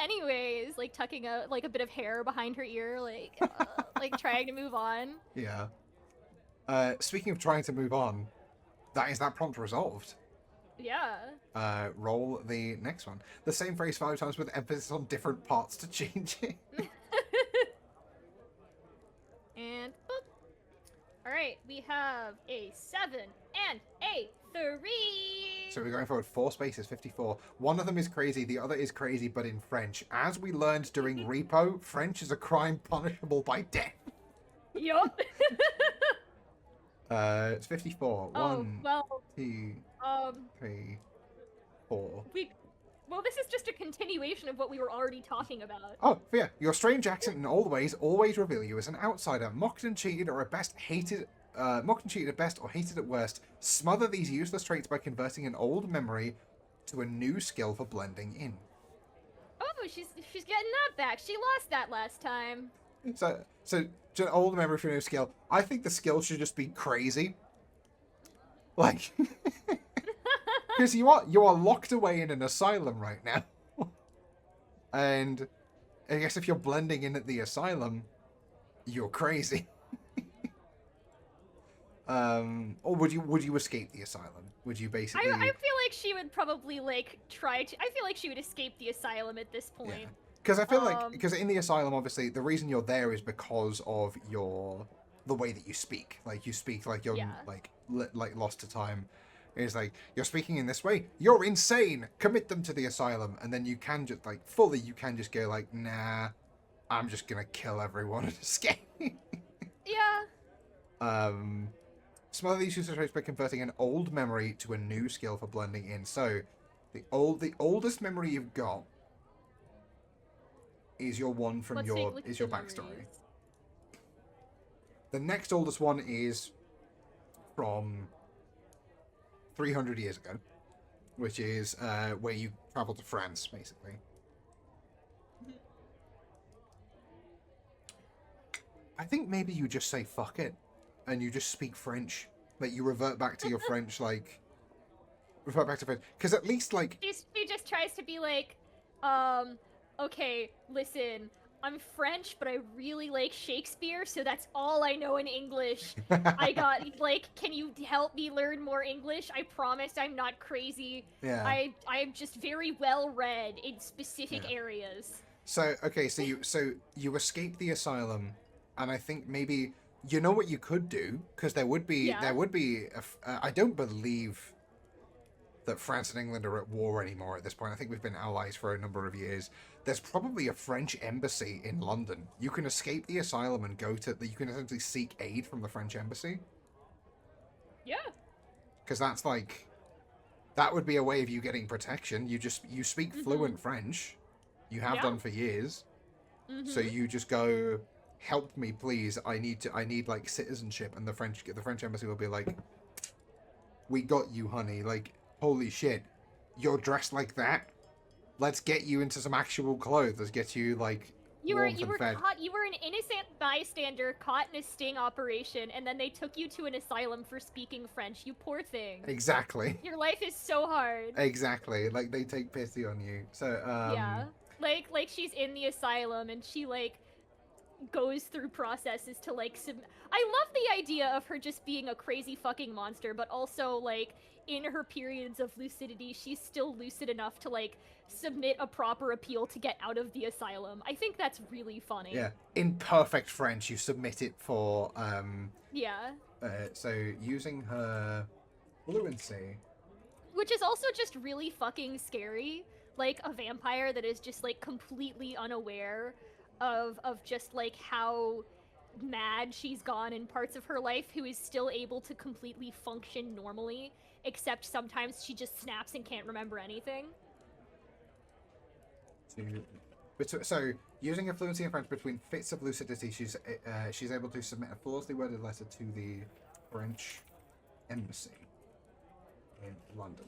Anyways, like tucking a bit of hair behind her ear, like trying to move on. Yeah. Speaking of trying to move on, that prompt resolved. Yeah. Roll the next one. The same phrase 5 times with emphasis on different parts to change it. And boop. All right, we have a 7 and a 3. So we're going forward 4 spaces, 54. One of them is crazy, the other is crazy, but in French. As we learned during Repo, French is a crime punishable by death. Yup. It's 54. Oh, 1, well, 2, 3, 4. Well, this is just a continuation of what we were already talking about. Oh, yeah. Your strange accent in all ways always reveal you as an outsider, mocked and cheated or at best or hated at worst. Smother these useless traits by converting an old memory to a new skill for blending in. Oh, she's getting that back. She lost that last time. So to an old memory for a new skill. I think the skill should just be crazy. Like, because you are locked away in an asylum right now, and I guess if you're blending in at the asylum, you're crazy. Or would you escape the asylum? Would you basically? I feel like she would probably like try to. I feel like she would escape the asylum at this point. Yeah. Because I feel like because in the asylum, obviously, the reason you're there is because of the way that you speak. Like you speak like you're like lost to time. It's like you're speaking in this way. You're insane. Commit them to the asylum, and then you can just like fully. You can just go like, nah, I'm just gonna kill everyone and escape. Yeah. Smother these user traits by converting an old memory to a new skill for blending in. So, the oldest memory you've got is your one from your backstory. Memories. The next oldest one is from 300 years ago, which is where you travel to France, basically. I think maybe you just say fuck it, and you just speak French. Like you revert back to your French, like revert back to French, because at least like she just tries to be like, okay, listen, I'm French, but I really like Shakespeare, so that's all I know in English. I got, like, can you help me learn more English? I promise I'm not crazy. Yeah. I'm just very well read in specific areas. So okay, so you escape the asylum, and I think maybe you know what you could do, because there would be I don't believe that France and England are at war anymore at this point. I think we've been allies for a number of years. There's probably a French embassy in London. You can escape the asylum and you can essentially seek aid from the French embassy. Yeah. Because that's like, that would be a way of you getting protection. You speak fluent French. You have done for years. So you just go, help me please. I need like citizenship, and the French embassy will be like, we got you, honey. Like, holy shit, you're dressed like that? Let's get you into some actual clothes. Let's get you like you were fed. caught. You were an innocent bystander caught in a sting operation, and then they took you to an asylum for speaking French. You poor thing. Exactly. Your life is so hard. Exactly. Like they take pity on you. So yeah, like she's in the asylum, and she like goes through processes to like I love the idea of her just being a crazy fucking monster, but also like in her periods of lucidity, she's still lucid enough to like submit a proper appeal to get out of the asylum. I think that's really funny. Yeah, in perfect French, you submit it for Yeah. so using her fluency. Which is also just really fucking scary. Like a vampire that is just like completely unaware of just like how mad she's gone in parts of her life, who is still able to completely function normally, except sometimes she just snaps and can't remember anything. So, using her fluency in French between fits of lucidity, she's able to submit a flawlessly worded letter to the French embassy in London.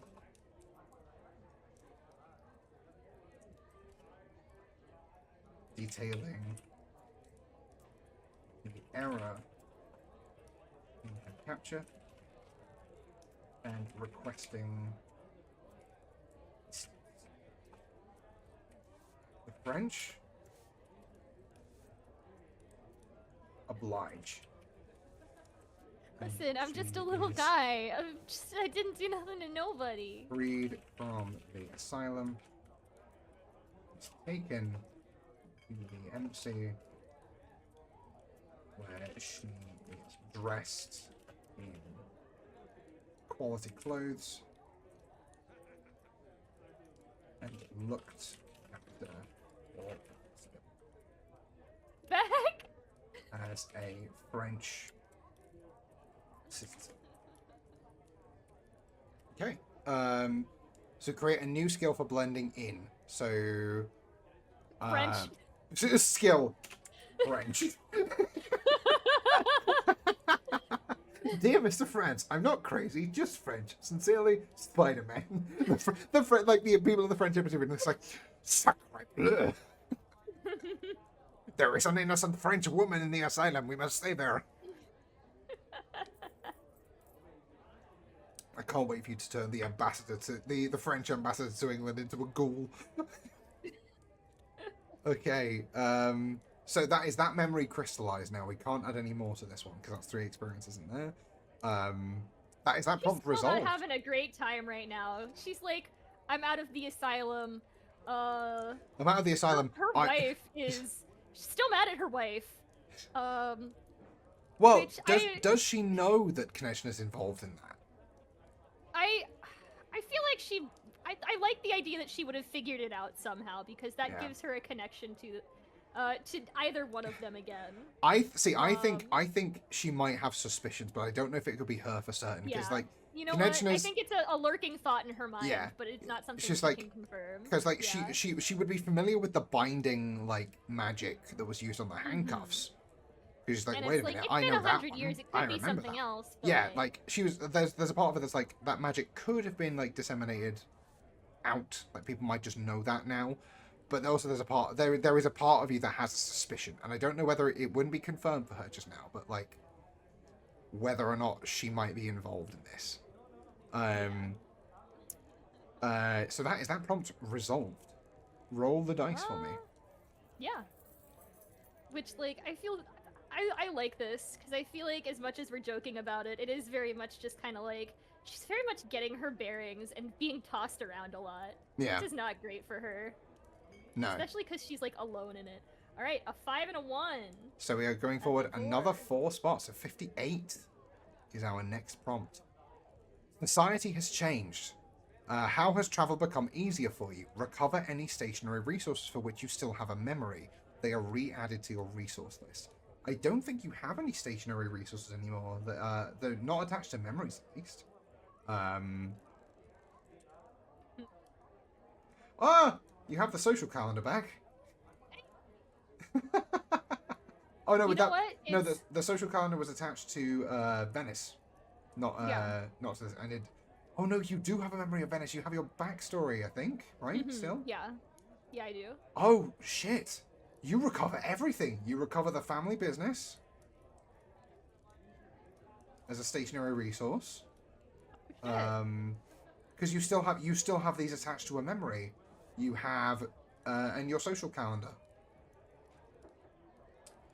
Detailing the error in her capture and requesting the French oblige. Listen, I'm just a little guy. I didn't do nothing to nobody. Freed from the asylum. He's taken to the embassy where she is dressed in quality clothes and looked after Back? as a French citizen. Okay. So create a new skill for blending in. So French. Skill. French. Dear Mr. French, I'm not crazy, just French. Sincerely, Spider-Man. Like the people of the French embassy, it's like, sacre bleu. There is an innocent French woman in the asylum. We must stay there. I can't wait for you to turn the ambassador to the French ambassador to England into a ghoul. Okay, so that memory crystallized now. We can't add any more to this one because that's 3 experiences in there. That prompt resolved. She's not having a great time right now. She's like, I'm out of the asylum. I'm out of the asylum. Her wife is she's still mad at her wife. Well, does she know that Connection is involved in that? I feel like I like the idea that she would have figured it out somehow, because that gives her a connection to either one of them again. I think she might have suspicions, but I don't know if it could be her for certain. Because like, you know what? I think it's a lurking thought in her mind, but it's not something she can confirm. Because like she would be familiar with the binding like magic that was used on the handcuffs. She's like, wait a minute, I know that one. Years, it could be something else. Yeah, like she was. There's a part of it that's like that magic could have been like disseminated out. Like people might just know that now. But also there's a part there is a part of you that has a suspicion, and I don't know whether it wouldn't be confirmed for her just now, but like whether or not she might be involved in this. So that prompt resolved. Roll the dice for me. Yeah. Which like I like this, because I feel like as much as we're joking about it, it is very much just kind of like she's very much getting her bearings and being tossed around a lot. Yeah. Which is not great for her. No. Especially because she's like alone in it. All right, a 5 and a 1. So we are going forward another 4 spots. So 58 is our next prompt. Society has changed. How has travel become easier for you? Recover any stationary resources for which you still have a memory. They are re-added to your resource list. I don't think you have any stationary resources anymore. They're not attached to memories, at least. You have the social calendar back. Oh no, the social calendar was attached to Venice, not to this. And oh no, you do have a memory of Venice. You have your backstory, I think, right? Still. Yeah, I do. Oh shit! You recover everything. You recover the family business as a stationary resource. Because you still have these attached to a memory. You have and your social calendar.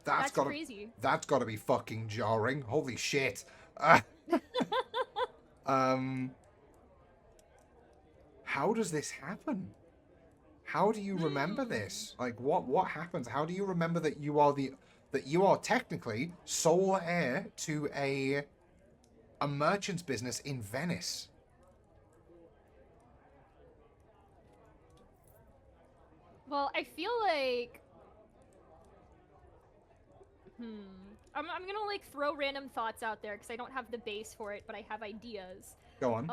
That's gotta, crazy. That's gotta be fucking jarring. Holy shit. How does this happen? How do you remember this? Like, what happens? How do you remember that you are technically sole heir to a merchant's business in Venice? Well, I feel like... I'm gonna, like, throw random thoughts out there, because I don't have the base for it, but I have ideas. Go on.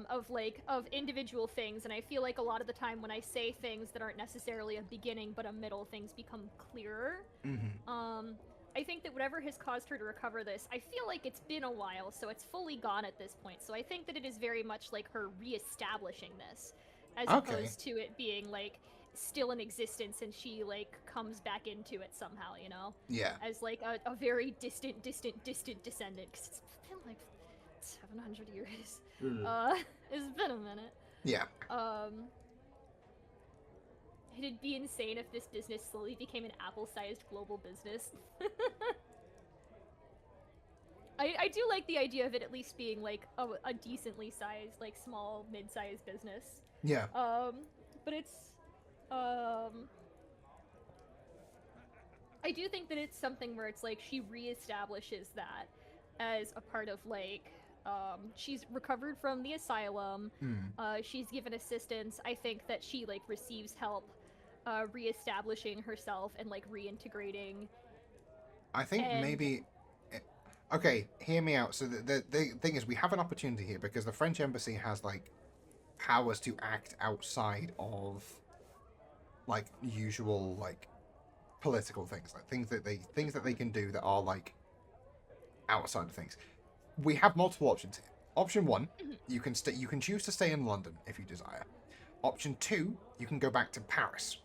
Of individual things, and I feel like a lot of the time when I say things that aren't necessarily a beginning but a middle, things become clearer. I think that whatever has caused her to recover this, I feel like it's been a while, so it's fully gone at this point. So I think that it is very much like her reestablishing this, as opposed to it being like still in existence and she like comes back into it somehow, you know? Yeah. As like a very distant descendant, because it's been like 700 years. It's been a minute. Yeah. It'd be insane if this business slowly became an Apple-sized global business. I do like the idea of it at least being like a decently sized, like small, mid-sized business. Yeah. But it's I do think that it's something where it's like she reestablishes that as a part of like she's recovered from the asylum. She's given assistance. I think that she like receives help reestablishing herself and like reintegrating. I think maybe. Okay, hear me out. So the thing is, we have an opportunity here because the French embassy has like powers to act outside of like usual like political things, like things that they can do that are like outside of things. We have multiple options here. Option 1, you can choose to stay in London if you desire. Option 2, you can go back to Paris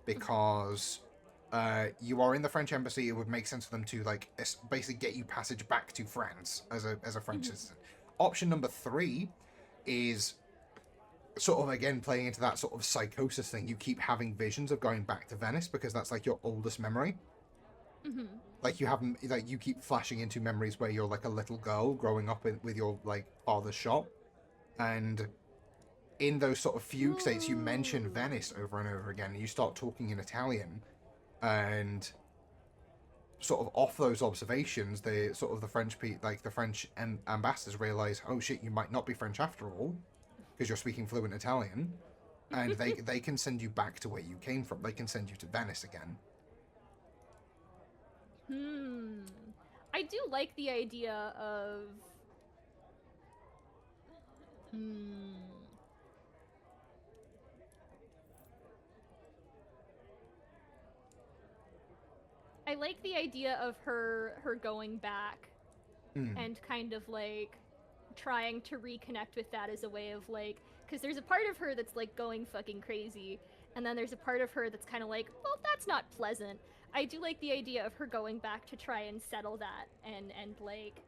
because you are in the French embassy. It would make sense for them to like basically get you passage back to France as a French citizen. Option number 3 is sort of again playing into that sort of psychosis thing. You keep having visions of going back to Venice because that's like your oldest memory. Like you keep flashing into memories where you're like a little girl growing up with your like father's shop, and in those sort of fugue states you mention Venice over and over again, and you start talking in Italian, and sort of off those observations, the French ambassadors realize, oh shit, you might not be French after all, because you're speaking fluent Italian, and they can send you back to where you came from. They can send you to Venice again. I do like the idea of... I like the idea of her going back and kind of like trying to reconnect with that as a way of like, because there's a part of her that's like going fucking crazy, and then there's a part of her that's kind of like, well, that's not pleasant. I do like the idea of her going back to try and settle that and like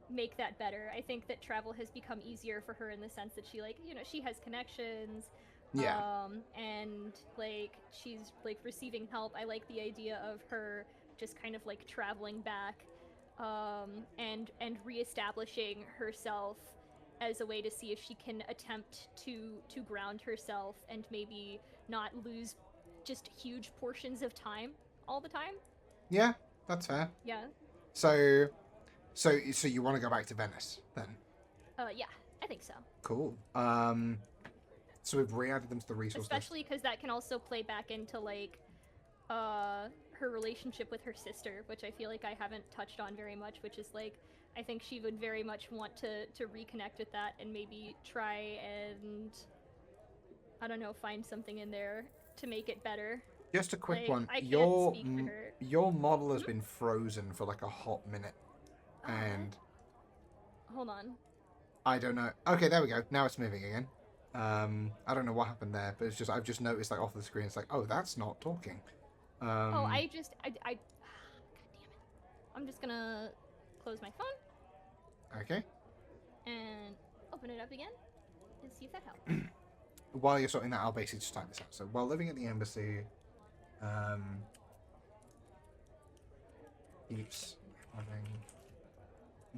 make that better. I think that travel has become easier for her in the sense that she like, you know, she has connections. And like she's like receiving help. I like the idea of her just kind of like traveling back and reestablishing herself as a way to see if she can attempt to ground herself and maybe not lose just huge portions of time all the time. Yeah, that's fair. Yeah. So you want to go back to Venice then? Yeah, I think so. Cool. So we've re-added them to the resource list. Especially because that can also play back into like her relationship with her sister, which I feel like I haven't touched on very much, which is like I think she would very much want to reconnect with that and maybe try and I don't know, find something in there to make it better. Just a quick like, one. I can't speak for her. Your model has been frozen for like a hot minute, and hold on. I don't know. Okay, there we go. Now it's moving again. I don't know what happened there, but it's just I've just noticed like off the screen, it's like, oh, that's not talking. I God damn it. I'm just gonna close my phone. Okay. And open it up again and see if that helps. While you're sorting that, I'll basically just type this out. So while living at the embassy, keeps having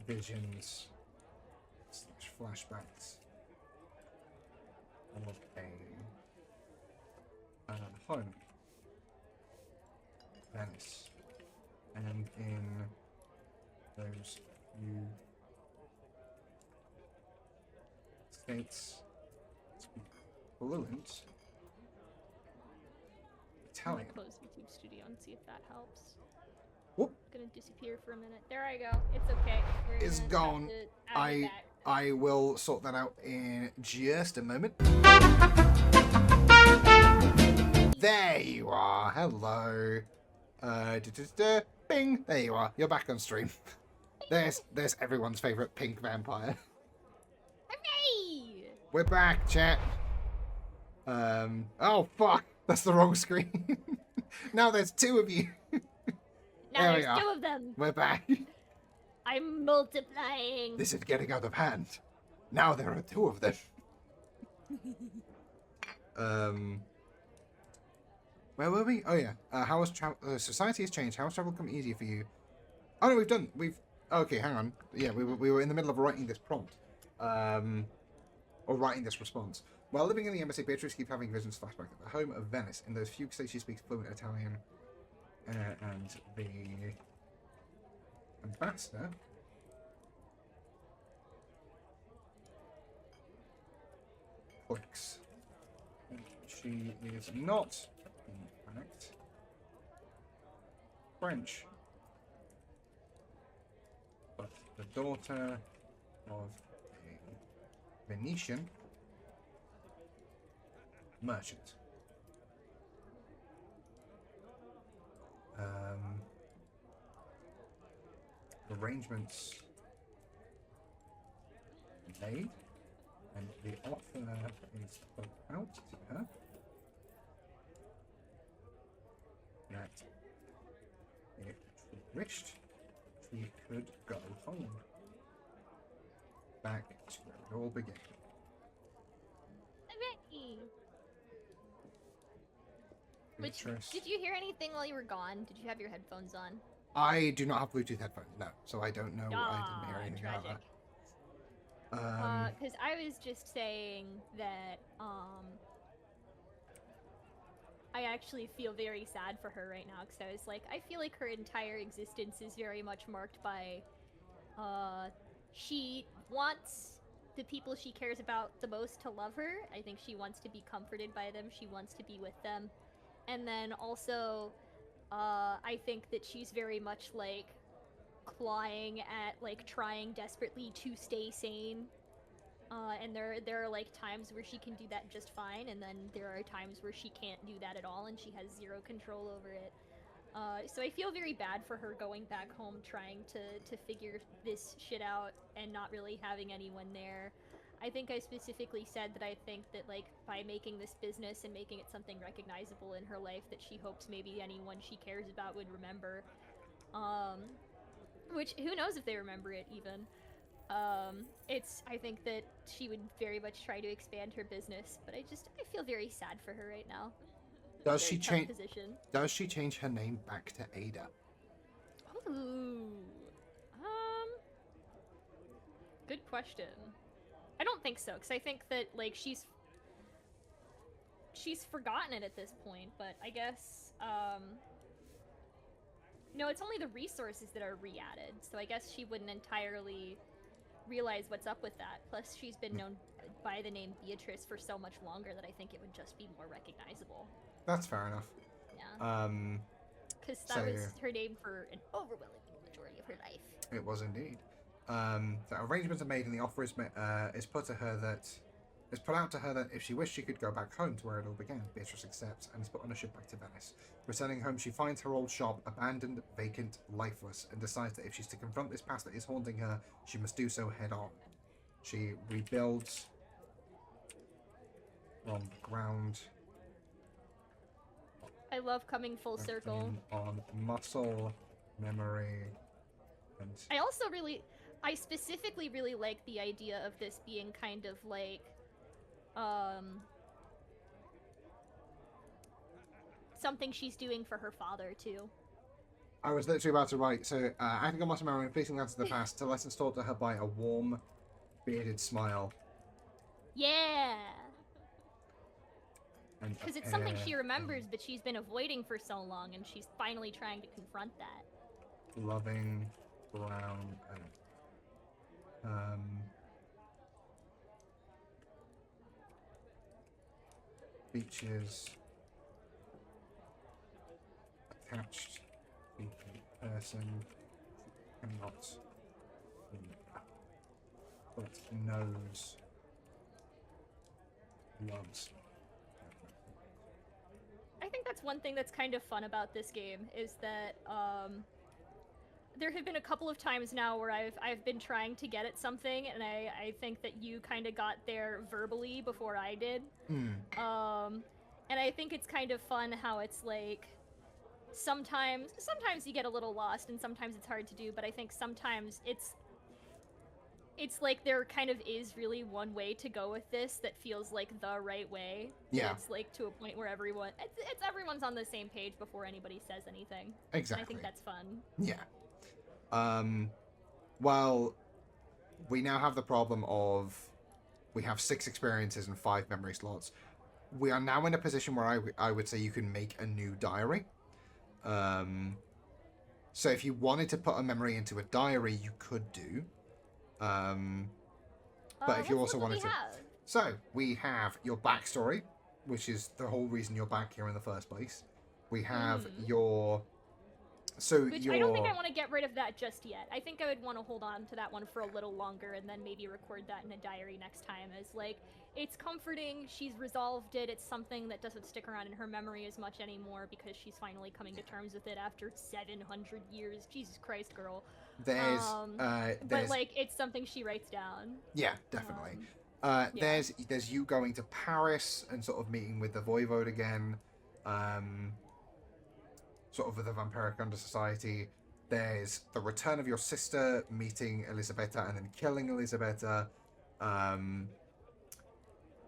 visions / flashbacks of a home, Venice, and in those few states speak fluent I'm Italian. gonna close YouTube Studio and see if that helps. Whoop. Gonna disappear for a minute. There I go. It's okay. We're It's gonna gone. have to add it back. I will sort that out in just a moment. There you are. Hello. Bing. There you are. You're back on stream. There's everyone's favorite pink vampire. Hooray! We're back, chat. Oh fuck. That's the wrong screen. Now there's two of you. Now There we there's are. 2 of them. We're back. I'm multiplying. This is getting out of hand. Now there are 2 of them. Where were we? Oh yeah. How has society has changed? How has travel become easier for you? Oh no, we've. Okay, hang on. Yeah, we were in the middle of writing this prompt, or writing this response. While living in the embassy, Beatrice keeps having visions flashback at the home of Venice. In those few states, she speaks fluent Italian, and the ambassador clicks. She is not, in fact, French, but the daughter of a Venetian merchant. Arrangements made, and the offer is put out to her that if she wished, she could go home, back to where it all began. Hooray! Which, Beatrice. did you hear anything while you were gone? Did you have your headphones on? I do not have Bluetooth headphones, no, so I don't know. I Ah, didn't hear anything tragic. about that. Because I was just saying that, I actually feel very sad for her right now, because I was like, I feel like her entire existence is very much marked by, she wants the people she cares about the most to love her. I think she wants to be comforted by them, she wants to be with them. And then also, I think that she's very much, like, clawing at, like, trying desperately to stay sane. And there are, like, times where she can do that just fine, and then there are times where she can't do that at all, and she has zero control over it. So I feel very bad for her going back home trying to figure this shit out and not really having anyone there. I think I specifically said that I think that, like, by making this business and making it something recognizable in her life, that she hopes maybe anyone she cares about would remember. Which, who knows if they remember it, even. I think that she would very much try to expand her business, but I feel very sad for her right now. Does Very she tough change? position. Does she change her name back to Ada? Ooh. Good question. I don't think so, because I think that, like, she's forgotten it at this point, but I guess, no, it's only the resources that are re-added, so I guess she wouldn't entirely realize what's up with that. Plus, she's been known by the name Beatrice for so much longer that I think it would just be more recognizable. That's fair enough. Yeah. Because that so- was her name for an overwhelming majority of her life. It was indeed. The arrangements are made, and the offer is put out to her that if she wished, she could go back home to where it all began. Beatrice accepts and is put on a ship back to Venice. Returning home, she finds her old shop abandoned, vacant, lifeless, and decides that if she's to confront this past that is haunting her, she must do so head on. She rebuilds from the ground. I love coming full circle. On muscle, memory, and I specifically really like the idea of this being kind of like, something she's doing for her father, too. I was literally about to write, so acting on muscle memory, fleeting glance to the past, to lessons taught to her by a warm, bearded smile. Yeah! And Because it's something she remembers, but she's been avoiding for so long, and she's finally trying to confront that. Loving, brown, features attached to the person cannot but knows loves. I think that's one thing that's kind of fun about this game, is that, there have been a couple of times now where I've been trying to get at something, and I think that you kind of got there verbally before I did. And I think it's kind of fun how it's like, sometimes you get a little lost, and sometimes it's hard to do, but I think sometimes it's like there kind of is really one way to go with this that feels like the right way. Yeah. It's like to a point where everyone's on the same page before anybody says anything. Exactly. And I think that's fun. Yeah. Well, we now have the problem of we have 6 experiences and 5 memory slots. We are now in a position where I would say you can make a new diary. So if you wanted to put a memory into a diary, you could do. But if you also wanted to... So, we have your backstory, which is the whole reason you're back here in the first place. We have your... Which I don't think I want to get rid of that just yet. I think I would want to hold on to that one for a little longer and then maybe record that in a diary next time, as like, it's comforting, she's resolved it, it's something that doesn't stick around in her memory as much anymore because she's finally coming to terms with it after 700 years. Jesus Christ, girl. There's but like, it's something she writes down. Yeah, definitely. There's you going to Paris and sort of meeting with the Voivode again. Sort of with the Vampiric Under Society. There's the return of your sister, meeting Elisabetta and then killing Elisabetta.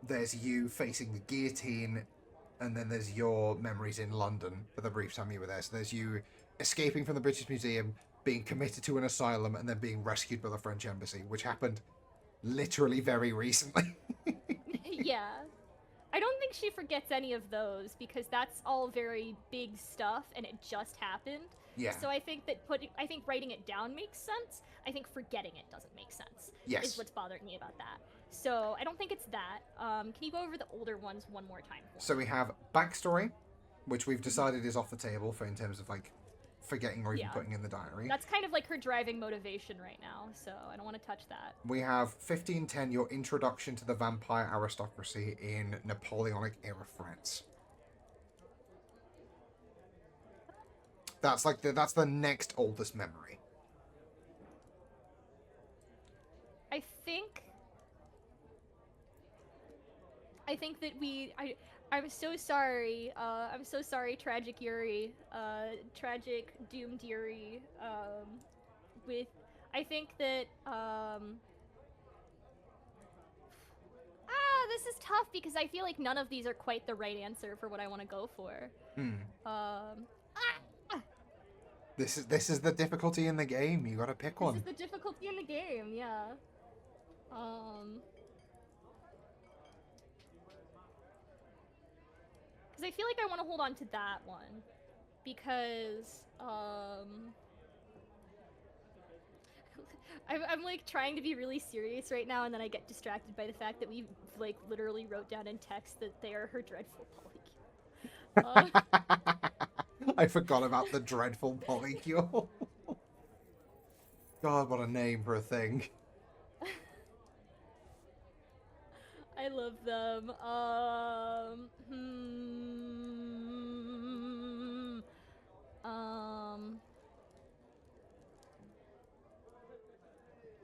There's you facing the guillotine, and then there's your memories in London for the brief time you were there. So there's you escaping from the British Museum, being committed to an asylum, and then being rescued by the French embassy, which happened literally very recently. Yeah. I don't think she forgets any of those because that's all very big stuff and it just happened. Yeah. So I think that writing it down makes sense. I think forgetting it doesn't make sense. Yes. Is what's bothering me about that. So I don't think it's that. Can you go over the older ones one more time for me? So we have backstory, which we've decided is off the table for in terms of like forgetting or even putting in the diary. That's kind of like her driving motivation right now, so I don't want to touch that. We have 1510, your introduction to the vampire aristocracy in Napoleonic era France. That's like that's the next oldest memory. I think that I'm so sorry. I'm so sorry, Tragic Yuri. Tragic Doomed Yuri. I think that, this is tough because I feel like none of these are quite the right answer for what I want to go for. This is the difficulty in the game. You gotta pick one. This is the difficulty in the game, yeah. Because I feel like I want to hold on to that one. Because, I'm like trying to be really serious right now, and then I get distracted by the fact that we like literally wrote down in text that they are her dreadful polycule. I forgot about the dreadful polycule. God, what a name for a thing. I love them.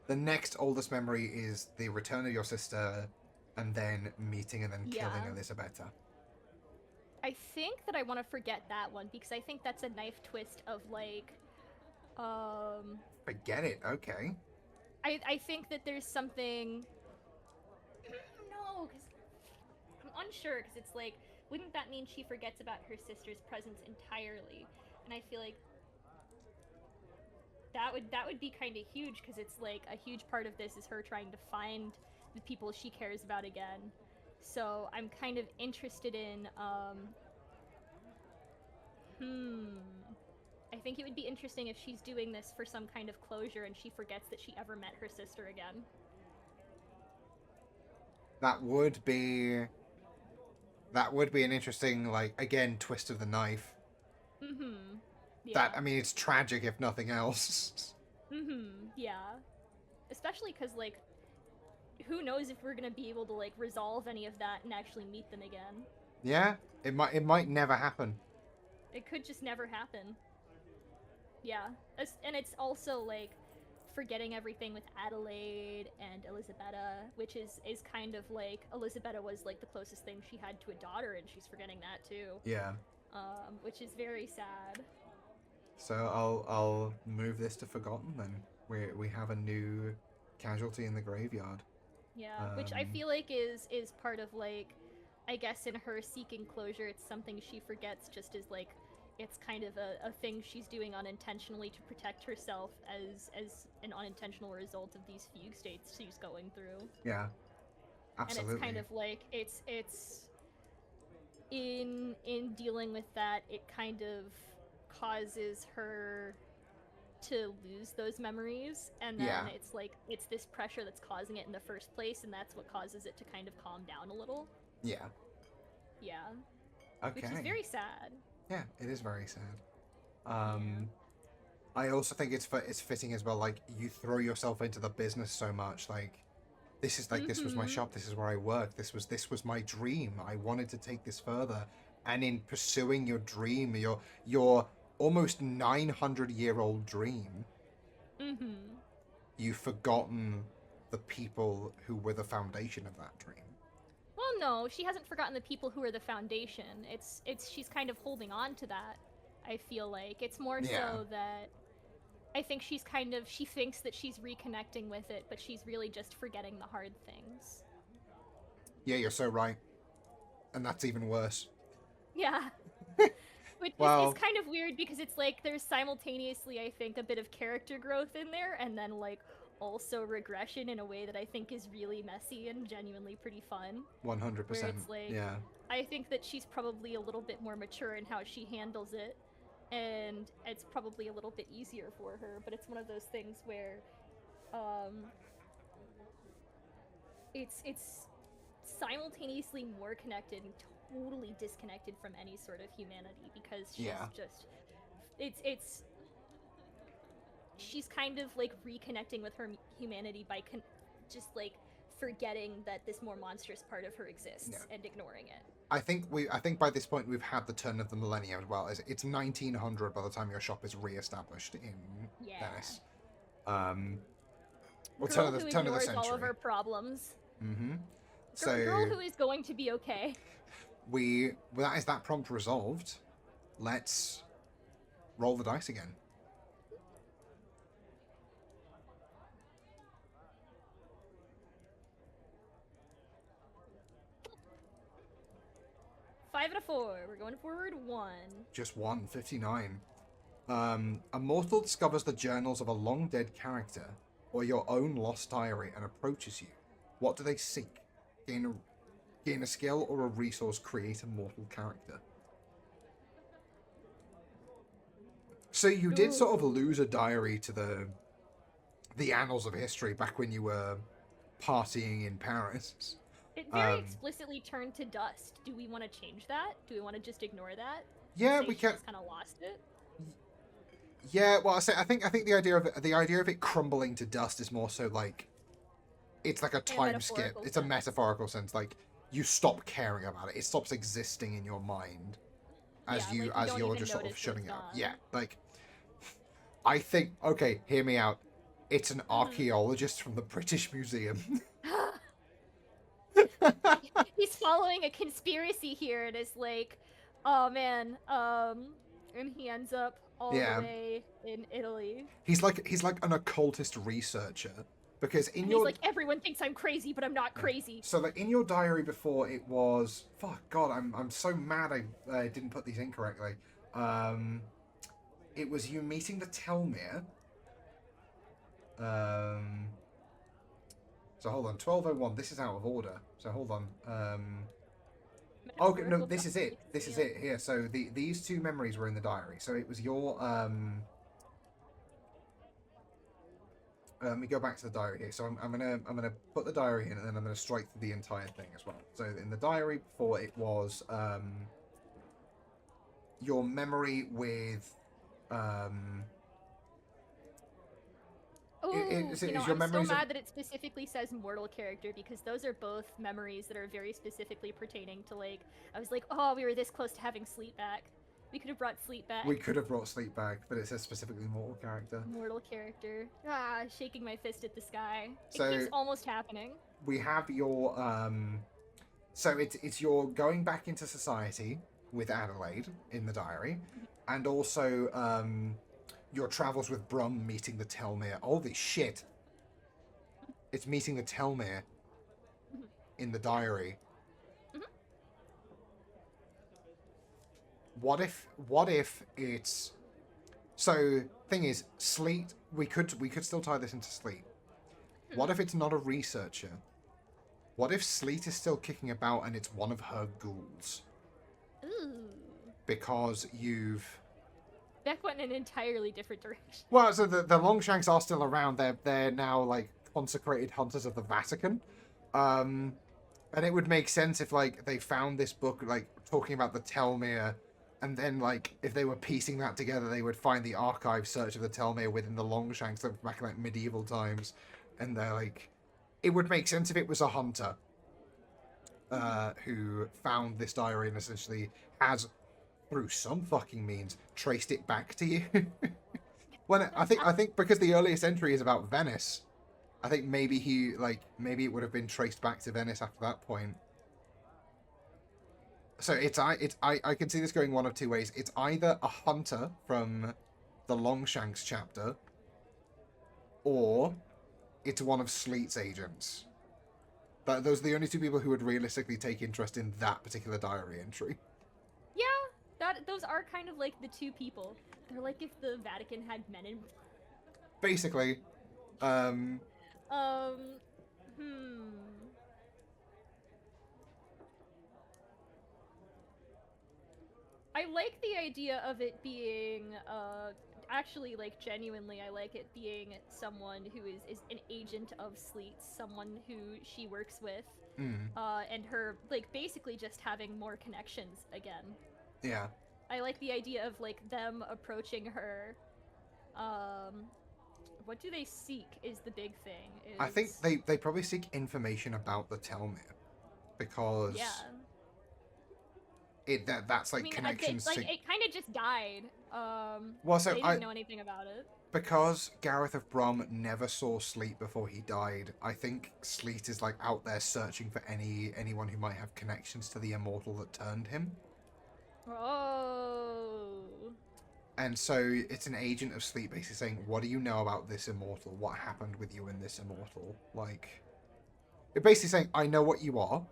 The next oldest memory is the return of your sister, and then meeting and then killing Elisabetta. I think that I want to forget that one because I think that's a knife twist of like, Forget it. Okay. I think that there's something. No, because I'm unsure. Because it's like, wouldn't that mean she forgets about her sister's presence entirely? And I feel like that would be kind of huge, because it's like a huge part of this is her trying to find the people she cares about again. So I'm kind of interested in I think it would be interesting if she's doing this for some kind of closure and she forgets that she ever met her sister again. That would be an interesting, like, again, twist of the knife. Mm-hmm. Yeah. That, I mean, it's tragic if nothing else. Mm-hmm. Yeah. Especially because, like, who knows if we're gonna be able to, like, resolve any of that and actually meet them again. Yeah, it might never happen. It could just never happen. Yeah. And it's also, like, forgetting everything with Adelaide and Elisabetta, which is kind of like, Elisabetta was, like, the closest thing she had to a daughter, and she's forgetting that too. Yeah. Which is very sad. So I'll move this to forgotten then. We have a new casualty in the graveyard. Yeah, which I feel like is part of, like, I guess in her seeking closure, it's something she forgets, just as, like, it's kind of a thing she's doing unintentionally to protect herself as an unintentional result of these fugue states she's going through. Yeah, absolutely. And it's kind of like, it's in dealing with that, it kind of causes her to lose those memories, and then it's like, it's this pressure that's causing it in the first place, and that's what causes it to kind of calm down a little. Yeah. Yeah. Okay. Which is very sad. Yeah, it is very sad. I also think it's fitting as well, like, you throw yourself into the business so much, like, this is like, this was my shop, this is where I work, this was my dream, I wanted to take this further, and in pursuing your dream, your almost 900-year-old dream, you've forgotten the people who were the foundation of that dream. Well, no, she hasn't forgotten the people who are the foundation. It's she's kind of holding on to that, I feel like. It's more so that I think she thinks that she's reconnecting with it, but she's really just forgetting the hard things. Yeah, you're so right. And that's even worse. Yeah. Which is kind of weird, because it's like there's simultaneously, I think, a bit of character growth in there, and then, like, also regression in a way that I think is really messy and genuinely pretty fun. 100%. Where it's like, yeah. I think that she's probably a little bit more mature in how she handles it, and it's probably a little bit easier for her, but it's one of those things where it's simultaneously more connected and totally disconnected from any sort of humanity, because she's just she's kind of, like, reconnecting with her humanity by just, like, forgetting that this more monstrous part of her exists and ignoring it. I think by this point we've had the turn of the millennium as well. It's 1900 by the time your shop is re-established in Venice. Well, turn of the century. All of her problems. Mm-hmm. Girl who is going to be okay. That is that prompt resolved. Let's roll the dice again. Five out of 4. We're going forward 1. Just 1, 59. A mortal discovers the journals of a long-dead character or your own lost diary and approaches you. What do they seek? Gain a skill or a resource, create a mortal character. So you did sort of lose a diary to the annals of history back when you were partying in Paris. It very explicitly turned to dust. Do we want to change that? Do we want to just ignore that? Yeah, we can. Kind of lost it. Yeah, well, I think the idea of it crumbling to dust is more so like, it's like a time skip. It's a metaphorical sense. Like, you stop caring about it. It stops existing in your mind as you're just sort of shutting it up. Yeah, like, I think, okay, hear me out. It's an archaeologist from the British Museum. He's following a conspiracy here, and is like, oh man, and he ends up all the way in Italy. He's like an occultist researcher, because he's like, everyone thinks I'm crazy, but I'm not crazy. So, like, in your diary before, it was, fuck, God, I'm so mad I didn't put these in correctly. It was you meeting the Telmere, So hold on, 1201. This is out of order. So hold on. Okay, no, this is it. This is it here. So these two memories were in the diary. So it was your let me go back to the diary here. So I'm gonna put the diary in, and then I'm gonna strike through the entire thing as well. So in the diary before, it was your memory with Oh, is you know, your I'm so memories of- mad that it specifically says mortal character, because those are both memories that are very specifically pertaining to, like, I was like, oh, we were this close to having sleep back. We could have brought sleep back. We could have brought sleep back, but it says specifically mortal character. Mortal character. Ah, shaking my fist at the sky. So- It keeps almost happening. We have your so it's your going back into society with Adelaide in the diary, and also your travels with Brum meeting the Telmere. Holy shit! It's meeting the Telmere in the diary. What if it's so? Thing is, Sleet. We could still tie this into Sleet. What if it's not a researcher? What if Sleet is still kicking about and it's one of her ghouls? Ooh. Because you've... Beck went in an entirely different direction. Well, so the Longshanks are still around. They're now, like, consecrated hunters of the Vatican. And it would make sense if, like, they found this book, like, talking about the Telmere, and then, like, if they were piecing that together, they would find the archive search of the Telmere within the Longshanks that was back in, like, medieval times. And they're, like... It would make sense if it was a hunter who found this diary and essentially has, through some fucking means, traced it back to you. When I think because the earliest entry is about Venice, I think maybe maybe it would have been traced back to Venice after that point. So I can see this going one of two ways. It's either a hunter from the Longshanks chapter, or it's one of Sleet's agents. Those are the only two people who would realistically take interest in that particular diary entry. Yeah, those are kind of like the two people. They're like if the Vatican had men in... Basically. I like the idea of it being, actually, like, genuinely, I like it being someone who is an agent of Sleet, someone who she works with, and her, like, basically just having more connections again. Yeah. I like the idea of, like, them approaching her. What do they seek is the big thing. I think they probably seek information about the Telmere, because that's like connections. It kind of just died. Well, so they didn't know anything about it. Because Gareth of Brum never saw Sleet before he died, I think Sleet is like out there searching for anyone who might have connections to the immortal that turned him. Oh. And so it's an agent of Sleet basically saying, what do you know about this immortal? What happened with you and this immortal? Like, it's basically saying, I know what you are.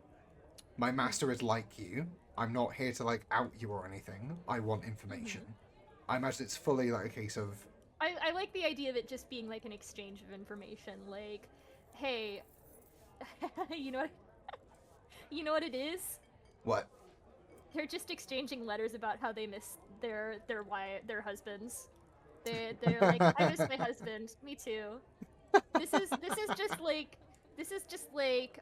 My master is like you. I'm not here to, like, out you or anything. I want information. I imagine it's fully, like, a case of... I like the idea of it just being, like, an exchange of information. Like, hey, you know what it is? What? They're just exchanging letters about how they miss their husbands. They're like, I miss my husband. Me too. This is just like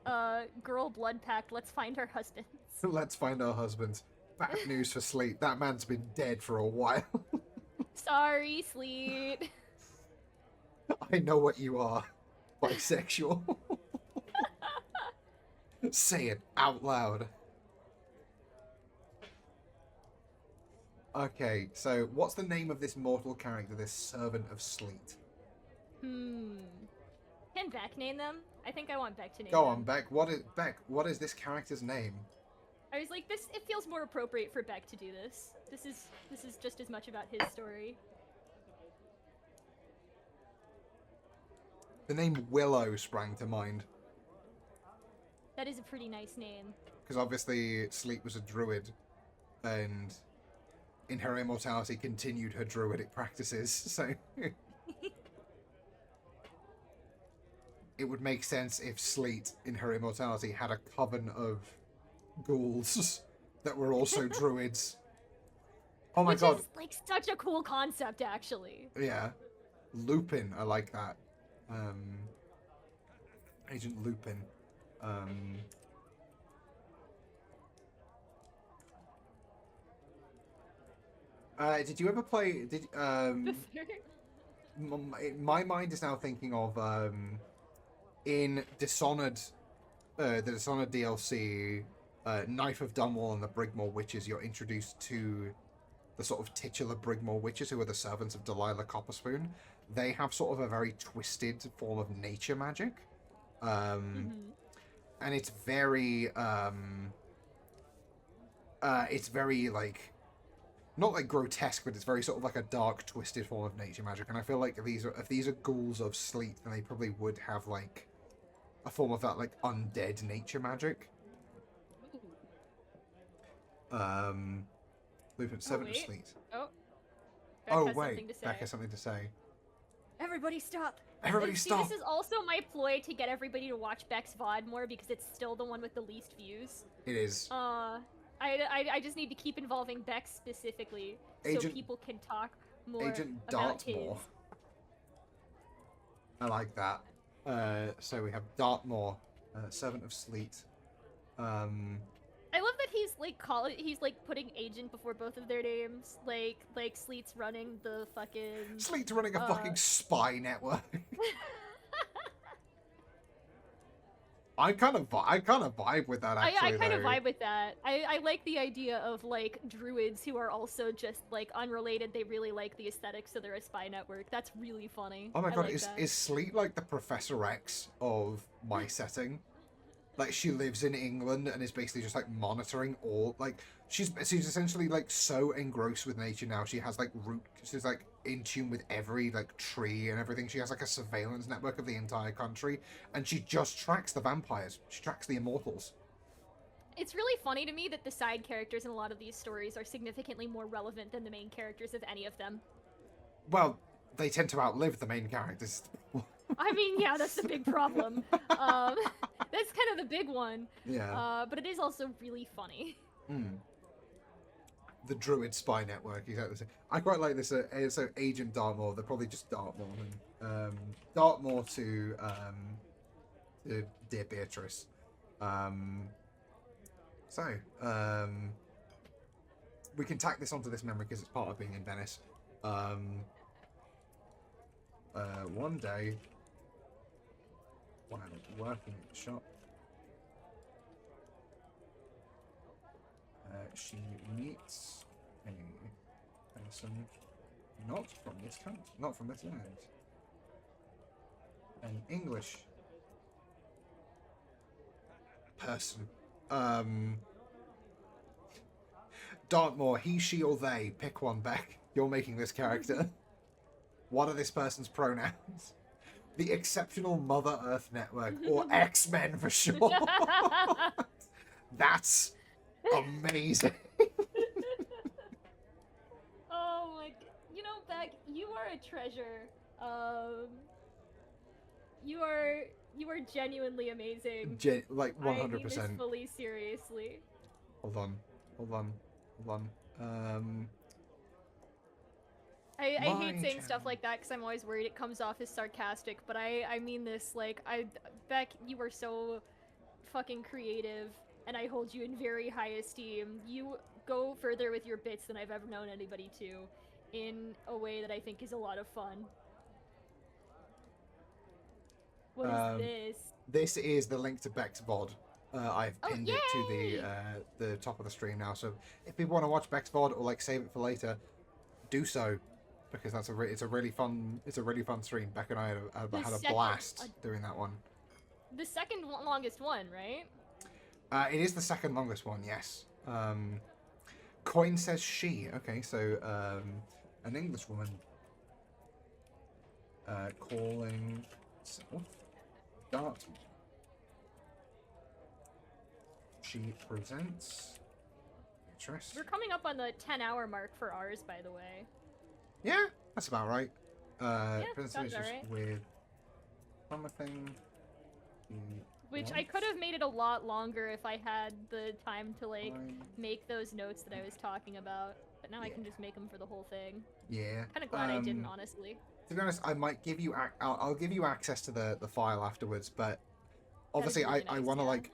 girl blood pact. Let's find our husbands. Let's find our husbands. Bad news for Sleet. That man's been dead for a while. Sorry, Sleet. I know what you are. Bisexual. Say it out loud. Okay, so what's the name of this mortal character, this servant of Sleet? Can Beck name them? I think I want Beck to name Go them. on, Beck. What is this character's name? I was like, it feels more appropriate for Beck to do this. This is just as much about his story. The name Willow sprang to mind. That is a pretty nice name. Because obviously Sleet was a druid, and in her immortality continued her druidic practices, so... it would make sense if Sleet, in her immortality, had a coven of ghouls that were also druids. Oh my god. Which is, like, such a cool concept, actually. Yeah. Lupin, I like that. Agent Lupin. Did you ever play? My mind is now thinking of in Dishonored, the Dishonored DLC, Knife of Dunwall and the Brigmore Witches. You're introduced to the sort of titular Brigmore Witches, who are the servants of Delilah Copperspoon. They have sort of a very twisted form of nature magic, and it's very like, not like grotesque, but it's very sort of like a dark, twisted form of nature magic. And I feel like if these are ghouls of Sleet, then they probably would have like a form of that like undead nature magic. Lupin, Servant of Sleet. Beck has something to say. Everybody stop. Everybody stop. This is also my ploy to get everybody to watch Beck's VOD more, because it's still the one with the least views. It is. I just need to keep involving Beck specifically, so people can talk more about his. I like that. So we have Dartmoor, Servant of Sleet. I love that he's like putting agent before both of their names. Like Sleet's running the fucking. Sleet's running a fucking spy network. I kind of vibe with that, actually. I kind of vibe with that. I like the idea of, like, druids who are also just, like, unrelated. They really like the aesthetics, so they're a spy network. That's really funny. Oh my god, like is Sleet like the Professor X of my setting? Like, she lives in England and is basically just, like, monitoring all, like, she's essentially, like, so engrossed with nature now. She has, like, she's, like, in tune with every, like, tree and everything. She has, like, a surveillance network of the entire country, and she just tracks the vampires. She tracks the immortals. It's really funny to me that the side characters in a lot of these stories are significantly more relevant than the main characters of any of them. Well, they tend to outlive the main characters. I mean, yeah, that's the big problem. That's kind of the big one. Yeah. But it is also really funny. The Druid Spy Network, exactly. I quite like this. So Agent Dartmoor, they're probably just Dartmoor. Dartmoor to Dear Beatrice. We can tack this onto this memory because it's part of being in Venice. One day, while working at the shop, she meets a person not from this country, not from this land, an English person. Dartmoor, he, she, or they. Pick one, Beck. You're making this character. What are this person's pronouns? The Exceptional Mother Earth Network, or X-Men for short. That's amazing. Oh my god. You know, Beck, you are a treasure. You are genuinely amazing. Like 100%. I mean this fully seriously. Hold on. I hate saying stuff like that because I'm always worried it comes off as sarcastic, but I mean this, like, Beck, you are so fucking creative, and I hold you in very high esteem. You go further with your bits than I've ever known anybody to, in a way that I think is a lot of fun. What is this? This is the link to Beck's VOD. I've pinned it to the top of the stream now, so if people want to watch Beck's VOD or like save it for later, do so, because that's it's a really fun stream. Beck and I had a blast doing that one. The second longest one, right? It is the second longest one, yes. Coin says she. Okay, so an English woman calling herself Dartmoor. She presents interest. We're coming up on the 10-hour mark for ours, by the way. Yeah, that's about right. Yeah, Presents sounds interest alright. with something. Which I could have made it a lot longer if I had the time to like make those notes that I was talking about. But now I can just make them for the whole thing. Yeah. Kind of glad I didn't, honestly. To be honest, I might give you I'll give you access to the file afterwards, but obviously really I nice, want to yeah. like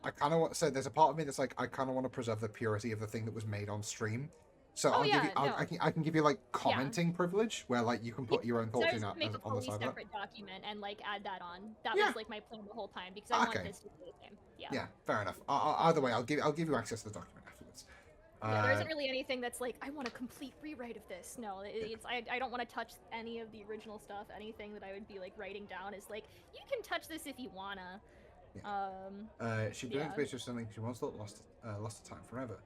I kind of want, so there's a part of me that's like I kind of want to preserve the purity of the thing that was made on stream. So Oh, I'll give yeah, you no. I can give you like commenting privilege where like you can put your own So thoughts I was in gonna make a on the fully side of that. separate document and like add that on. That Yeah. was like my plan the whole time because I want Okay. this to be the same. Yeah. Yeah, fair enough. Either way, I'll give you access to the document afterwards. Yeah, there isn't really anything that's like I want a complete rewrite of this. No, it's I don't want to touch any of the original stuff. Anything that I would be like writing down is like you can touch this if you wanna. Yeah. She belongs to be something she once thought lost to time forever.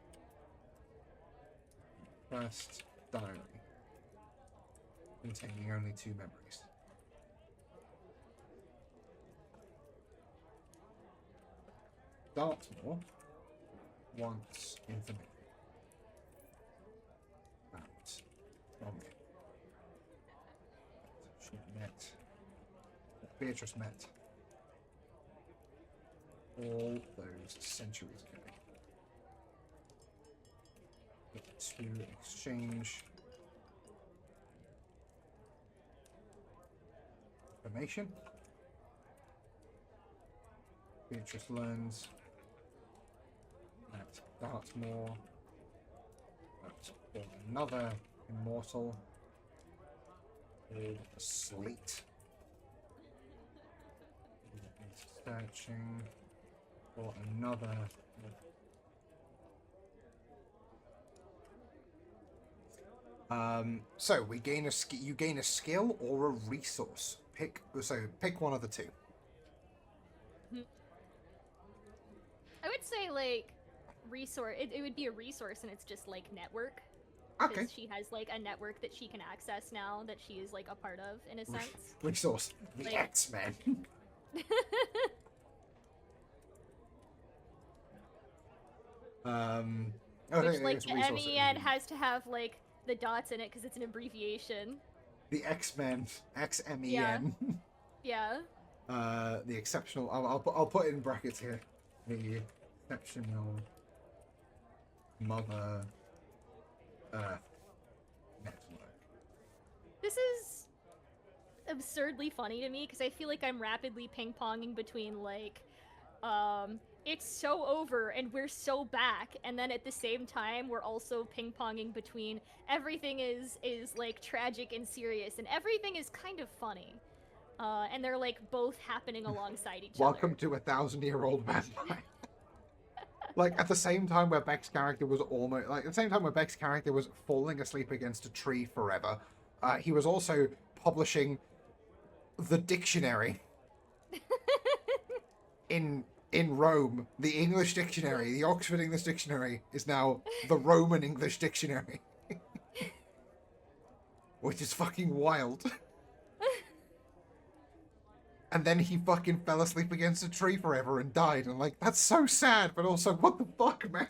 First diary, containing only 2 memories. Dartmoor wants information about Romney. She met, Beatrice met all those centuries ago. To exchange information. Beatrice learns that Dartmoor, that another immortal called Slate is searching for another. So we gain you gain a skill or a resource. Pick one of the 2. I would say like resource. It would be a resource, and it's just like network. Okay. Because she has like a network that she can access now that she is like a part of in a sense. Resource. The Like- X-Men. Which like the MEN has to have like the dots in it because it's an abbreviation. The X-Men. XMEN. Yeah. The exceptional. I'll put it in brackets here. The exceptional Mother Earth network. This is absurdly funny to me because I feel like I'm rapidly ping-ponging between like it's so over and we're so back, and then at the same time we're also ping-ponging between everything is like tragic and serious and everything is kind of funny. And they're like both happening alongside each Welcome other. to a 1,000-year-old vampire. Like at the same time where Beck's character was falling asleep against a tree forever, he was also publishing the dictionary in Rome. The English dictionary, the Oxford English Dictionary, is now the Roman English Dictionary, which is fucking wild. And then he fucking fell asleep against a tree forever and died. And like, that's so sad, but also, what the fuck, man?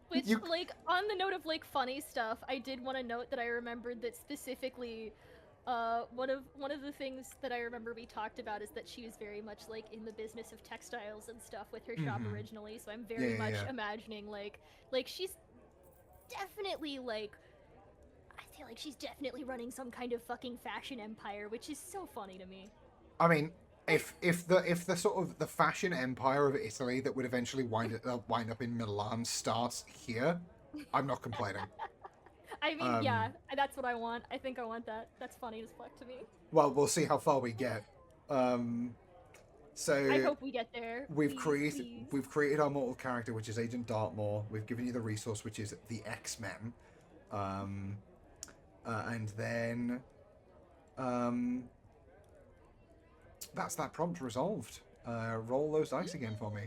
Which, like, on the note of, like, funny stuff, I did want to note that I remembered that specifically, one of the things that I remember we talked about is that she was very much, like, in the business of textiles and stuff with her shop originally, so I'm very much imagining, like, she's definitely, like, I feel like she's definitely running some kind of fucking fashion empire, which is so funny to me. I mean, if the sort of the fashion empire of Italy that would eventually wind up in Milan starts here, I'm not complaining. I mean, yeah, that's what I want. I think I want that. That's funny as fuck to me. Well, we'll see how far we get. So I hope we get there. We've Please. created our mortal character, which is Agent Dartmoor. We've given you the resource, which is the X-Men. And then that's that prompt resolved. Roll those dice again for me.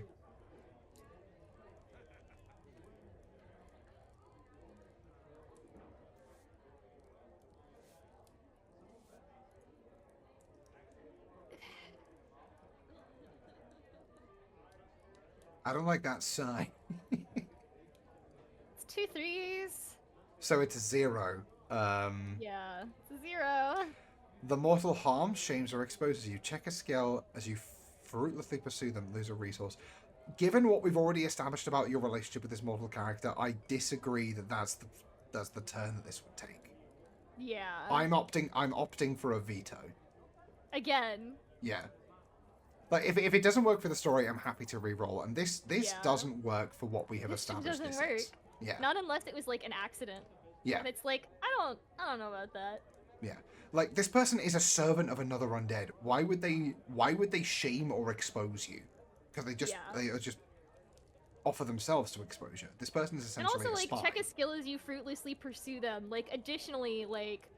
I don't like that sigh. It's 2 3s. So it's a 0. Yeah, it's a 0. The mortal harm, shames, or exposes you. Check a skill as you fruitlessly pursue them, lose a resource. Given what we've already established about your relationship with this mortal character, I disagree that that's the turn that this would take. Yeah. I'm opting for a veto. Again. Yeah. Like, if it doesn't work for the story, I'm happy to re-roll. And this Yeah. doesn't work for what we have This established doesn't this work. is. Yeah. Not unless it was like an accident. Yeah. And it's like, I don't know about that. Yeah. Like, this person is a servant of another undead. Why would they shame or expose you? Because they just offer themselves to exposure. This person is And essentially also, a like, spy. check a skill as you fruitlessly pursue them. Like, additionally, like,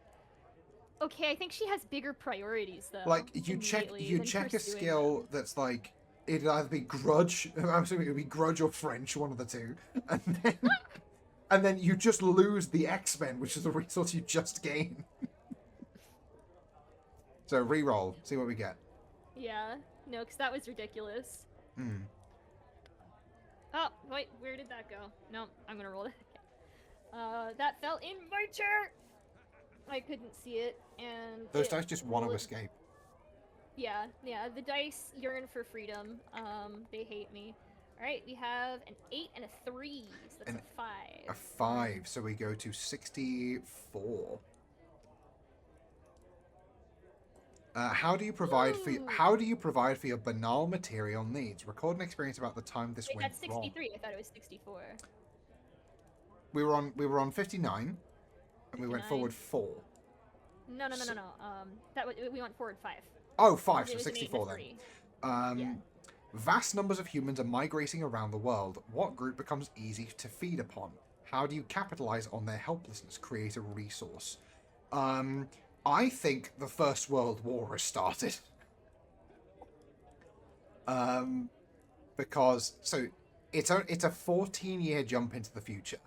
okay, I think she has bigger priorities though. Like, you check a skill that's like, it'd either be grudge, I'm assuming it would be grudge or French, one of the two, and then you just lose the X-Men, which is the resource you just gained. So re-roll, see what we get. Yeah, no, because that was ridiculous. Hmm. Oh, wait, where did that go? No, I'm gonna roll it again. That fell in my chair! I couldn't see it, and Those dice just want to rolled- escape. Yeah, the dice yearn for freedom. They hate me. Alright, we have an 8 and a 3, so that's a 5. A 5, so we go to 64. How do you provide for your banal material needs? Record an experience about the time this Wait, went that's wrong. 63. I thought it was 64. We were on 59, and we went 59. forward 4. No. We went forward 5. Oh, 5, It so was an 8 and a 64 then. 3. Yeah. Vast numbers of humans are migrating around the world. What group becomes easy to feed upon? How do you capitalize on their helplessness? Create a resource. I think the First World War has started. Because it's a 14-year jump into the future.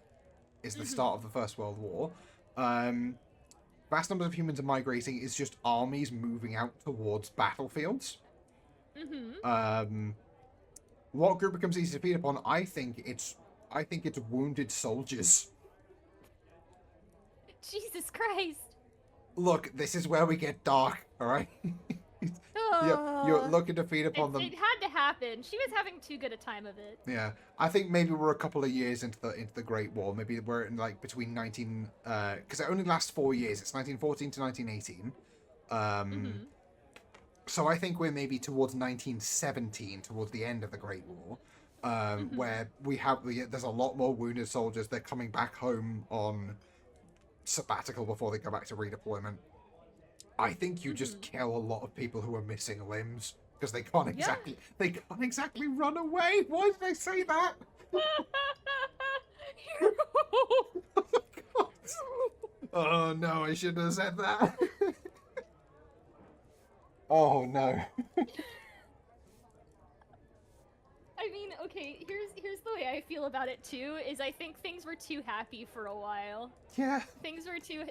Is the start of the First World War. Vast numbers of humans are migrating is just armies moving out towards battlefields. What group becomes easy to feed upon? I think it's wounded soldiers. Jesus Christ! Look, this is where we get dark, alright? You're looking to feed upon them. It had to happen. She was having too good a time of it. Yeah, I think maybe we're a couple of years into the Great War. Maybe we're in like between because it only lasts 4 years. It's 1914 to 1918. So I think we're maybe towards 1917, towards the end of the Great War, where there's a lot more wounded soldiers. They're coming back home on sabbatical before they go back to redeployment. I think you just kill a lot of people who are missing limbs because they can't exactly run away. Why did I say that? Oh no, I shouldn't have said that. Oh no. I mean, okay, here's the way I feel about it too, is I think things were too happy for a while. Yeah. Things were too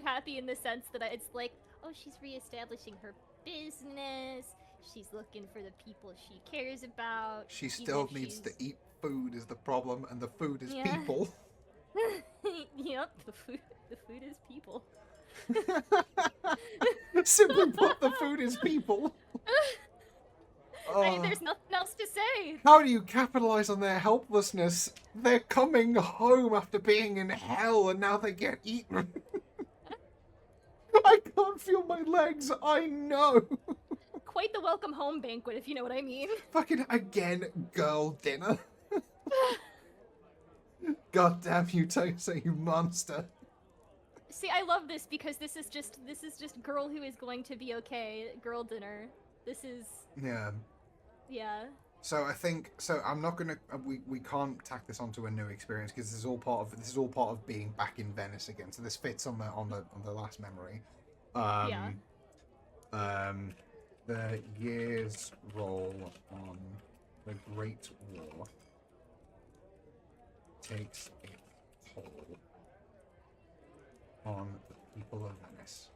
happy in the sense that it's like, oh, she's reestablishing her business. She's looking for the people she cares about. She still needs to eat food is the problem, and the food is people. Yep, the food is people. Simply put, the food is people. There's nothing else to say. How do you capitalize on their helplessness? They're coming home after being in hell, and now they get eaten. I can't feel my legs, I know. Quite the welcome home banquet, if you know what I mean. Fucking again, girl dinner. God damn you, Tosa, you monster. See, I love this because this is just girl who is going to be okay. Girl dinner. This is Yeah. yeah. So I'm not gonna. We can't tack this onto a new experience because this is all part of being back in Venice again. So this fits on the last memory. Yeah. The years roll on the Great War takes a toll on the people of Venice.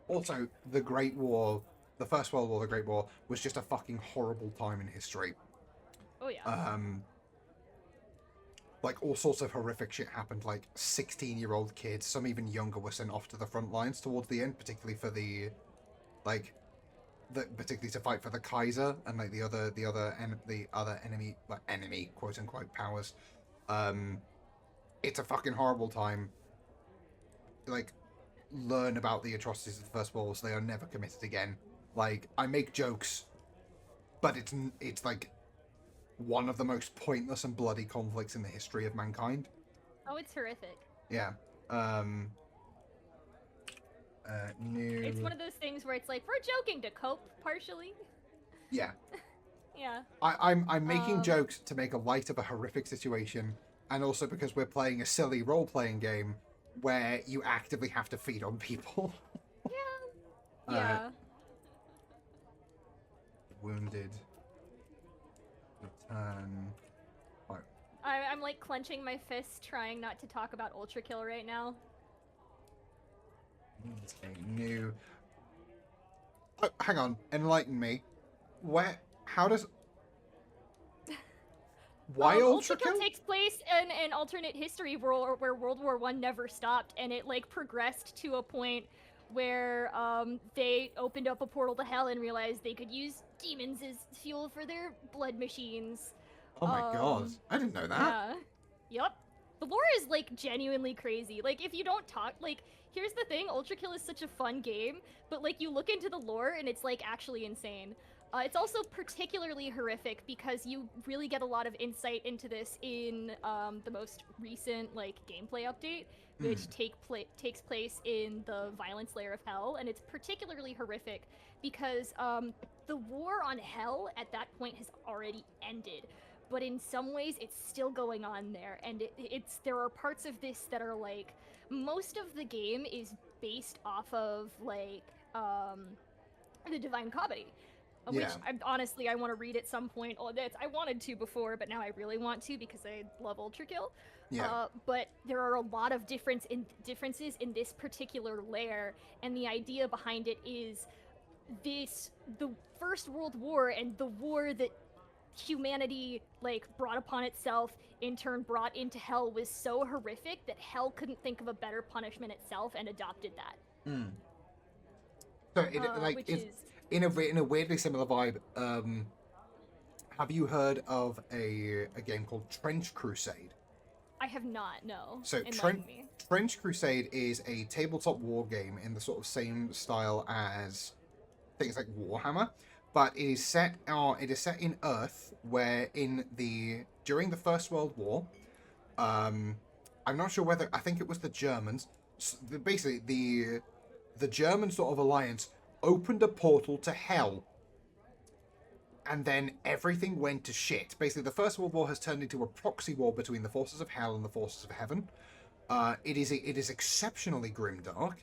Also, the Great War, the First World War, the Great War, was just a fucking horrible time in history. Oh yeah. like all sorts of horrific shit happened. Like 16-year-old kids, some even younger, were sent off to the front lines towards the end, particularly for the like particularly to fight for the Kaiser and like the other enemy, like enemy quote unquote powers. It's a fucking horrible time. Like, learn about the atrocities of the First World War so they are never committed again. Like, I make jokes, but it's like one of the most pointless and bloody conflicts in the history of mankind. Oh, it's horrific. Yeah. New. It's one of those things where it's like, we're joking to cope, partially. Yeah. Yeah. I'm making jokes to make a light of a horrific situation, and also because we're playing a silly role-playing game where you actively have to feed on people. Yeah. Yeah. Wounded. Return. Oh, I'm like clenching my fists, trying not to talk about Ultra Kill right now. okay, new. Oh, hang on. Enlighten me. How does... Why Ultra Ultra Kill? Kill takes place in an alternate history where World War I never stopped, and it like progressed to a point where they opened up a portal to hell and realized they could use demons as fuel for their blood machines. Oh my god. I didn't know that. Yeah. Yup. The lore is like genuinely crazy. Like if you don't talk, like here's the thing, Ultra Kill is such a fun game, but like you look into the lore and it's like actually insane. It's also particularly horrific because you really get a lot of insight into this in the most recent like gameplay update, which takes place in the violence layer of hell, and it's particularly horrific because the war on hell at that point has already ended, but in some ways it's still going on there, and there are parts of this that are like, most of the game is based off of like the Divine Comedy. Which honestly I want to read at some point. I wanted to before, but now I really want to because I love Ultra Kill. Yeah. But there are a lot of differences in this particular layer, and the idea behind it is the First World War and the war that humanity like brought upon itself, in turn brought into hell, was so horrific that hell couldn't think of a better punishment itself and adopted that. So it's in a weirdly similar vibe. Have you heard of a game called Trench Crusade? I have not, no. So Trench Crusade is a tabletop war game in the sort of same style as things like Warhammer, but it is set in Earth, where during the First World War, I'm not sure whether, I think it was the Germans. Basically, the German sort of alliance opened a portal to hell, and then everything went to shit. Basically, the First World War has turned into a proxy war between the forces of hell and the forces of heaven. It is exceptionally grimdark.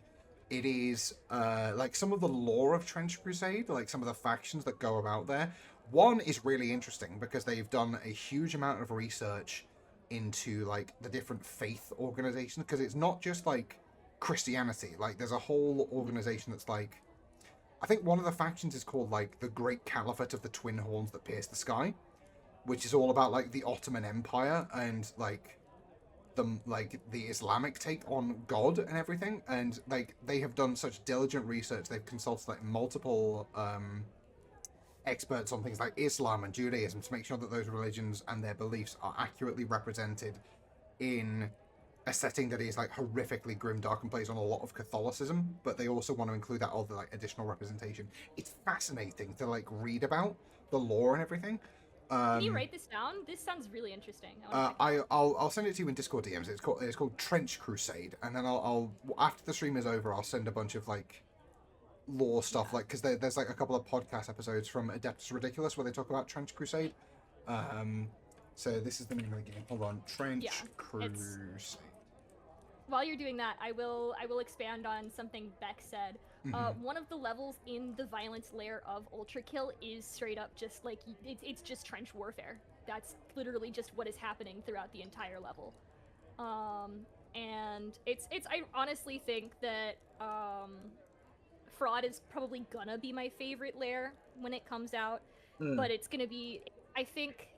It is like some of the lore of Trench Crusade, like some of the factions that go about there. One is really interesting because they've done a huge amount of research into like the different faith organizations, because it's not just like Christianity. Like there's a whole organization that's like, I think one of the factions is called like the Great Caliphate of the Twin Horns that Pierce the Sky, which is all about like the Ottoman Empire and like the Islamic take on God and everything. And like they have done such diligent research, they've consulted like multiple experts on things like Islam and Judaism to make sure that those religions and their beliefs are accurately represented in a setting that is like horrifically grimdark and plays on a lot of Catholicism, but they also want to include that other like additional representation. It's fascinating to like read about the lore and everything. Can you write this down? This sounds really interesting. I'll send it to you in Discord DMs. It's called Trench Crusade, and then I'll after the stream is over, I'll send a bunch of like lore stuff, like because there's like a couple of podcast episodes from Adeptus Ridiculous where they talk about Trench Crusade. So this is the name of the game. Hold on, Trench Crusade. While you're doing that, I will expand on something Beck said. One of the levels in the violence layer of Ultra Kill is straight up just like it's just trench warfare. That's literally just what is happening throughout the entire level. And I honestly think that Fraud is probably gonna be my favorite layer when it comes out, but it's gonna be, I think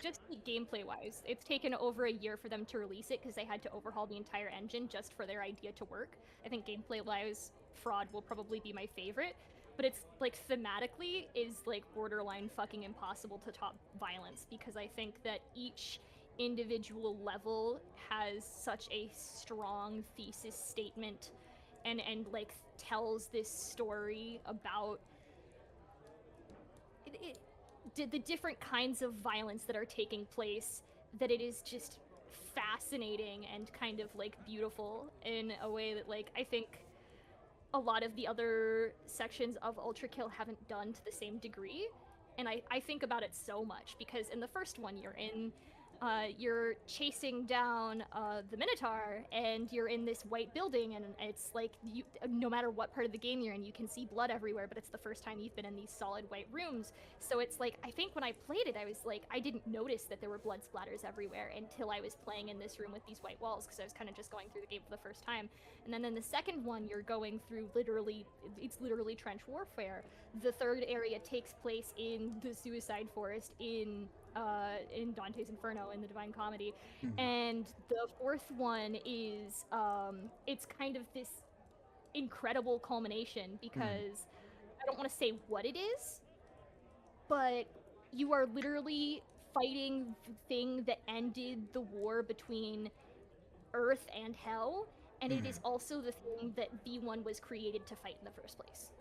just gameplay-wise, it's taken over a year for them to release it because they had to overhaul the entire engine just for their idea to work. I think gameplay-wise, Fraud will probably be my favorite, but it's like thematically is like borderline fucking impossible to top Violence because I think that each individual level has such a strong thesis statement and like tells this story about the different kinds of violence that are taking place, that it is just fascinating and kind of like beautiful in a way that like I think a lot of the other sections of Ultra Kill haven't done to the same degree. And I think about it so much because in the first one you're chasing down the Minotaur, and you're in this white building, and it's like no matter what part of the game you're in, you can see blood everywhere, but it's the first time you've been in these solid white rooms. So it's like, I think when I played it, I was like, I didn't notice that there were blood splatters everywhere until I was playing in this room with these white walls, because I was kind of just going through the game for the first time. And then in the second one, you're going through it's literally trench warfare. The third area takes place in the Suicide Forest in Dante's Inferno in the Divine Comedy. And the fourth one is it's kind of this incredible culmination because I don't want to say what it is, but you are literally fighting the thing that ended the war between Earth and Hell, and it is also the thing that V1 was created to fight in the first place.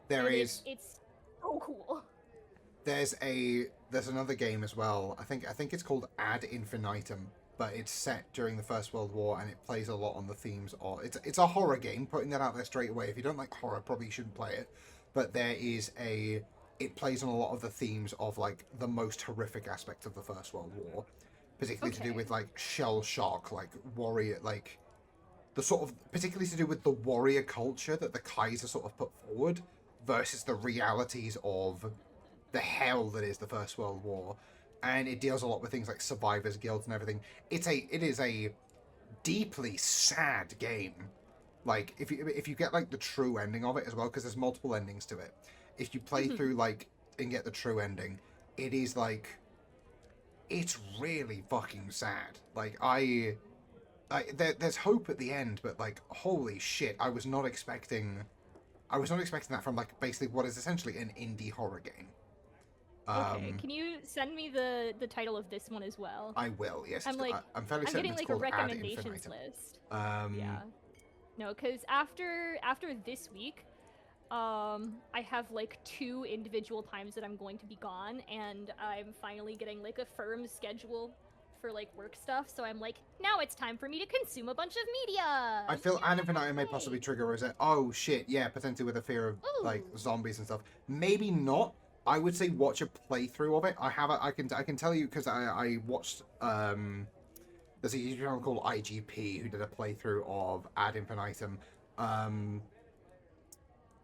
It's so cool. There's another game as well. I think it's called Ad Infinitum, but it's set during the First World War, and it plays a lot on the themes of it's a horror game. Putting that out there straight away. If you don't like horror, probably shouldn't play it. But it plays on a lot of the themes of like the most horrific aspects of the First World War, particularly to do with like shell shock, like warrior, like the sort of particularly to do with the warrior culture that the Kaiser sort of put forward versus the realities of the hell that is the First World War. And it deals a lot with things like survivors guilds and everything. It is a deeply sad game. Like if you get like the true ending of it as well, because there's multiple endings to it. If you play through like and get the true ending, it is like, it's really fucking sad. Like there's hope at the end, but like holy shit, I was not expecting that from like basically what is essentially an indie horror game. Okay, can you send me the title of this one as well? I will. Yes, I'm fairly certain getting it's like a called Ad recommendations Infinitum. list. Yeah. No, because after this week, I have like 2 individual times that I'm going to be gone, and I'm finally getting like a firm schedule for like work stuff. So I'm like, now it's time for me to consume a bunch of media. I feel Ad Infinitum may possibly trigger Rosette. Oh shit, yeah, potentially with a fear of like zombies and stuff. Maybe not. I would say watch a playthrough of it. I can tell you because I watched there's a YouTube channel called IGP who did a playthrough of Ad Infinitum.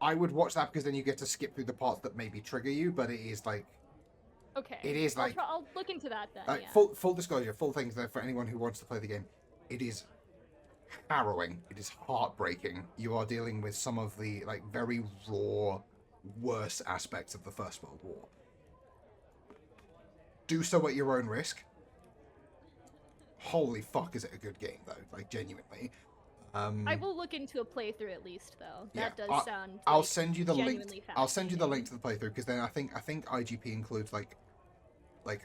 I would watch that because then you get to skip through the parts that maybe trigger you, but it is like, okay, it is like, I'll look into that then. Yeah. Full disclosure, full things there for anyone who wants to play the game. It is harrowing. It is heartbreaking. You are dealing with some of the like very raw, worst aspects of the First World War. Do so at your own risk. Holy fuck, is it a good game though? Like genuinely. I will look into a playthrough at least, though. That does sound. Like, I'll send you the link. I'll send you the link fascinating. to the playthrough because then I think IGP includes like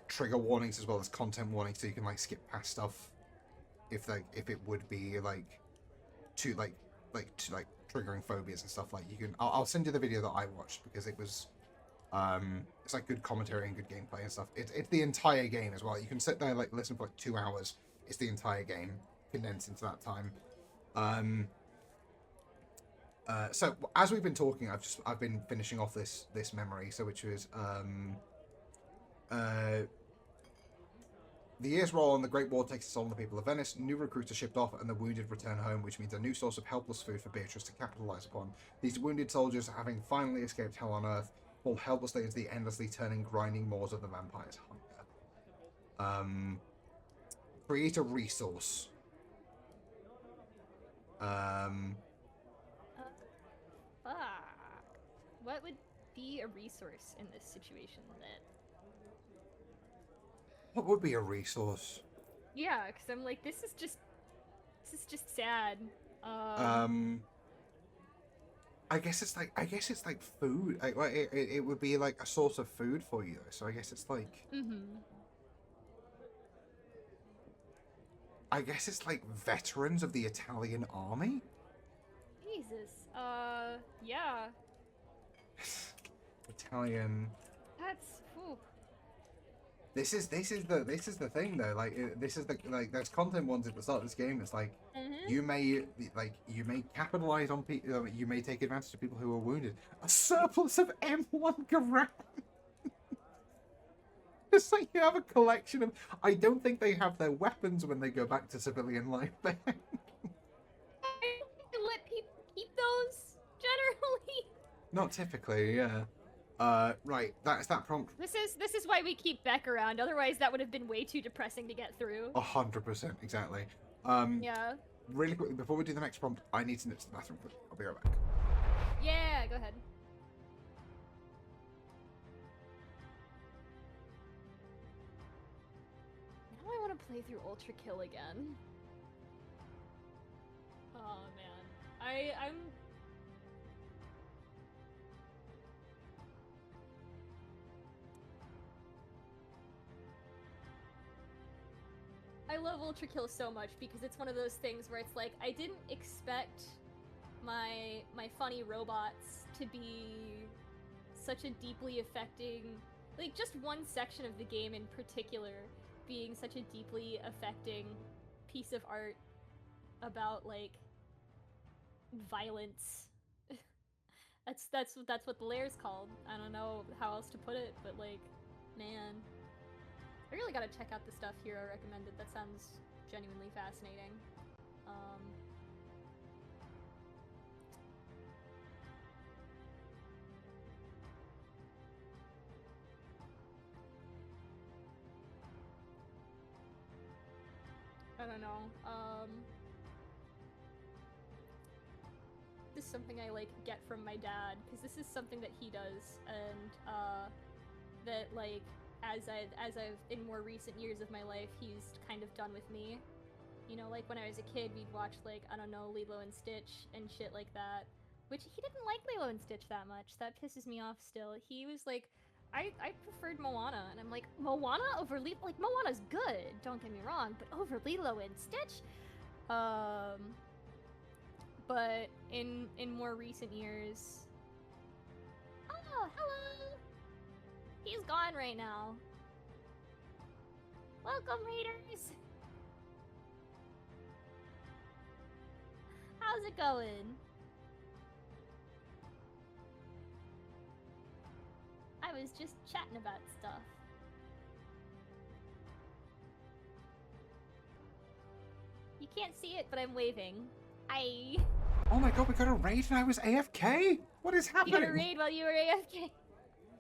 trigger warnings as well as content warnings, so you can like skip past stuff if it would be like too triggering phobias and stuff. Like you can. I'll send you the video that I watched because it was. It's like good commentary and good gameplay and stuff. It's the entire game as well. You can sit there like listen for like 2 hours. It's the entire game condensed into that time. So as we've been talking, I've been finishing off this memory. So which was the years roll on, the Great War takes its toll on the people of Venice. New recruits are shipped off, and the wounded return home, which means a new source of helpless food for Beatrice to capitalize upon. These wounded soldiers, having finally escaped hell on Earth, fall helplessly into the endlessly turning, grinding maws of the vampire's hunger. Create a resource. What would be a resource in this situation that What would be a resource? Yeah, because I'm like, this is just sad. I guess it's like food. It would be like a source of food for you though. So I guess it's like. I guess it's like veterans of the Italian army. Jesus. Yeah. Italian. That's. Ooh. This is the thing though. Like this is the like there's content ones at the start of this game. It's like you may capitalize on people. You may take advantage of people who are wounded. A surplus of M1 Garand. It's like you have a collection of. I don't think they have their weapons when they go back to civilian life. There. I don't think they let people keep those generally. Not typically, yeah. Right, that's that prompt. This is why we keep Beck around. Otherwise, that would have been way too depressing to get through. 100%, exactly. Yeah. Really quickly, before we do the next prompt, I need to nip to the bathroom quickly. I'll be right back. Yeah, go ahead. Now I want to play through Ultra Kill again. Oh man, I'm. I love Ultra Kill so much because it's one of those things where it's like I didn't expect my funny robots to be such a deeply affecting, like just one section of the game in particular being such a deeply affecting piece of art about like violence. that's what the lair's called. I don't know how else to put it, but like, man. I really gotta check out the stuff Hero recommended. That sounds genuinely fascinating. I don't know. This is something I like get from my dad because this is something that he does, and that like. As I've in more recent years of my life, he's kind of done with me. You know, like when I was a kid, we'd watch like, I don't know, Lilo and Stitch and shit like that. Which he didn't like Lilo and Stitch that much. That pisses me off still. He was like, I preferred Moana, and I'm like, Moana over Lilo? Like, Moana's good, don't get me wrong, but over Lilo and Stitch? But in more recent years... Oh, hello! He's gone right now. Welcome, Raiders! How's it going? I was just chatting about stuff. You can't see it, but I'm waving. Hi. Oh my god, we got a raid and I was AFK? What is happening? You got a raid while you were AFK.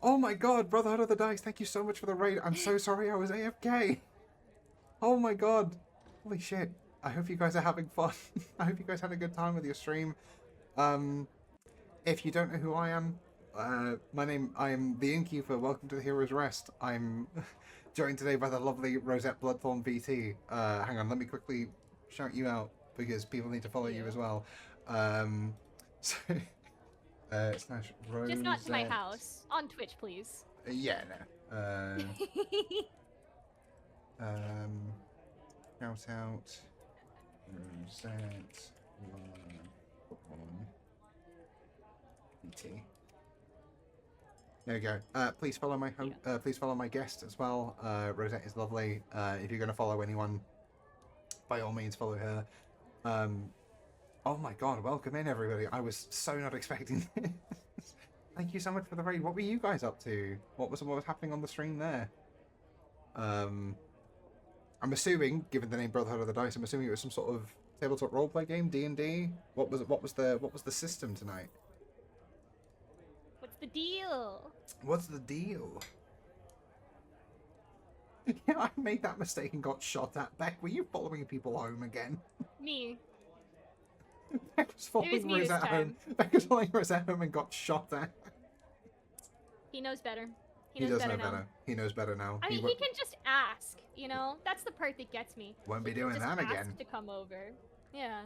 Oh my god, Brotherhood of the Dice, thank you so much for the raid. I'm so sorry I was AFK. Oh my god. Holy shit. I hope you guys are having fun. I hope you guys had a good time with your stream. If you don't know who I am, I am the Innkeeper. Welcome to the Hero's Rest. I'm joined today by the lovely RosetteBloodthornVT. Hang on, let me quickly shout you out because people need to follow you as well. So... slash Rosette. Just not to my house. On Twitch, please. Yeah, no. Shout out Rosette VT. There we go. Please follow my please follow my guest as well. Rosette is lovely. If you're going to follow anyone, by all means follow her. Oh my god, welcome in everybody. I was so not expecting this. Thank you so much for the raid. What were you guys up to? What was happening on the stream there? I'm assuming, given the name Brotherhood of the Dice, I'm assuming it was some sort of tabletop roleplay game, D&D. What was the system tonight? What's the deal? What's the deal? Yeah, I made that mistake and got shot at. Beck, were you following people home again? Me. Beck was following Rosette home. Beck was following Rosette home and got shot at. He knows better. He knows better now. He knows better now. I mean, he can just ask, you know? That's the part that gets me. Won't be He can doing just that ask again. to come over. Yeah.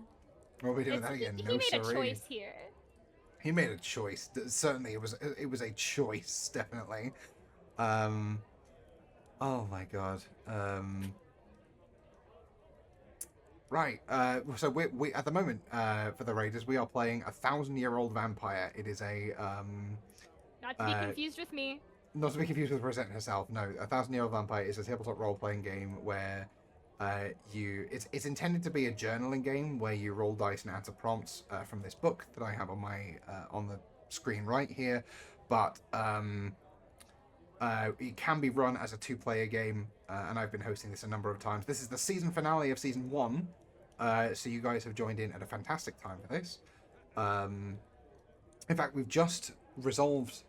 Won't be doing that again. He No, made a siree. choice here. He made a choice. Certainly, it was a choice. Definitely. Oh my god. Right. So we at the moment for the Raiders we are playing a 1,000-year-old vampire. It is a Not to be confused with me. not to be confused with Rosette herself. No, a 1,000-year-old vampire is a tabletop role-playing game where it's intended to be a journaling game where you roll dice and answer prompts from this book that I have on my on the screen right here, but it can be run as a 2-player game, and I've been hosting this a number of times. This is the season finale of season 1, so you guys have joined in at a fantastic time for this. In fact, we've just resolved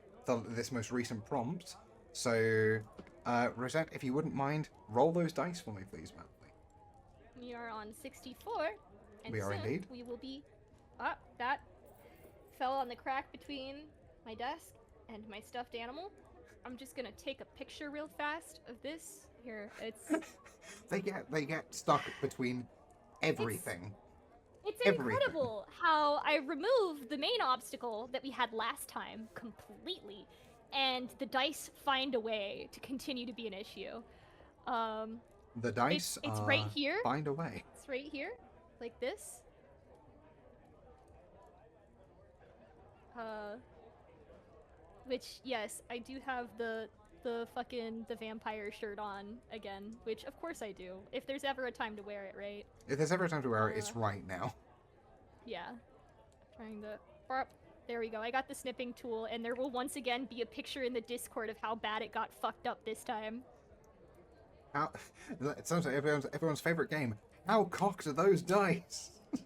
this most recent prompt, so Rosette, if you wouldn't mind, roll those dice for me, please, ma'am. We are on 64, and We are soon indeed. we will be... Ah, that fell on the crack between my desk and my stuffed animal. I'm just gonna take a picture real fast of this. Here, it's... they get stuck between everything. It's Everything. incredible how I removed the main obstacle that we had last time completely, and the dice find a way to continue to be an issue. The dice It's right here. Find a way. It's right here, like this. Which, yes, I do have the vampire shirt on again, which of course I do. If there's ever a time to wear it, right? If there's ever a time to wear it, it's right now. Yeah. Trying to... There we go. I got the snipping tool, and there will once again be a picture in the Discord of how bad it got fucked up this time. How, it sounds like everyone's favorite game. How cocked are those dice? So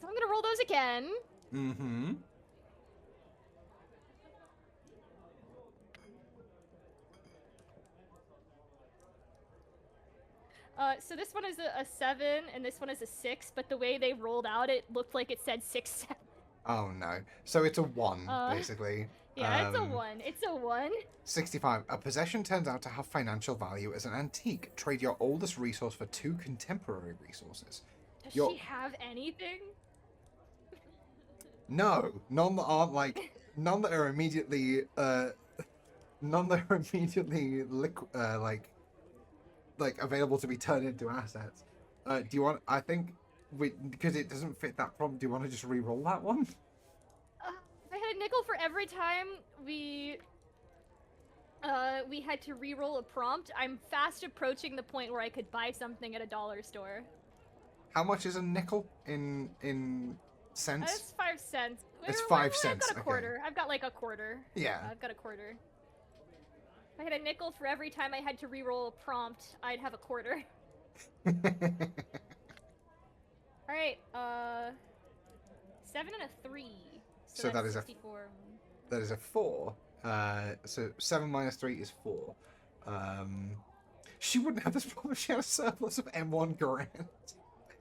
I'm gonna roll those again. Mm-hmm. So this one is a 7, and this one is a 6, but the way they rolled out, it looked like it said 6, 7. Oh no. So it's a 1, basically. Yeah, it's a 1. It's a 1. 65. A possession turns out to have financial value as an antique. Trade your oldest resource for 2 contemporary resources. Does she have anything? No. None that aren't like... None that are immediately... none that are immediately like available to be turned into assets. Do you want? I think because it doesn't fit that prompt. Do you want to just re-roll that one? If I had a nickel for every time we had to re-roll a prompt, I'm fast approaching the point where I could buy something at a dollar store. How much is a nickel in cents? It's 5 cents. It's 5 cents. I've got a quarter. I've got like a quarter. Yeah. I've got a quarter. If I had a nickel for every time I had to re-roll a prompt, I'd have a quarter. Alright, 7 and a 3. So that is 64. That is a 4. So 7 minus 3 is 4. She wouldn't have this problem if she had a surplus of M1 Garand.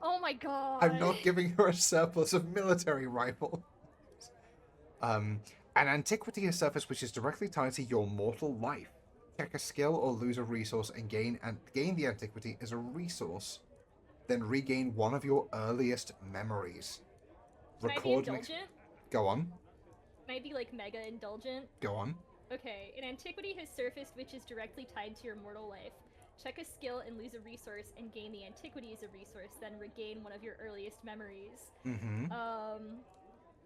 Oh my god. I'm not giving her a surplus of military rifles. An antiquity is surface which is directly tied to your mortal life. Check a skill or lose a resource and gain the antiquity as a resource. Then regain one of your earliest memories. Can I be indulgent? Go on. Can I be like mega indulgent? Go on. Okay, an antiquity has surfaced which is directly tied to your mortal life. Check a skill and lose a resource and gain the antiquity as a resource, then regain one of your earliest memories. Mm-hmm.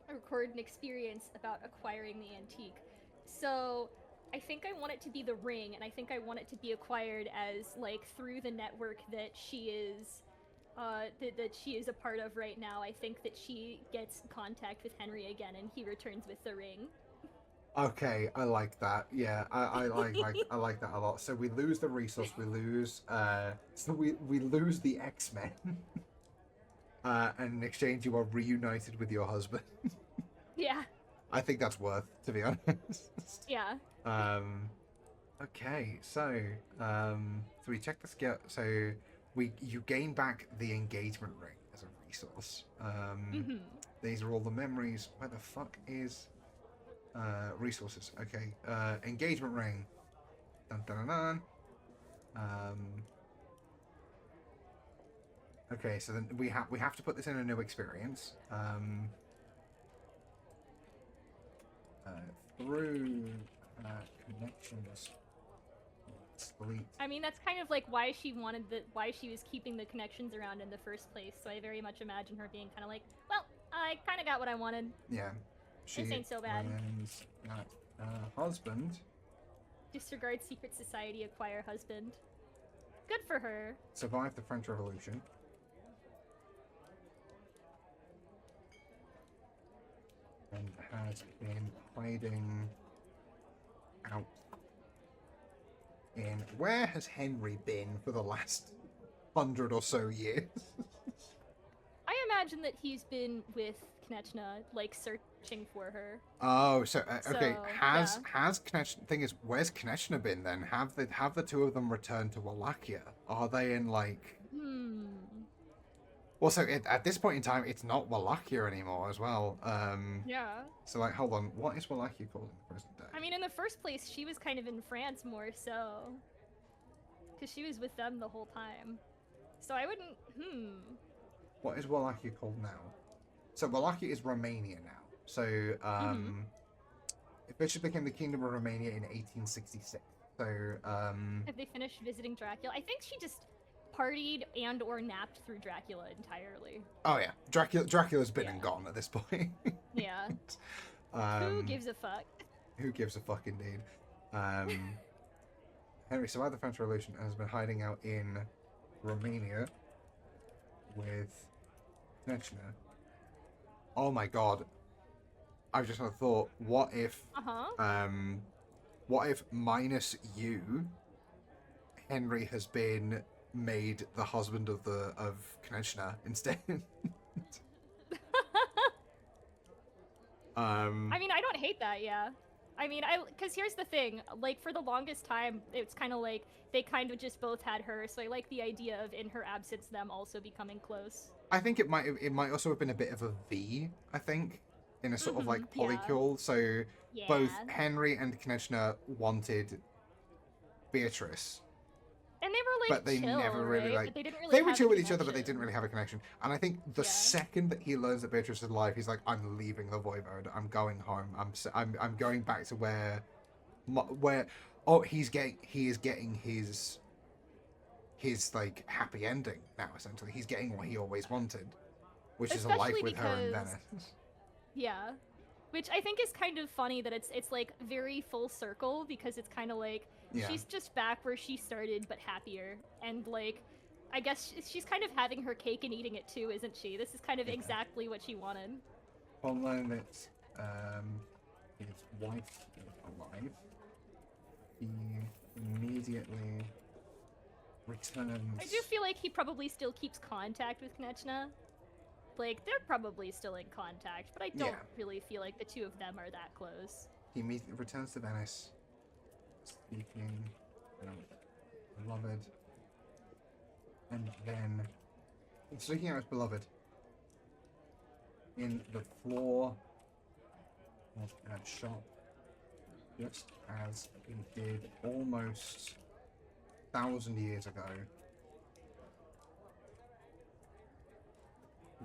Record an experience about acquiring the antique. So I think I want it to be the ring, and I think I want it to be acquired as like through the network that she is that she is a part of right now. I think that she gets contact with Henry again and he returns with the ring. Okay, I like that. Yeah, I like that a lot. So we lose the resource, we lose we lose the X-Men. And in exchange you are reunited with your husband. Yeah. I think that's worth, to be honest. Yeah. Okay, so we check the skill. So you gain back the engagement ring as a resource. These are all the memories. Where the fuck is Resources. Okay. Engagement ring. Dun, dun, dun, dun. Okay, so then we have to put this in a new experience. Through connections. Sleep. I mean, that's kind of like why she was keeping the connections around in the first place. So I very much imagine her being kind of like, well, I kind of got what I wanted. Yeah. She This ain't so bad. learns that husband Disregard secret society, acquire husband. Good for her. survived the French Revolution. And has been hiding out in... Where has Henry been for the last 100 or so years? I imagine that he's been with Knechna, like searching for her. Oh, so okay. So, Has Knechna? Thing is, where's Knechna been then? Have the two of them returned to Wallachia? Are they in like? Well, so at this point in time, it's not Wallachia anymore as well. Yeah. So like, hold on. What is Wallachia called in the present day? I mean, in the first place, she was kind of in France more so, because she was with them the whole time. So I wouldn't. What is Wallachia called now? So Wallachia is Romania now. So it officially became the Kingdom of Romania in 1866. So Have they finished visiting Dracula? I think she just partied and or napped through Dracula entirely. oh yeah, Dracula's been and gone at this point. Yeah. Who gives a fuck? Who gives a fuck, indeed. Henry survived the French Revolution and has been hiding out in Romania with Knechna. Oh my god. I've just had a thought. What if minus you, Henry has been made the husband of Knechna instead? I mean, I don't hate that, yeah. I mean, because here's the thing, like, for the longest time, it's kind of like, they kind of just both had her, so I like the idea of, in her absence, them also becoming close. I think it might also have been a bit of a V, I think, in a sort of, like, polycule, so both Henry and Knechna wanted Beatrice. And they were, like, but they chill, never really, right? like... But they didn't really they were have chill a with each other, but they connection. didn't really have a connection. And I think the second that he learns that Beatrice is alive, he's like, I'm leaving the Voivode. I'm going home. I'm going back to where he is getting his like happy ending now. Essentially, he's getting what he always wanted, which is a life with her in Venice. Yeah, which I think is kind of funny that it's like very full circle, because it's kind of like she's just back where she started but happier, and like I guess she's kind of having her cake and eating it too, isn't she? This is kind of exactly what she wanted. On learning that his wife is alive, he immediately returns. I do feel like he probably still keeps contact with Knechna. Like, they're probably still in contact, but I don't really feel like the two of them are that close. He returns to Venice, speaking, beloved, and then speaking out his beloved in the floor of a shop, just as he did almost 1,000 years ago.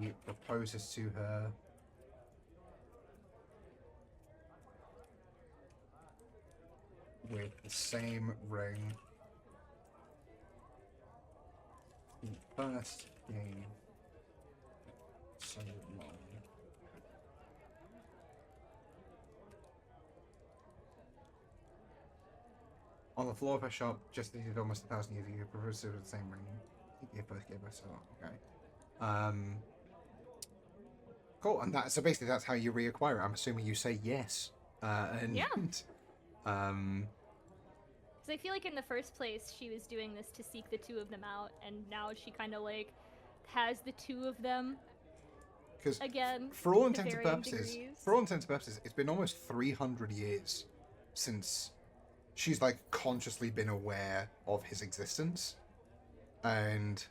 He proposes to her with the same ring he first gave so long. On the floor of her shop, just as he did almost 1,000 years ago, he proposed to her with the same ring he first gave her so long. Okay. Cool, and so basically that's how you reacquire it. I'm assuming you say yes. Yeah. Because I feel like in the first place she was doing this to seek the two of them out, and now she kind of like has the two of them again. For all intents and purposes, it's been almost 300 years since she's like consciously been aware of his existence, and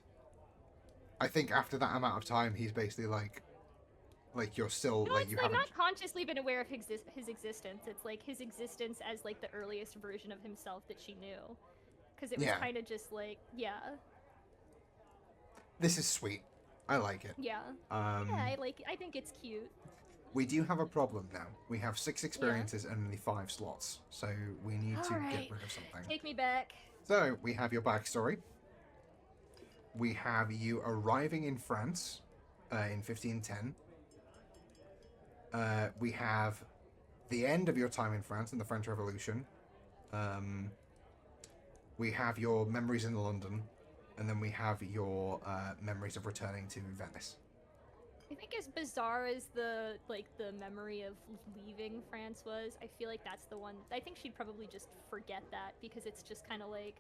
I think after that amount of time, he's basically like, Like you're still No, like it's you like haven't. not consciously been aware of his existence. It's like his existence as like the earliest version of himself that she knew, because it was Yeah. kind of just like, yeah, This is sweet. I like it. yeah, Um, yeah. I think it's cute. we do have a problem now. We have 6 experiences and only 5 slots, so we need to All get right. rid of something. Take me back. So we have your backstory. We have you arriving in France in 1510. We have the end of your time in France in the French Revolution. We have your memories in London, and then we have your memories of returning to Venice. I think as bizarre as the memory of leaving France was, I feel like that's the one. I think she'd probably just forget that because it's just kind of like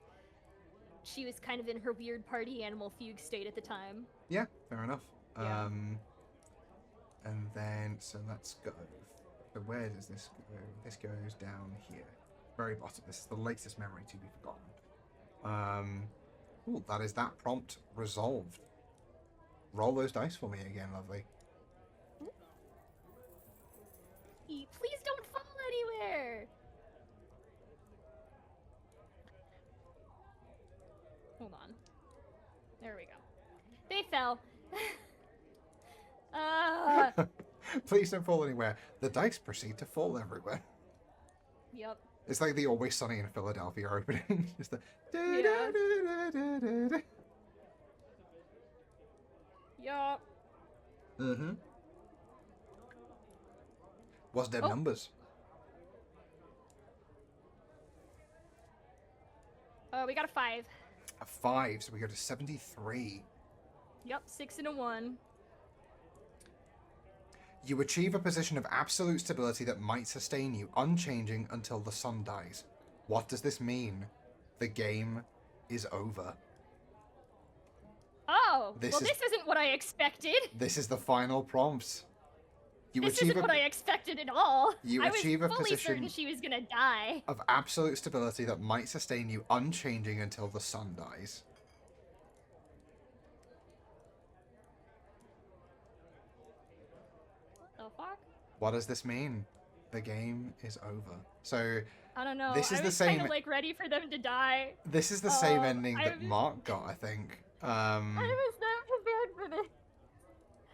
she was kind of in her weird party animal fugue state at the time. Yeah, fair enough. Yeah. And then, so let's go. So where does this go? This goes down here. Very bottom. This is the latest memory to be forgotten. Ooh, that is that prompt resolved. Roll those dice for me again, lovely. Please don't fall anywhere! Hold on. There we go. They fell. Please don't fall anywhere. The dice proceed to fall everywhere. Yep. It's like the Always Sunny in Philadelphia opening. Just the. Yup. Mm-hmm. What's their Oh. numbers? We got a 5. A 5, so we go to 73. Yep, 6 and a 1. You achieve a position of absolute stability that might sustain you, unchanging until the sun dies. What does this mean? The game is over. Oh, This well, is- this isn't what I expected. This is the final prompt. You This achieve isn't what I expected at all. You I achieve a was fully position- certain she was gonna die. of absolute stability that might sustain you, unchanging until the sun dies. What the fuck? What does this mean? The game is over. So I don't know. This is I the was kind same- of like ready for them to die. this is the same Oh, ending that I'm- Mark got, I think. I was not prepared for this.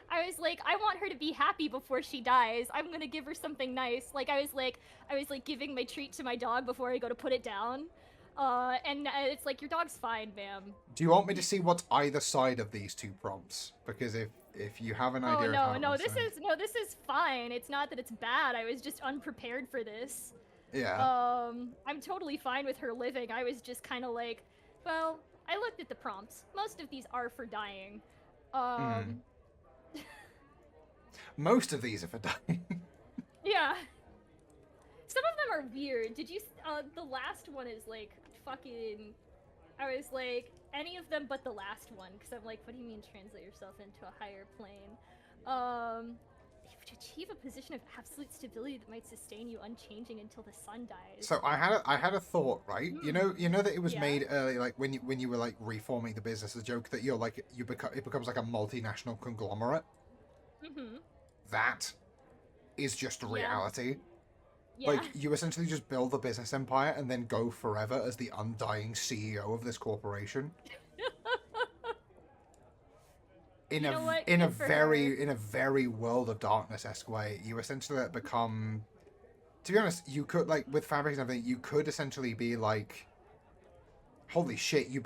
I was like, I want her to be happy before she dies. I'm gonna give her something nice. Like I was like giving my treat to my dog before I go to put it down. And it's like, your dog's fine, ma'am. Do you want me to see what's either side of these two prompts? Because if you have an Oh idea of how no, it this is fine. It's not that it's bad. I was just unprepared for this. yeah. I'm totally fine with her living. I was just kind of like, well, I looked at the prompts. Most of these are for dying. Most of these are for dying. Yeah. Some of them are weird. Did you? The last one is like fucking. I was like, any of them but the last one, because I'm like, what do you mean translate yourself into a higher plane? To achieve a position of absolute stability that might sustain you unchanging until the sun dies. So I had a thought, right? You know that it was Yeah. made early, like when you were like reforming the business. A joke that you're like it becomes like a multinational conglomerate. Mm-hmm. That is just reality. Yeah. Like you essentially just build the business empire and then go forever as the undying CEO of this corporation. In You know what? in a Good for her. very World of Darkness-esque way, you essentially become. To be honest, you could like with fabrics and everything, you could essentially be like. Holy shit! You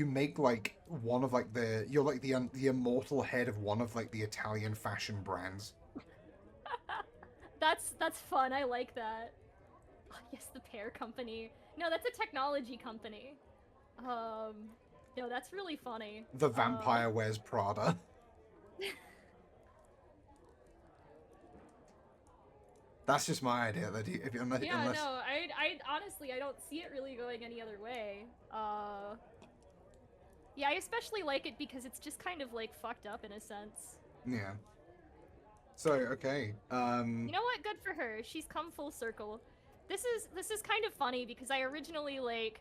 make like one of like you're like the immortal head of one of like the Italian fashion brands. That's fun. I like that. Oh, yes, the pear company. No, that's a technology company. No, that's really funny. The vampire wears Prada. That's just my idea. That unless Yeah, no, I honestly I don't see it really going any other way. Yeah, I especially like it because it's just kind of like fucked up in a sense. yeah. So okay. You know what? Good for her. She's come full circle. This is kind of funny because I originally like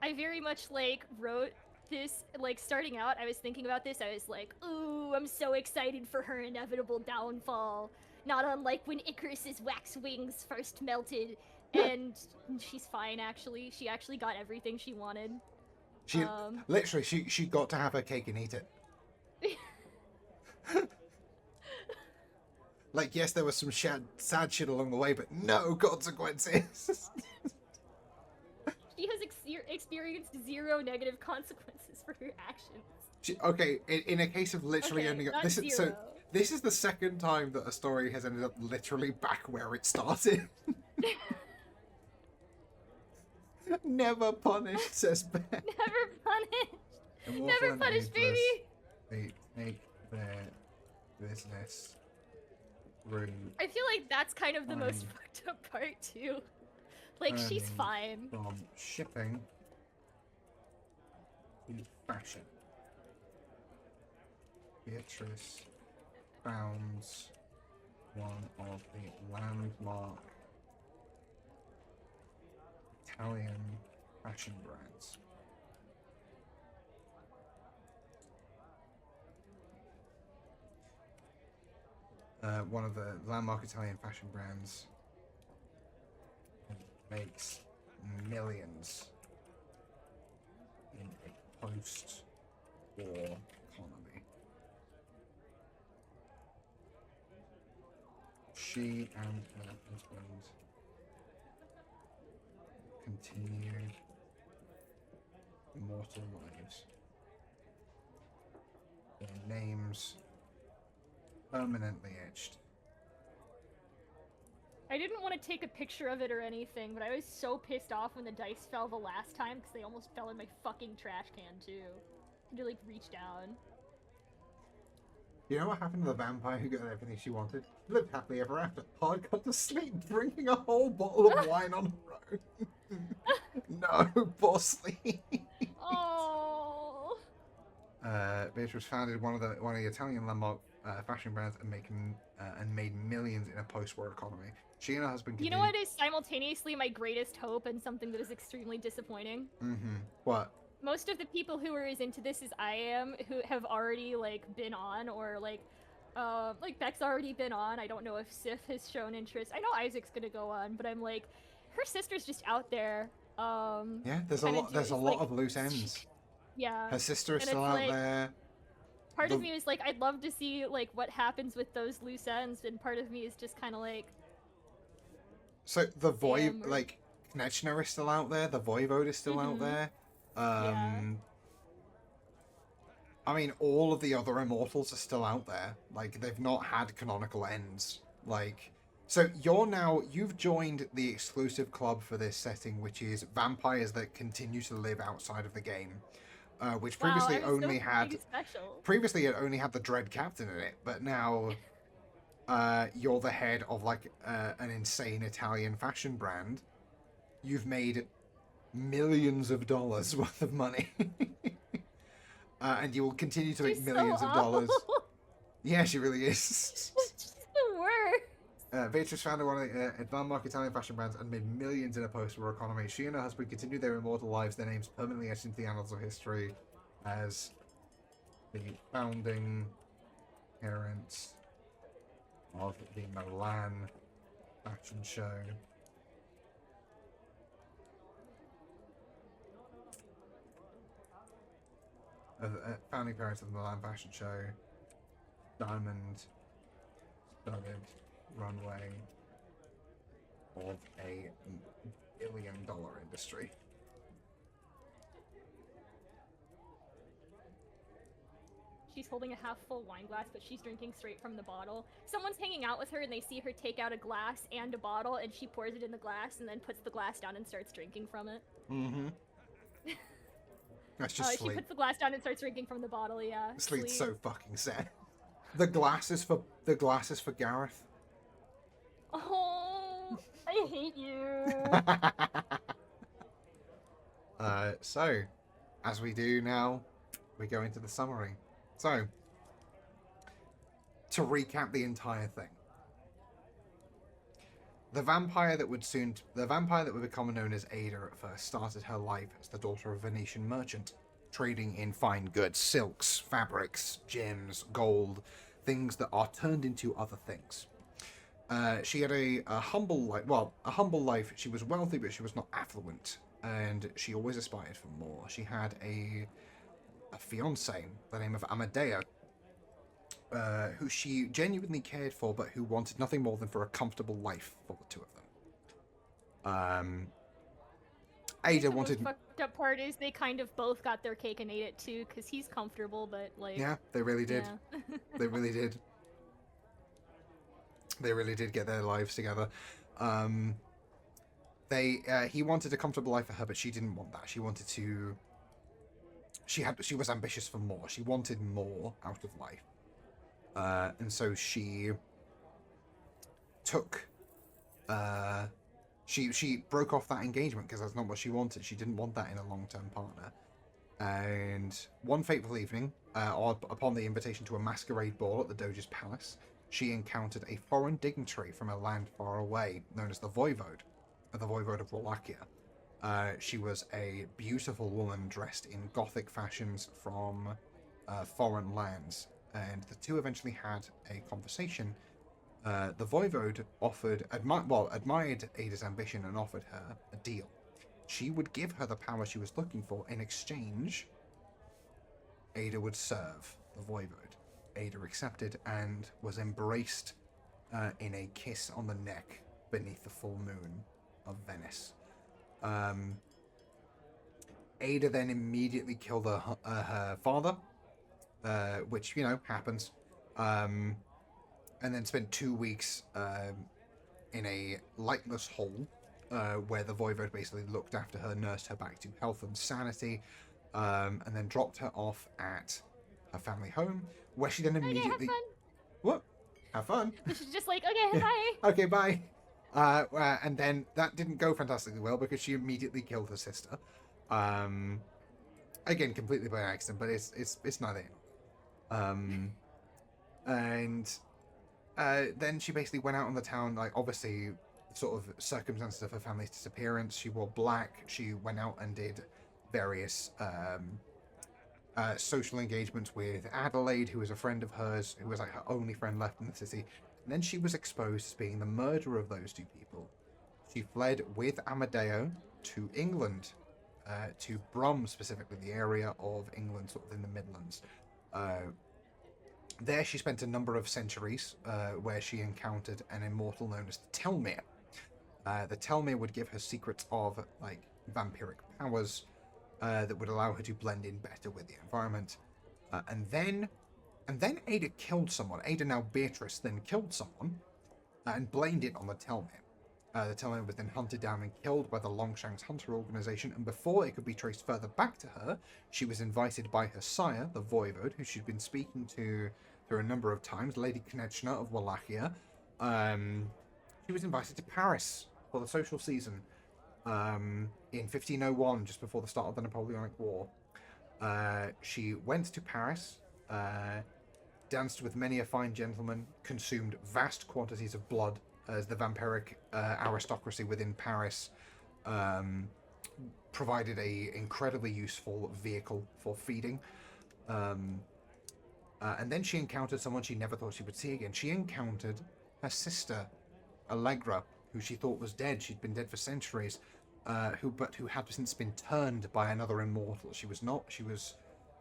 I very much like wrote this, like, starting out, I was thinking about this. I was like, ooh, I'm so excited for her inevitable downfall. Not unlike when Icarus's wax wings first melted. And she's fine, actually. She actually got everything she wanted. She literally she got to have her cake and eat it. Like, yes, there was some sad shit along the way, but no consequences. She has experienced 0 negative consequences for her actions. Okay, in a case of literally Okay, ending up, not this is 0. this is the second time that a story has ended up literally back where it started. Never punished, says Ben. Never punished. Immortal Never and punished, ageless, baby. They take their business through I feel like that's kind of the most Fine. fucked up part too. Like, she's earning fine. from shipping to fashion. Beatrice founds one of the landmark Italian fashion brands. One of the landmark Italian fashion brands makes millions in a post-war economy. She and her husband continue immortal lives. Their names permanently etched. I didn't want to take a picture of it or anything, but I was so pissed off when the dice fell the last time because they almost fell in my fucking trash can too. I had to, like, reach down. You know what happened to the vampire who got everything she wanted? Lived happily ever after. Hard got to sleep drinking a whole bottle of wine on her own. No, poor sleep. Oh. Beatrice founded one of the Italian landmark fashion brands and made millions in a post-war economy. She and her husband. You know what is simultaneously my greatest hope and something that is extremely disappointing? Mm-hmm. What? Most of the people who are as into this as I am, who have already, like, been on, or like Beck's already been on. I don't know if Sif has shown interest. I know Isaac's gonna go on, but I'm like, her sister's just out there. Yeah, there's a lot. There's a lot of loose ends. Yeah. Her sister is And still it's out like, there. Part of me is like, I'd love to see, like, what happens with those loose ends, and part of me is just kind of like. So the Damn, like, Knechner is still out there. The Voivode is still out there. Yeah. I mean, all of the other immortals are still out there. Like, they've not had canonical ends. Like, so you've joined the exclusive club for this setting, which is vampires that continue to live outside of the game. Which previously Wow, previously it only had the Dread Captain in it, but now you're the head of, like, an insane Italian fashion brand. You've made millions of dollars worth of money. And you will continue to make millions of dollars. Yeah, she really is. She's the worst. Beatrice founded one of the landmark Italian fashion brands and made millions in a post-war economy. She and her husband continued their immortal lives, their names permanently etched into the annals of history as the founding parents of the Milan fashion show. Founding parents of the Milan fashion show, diamond studded runway of a $1 billion industry. She's holding a half-full wine glass, but she's drinking straight from the bottle. Someone's hanging out with her, and they see her take out a glass and a bottle, and she pours it in the glass, and then puts the glass down and starts drinking from it. Mm-hmm. That's just sleep. She puts the glass down and starts drinking from the bottle. Yeah. Sleep's so fucking sad. The glass is for Gareth. Oh, I hate you. So, as we do now, we go into the summary. So, to recap the entire thing. The vampire that would become known as Ada at first started her life as the daughter of a Venetian merchant, trading in fine goods, silks, fabrics, gems, gold, things that are turned into other things. She had a humble life. Well, a humble life. She was wealthy, but she was not affluent, and she always aspired for more. She had a fiance, the name of Amadeo, who she genuinely cared for, but who wanted nothing more than for a comfortable life for the two of them. Ada wanted. The most fucked up part is they kind of both got their cake and ate it too, because he's comfortable, but like. Yeah, they really did. Yeah. They really did. They really did get their lives together. He wanted a comfortable life for her, but she didn't want that. She wanted to. She was ambitious for more. She wanted more out of life, and so she took. She broke off that engagement because that's not what she wanted. She didn't want that in a long-term partner. And one fateful evening, upon the invitation to a masquerade ball at the Doge's palace, she encountered a foreign dignitary from a land far away, known as the Voivode of Wallachia. She was a beautiful woman dressed in Gothic fashions from foreign lands, and the two eventually had a conversation. The Voivode admired Ada's ambition and offered her a deal. She would give her the power she was looking for. In exchange, Ada would serve the Voivode. Ada accepted and was embraced in a kiss on the neck beneath the full moon of Venice. Ada then immediately killed her father, which, happens. And then spent 2 weeks in a lightless hole where the Voivode basically looked after her, nursed her back to health and sanity, and then dropped her off at her family home, where she then immediately... Okay, have fun. What? Have fun? She's just like, okay, bye. Okay, bye. And then that didn't go fantastically well because she immediately killed her sister. Again, completely by accident, but it's neither. And then she basically went out on the town, like, obviously, sort of circumstances of her family's disappearance. She wore black. She went out and did various social engagements with Adelaide, who was a friend of hers, who was like her only friend left in the city. And then she was exposed as being the murderer of those two people. She fled with Amadeo to England, to Brum, specifically the area of England, sort of in the Midlands. There she spent a number of centuries, where she encountered an immortal known as the Telmere. The Telmere would give her secrets of, like, vampiric powers that would allow her to blend in better with the environment. And then Ada killed someone. Ada, now Beatrice, then killed someone and blamed it on the Telmere. The Telmere was then hunted down and killed by the Longshanks Hunter organization, and before it could be traced further back to her, she was invited by her sire, the Voivode, who she'd been speaking to through a number of times, Lady Knechna of Wallachia. She was invited to Paris for the social season in 1501, just before the start of the Napoleonic War. She went to Paris, danced with many a fine gentleman, consumed vast quantities of blood, as the vampiric aristocracy within Paris provided a incredibly useful vehicle for feeding. And then she encountered someone she never thought she would see again. She encountered her sister, Allegra, who she thought was dead. She'd been dead for centuries, who had since been turned by another immortal. She was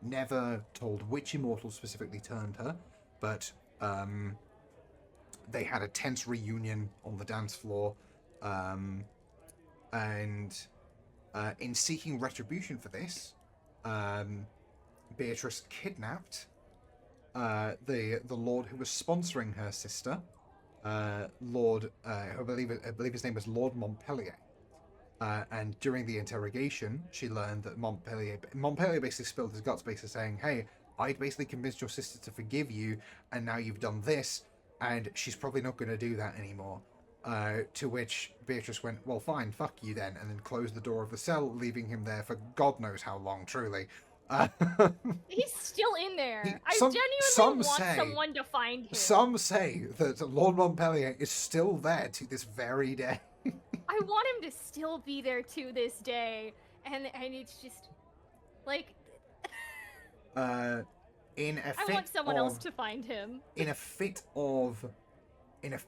never told which immortal specifically turned her, but they had a tense reunion on the dance floor, and in seeking retribution for this, Beatrice kidnapped the lord who was sponsoring her sister, Lord, I believe his name was Lord Montpellier. And during the interrogation, she learned that Montpellier basically spilled his guts, basically saying, "Hey, I'd basically convinced your sister to forgive you, and now you've done this, and she's probably not going to do that anymore." To which Beatrice went, "Well, fine, fuck you then," and then closed the door of the cell, leaving him there for God knows how long, truly. He's still in there. I some genuinely want say- someone to find him. Some say that Lord Montpellier is still there to this very day. I want him to still be there to this day, and it's just like In a I fit want someone of else to find him. in a fit of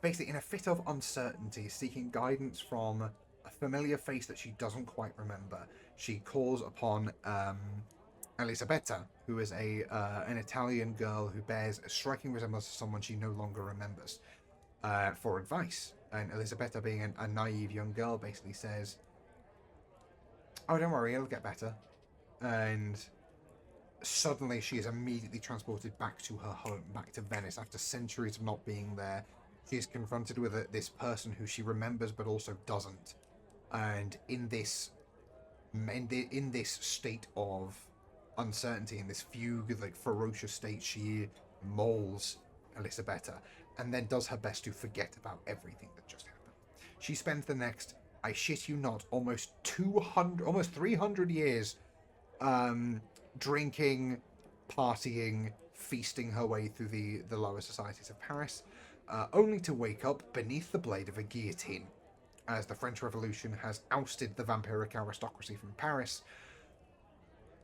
basically in a fit of uncertainty, seeking guidance from a familiar face that she doesn't quite remember, she calls upon Elisabetta, who is an Italian girl who bears a striking resemblance to someone she no longer remembers, for advice. And Elisabetta, being a naive young girl, basically says, "Oh, don't worry, it'll get better." And suddenly she is immediately transported back to her home, back to Venice, after centuries of not being there. She is confronted with this person who she remembers but also doesn't. And in this state of uncertainty, in this fugue, like ferocious state, she mauls Elisabetta and then does her best to forget about everything that just happened. She spends the next, I shit you not, almost 300 years drinking, partying, feasting her way through the lower societies of Paris, only to wake up beneath the blade of a guillotine, as the French Revolution has ousted the vampiric aristocracy from Paris.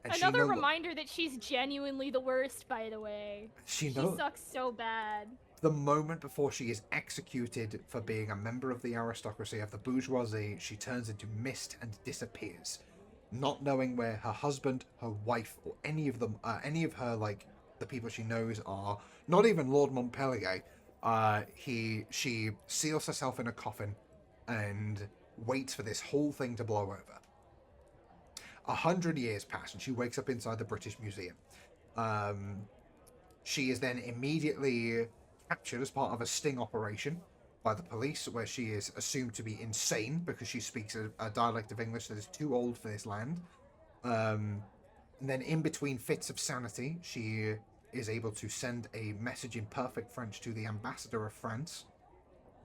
And Another reminder that she's genuinely the worst, by the way. She sucks so bad. The moment before she is executed for being a member of the aristocracy of the bourgeoisie, she turns into mist and disappears, not knowing where her husband, her wife, or any of her, like, the people she knows are. Not even Lord Montpellier. She seals herself in a coffin and waits for this whole thing to blow over. 100 years pass and she wakes up inside the British Museum. She is then immediately captured as part of a sting operation by the police, where she is assumed to be insane because she speaks a dialect of English that is too old for this land. And then in between fits of sanity, she is able to send a message in perfect French to the ambassador of France,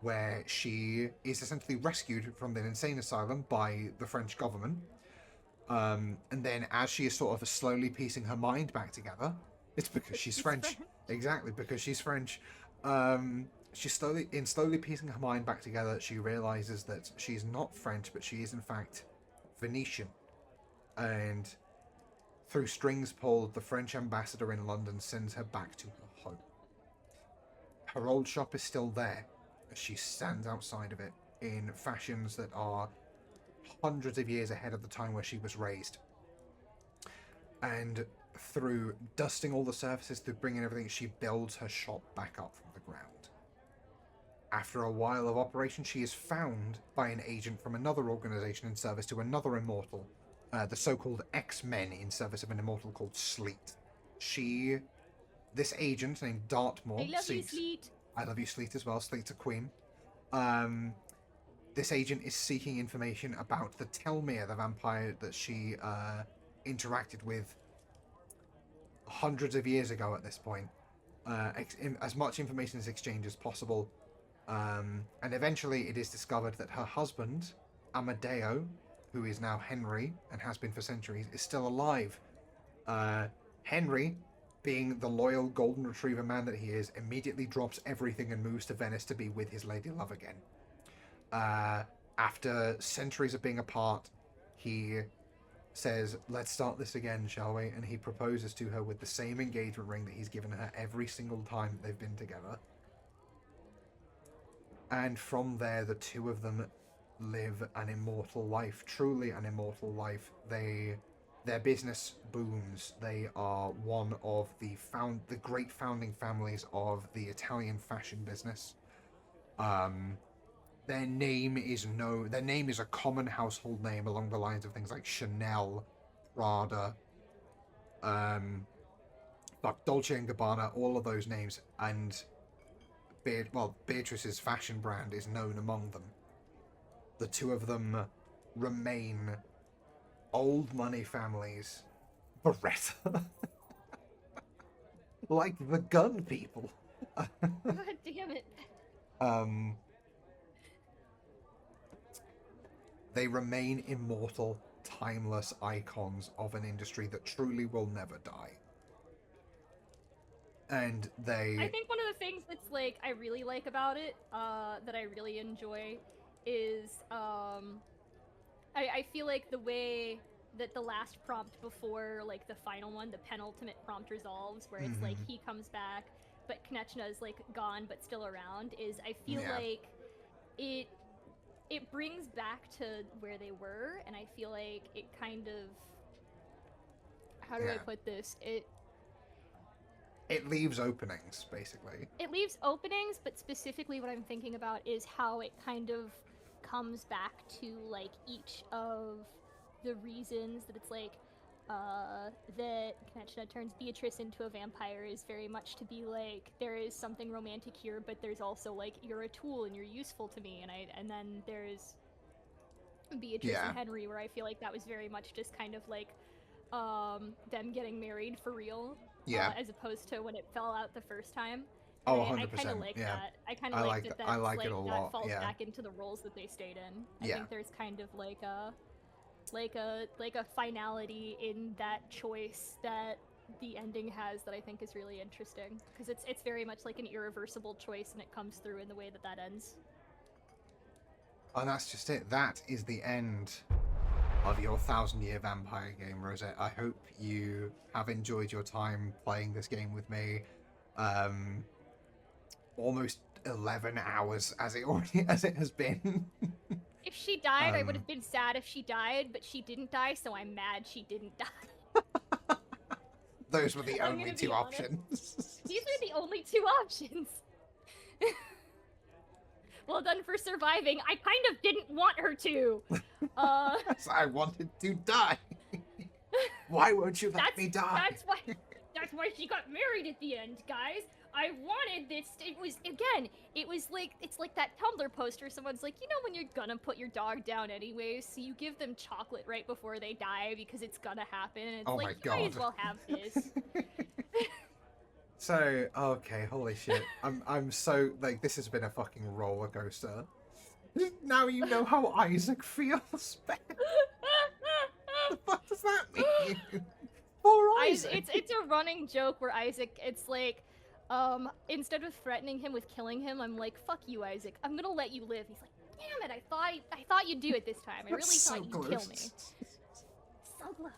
where she is essentially rescued from the insane asylum by the French government. And then as she is sort of slowly piecing her mind back together, it's because she's French. Exactly, because she's French. She's slowly piecing her mind back together, she realizes that she's not French, but she is in fact Venetian. And through strings pulled, the French ambassador in London sends her back to her home. Her old shop is still there, as she stands outside of it in fashions that are hundreds of years ahead of the time where she was raised. And through dusting all the surfaces, through bringing everything, she builds her shop back up from the ground. After a while of operation, she is found by an agent from another organization in service to another immortal, the so-called X-Men in service of an immortal called Sleet. This agent named Dartmoor... I love you, Sleet! I love you, Sleet, as well. Sleet's a queen. This agent is seeking information about the Telmir, the vampire that she interacted with hundreds of years ago at this point. As much information is exchanged as possible. And eventually it is discovered that her husband, Amadeo, who is now Henry, and has been for centuries, is still alive. Henry, being the loyal golden retriever man that he is, immediately drops everything and moves to Venice to be with his lady love again. After centuries of being apart, he says, "Let's start this again, shall we?" And he proposes to her with the same engagement ring that he's given her every single time they've been together. And from there, the two of them live an immortal life, truly an immortal life. Their business booms. They are one of the great founding families of the Italian fashion business. Their name is a common household name along the lines of things like Chanel, Prada, like Dolce & Gabbana, all of those names, and Beatrice's fashion brand is known among them. The two of them remain old money families. Beretta. Like the gun people. God damn it. They remain immortal, timeless icons of an industry that truly will never die. And I think one of the things that's, like, I really like about it, that I really enjoy, is, I feel like the way that the last prompt before like the final one, the penultimate prompt resolves, where it's like he comes back, but Konechna is like gone but still around. Is I feel like it brings back to where they were, and I feel like it kind of, how do I put this? It leaves openings, basically. It leaves openings, but specifically what I'm thinking about is how it kind of comes back to like each of the reasons that it's like that Konechna turns Beatrice into a vampire is very much to be like, there is something romantic here, but there's also like, you're a tool and you're useful to me, and then there's Beatrice and Henry, where I feel like that was very much just kind of like them getting married for real, as opposed to when it fell out the first time. Oh, 100%. I kind of like that. I kind of like that. That's, I like it a that lot. falls back into the roles that they stayed in. I think there's kind of like a finality in that choice that the ending has that I think is really interesting, because it's very much like an irreversible choice, and it comes through in the way that ends. And that's just it. That is the end of your 1000-Year Vampire game, Rosette. I hope you have enjoyed your time playing this game with me. Almost 11 hours as it has been. If she died, I would have been sad if she died, but she didn't die, so I'm mad she didn't die. Those were the only two options. These were the only two options. Well done for surviving. I kind of didn't want her to. I wanted to die. Why won't you let me die? That's why she got married at the end, guys. I wanted this. It's like that Tumblr poster. Someone's like, you know, when you're gonna put your dog down anyways, so you give them chocolate right before they die because it's gonna happen. And it's oh like, my you God. might as well have this. So, okay, holy shit. I'm so, like, this has been a fucking roller coaster. Now you know how Isaac feels. What the fuck does that mean? Poor Isaac. It's a running joke where Isaac, it's like, instead of threatening him with killing him, I'm like, fuck you, Isaac. I'm gonna let you live. He's like, damn it, I thought you'd do it this time. I really thought you'd kill me. So close.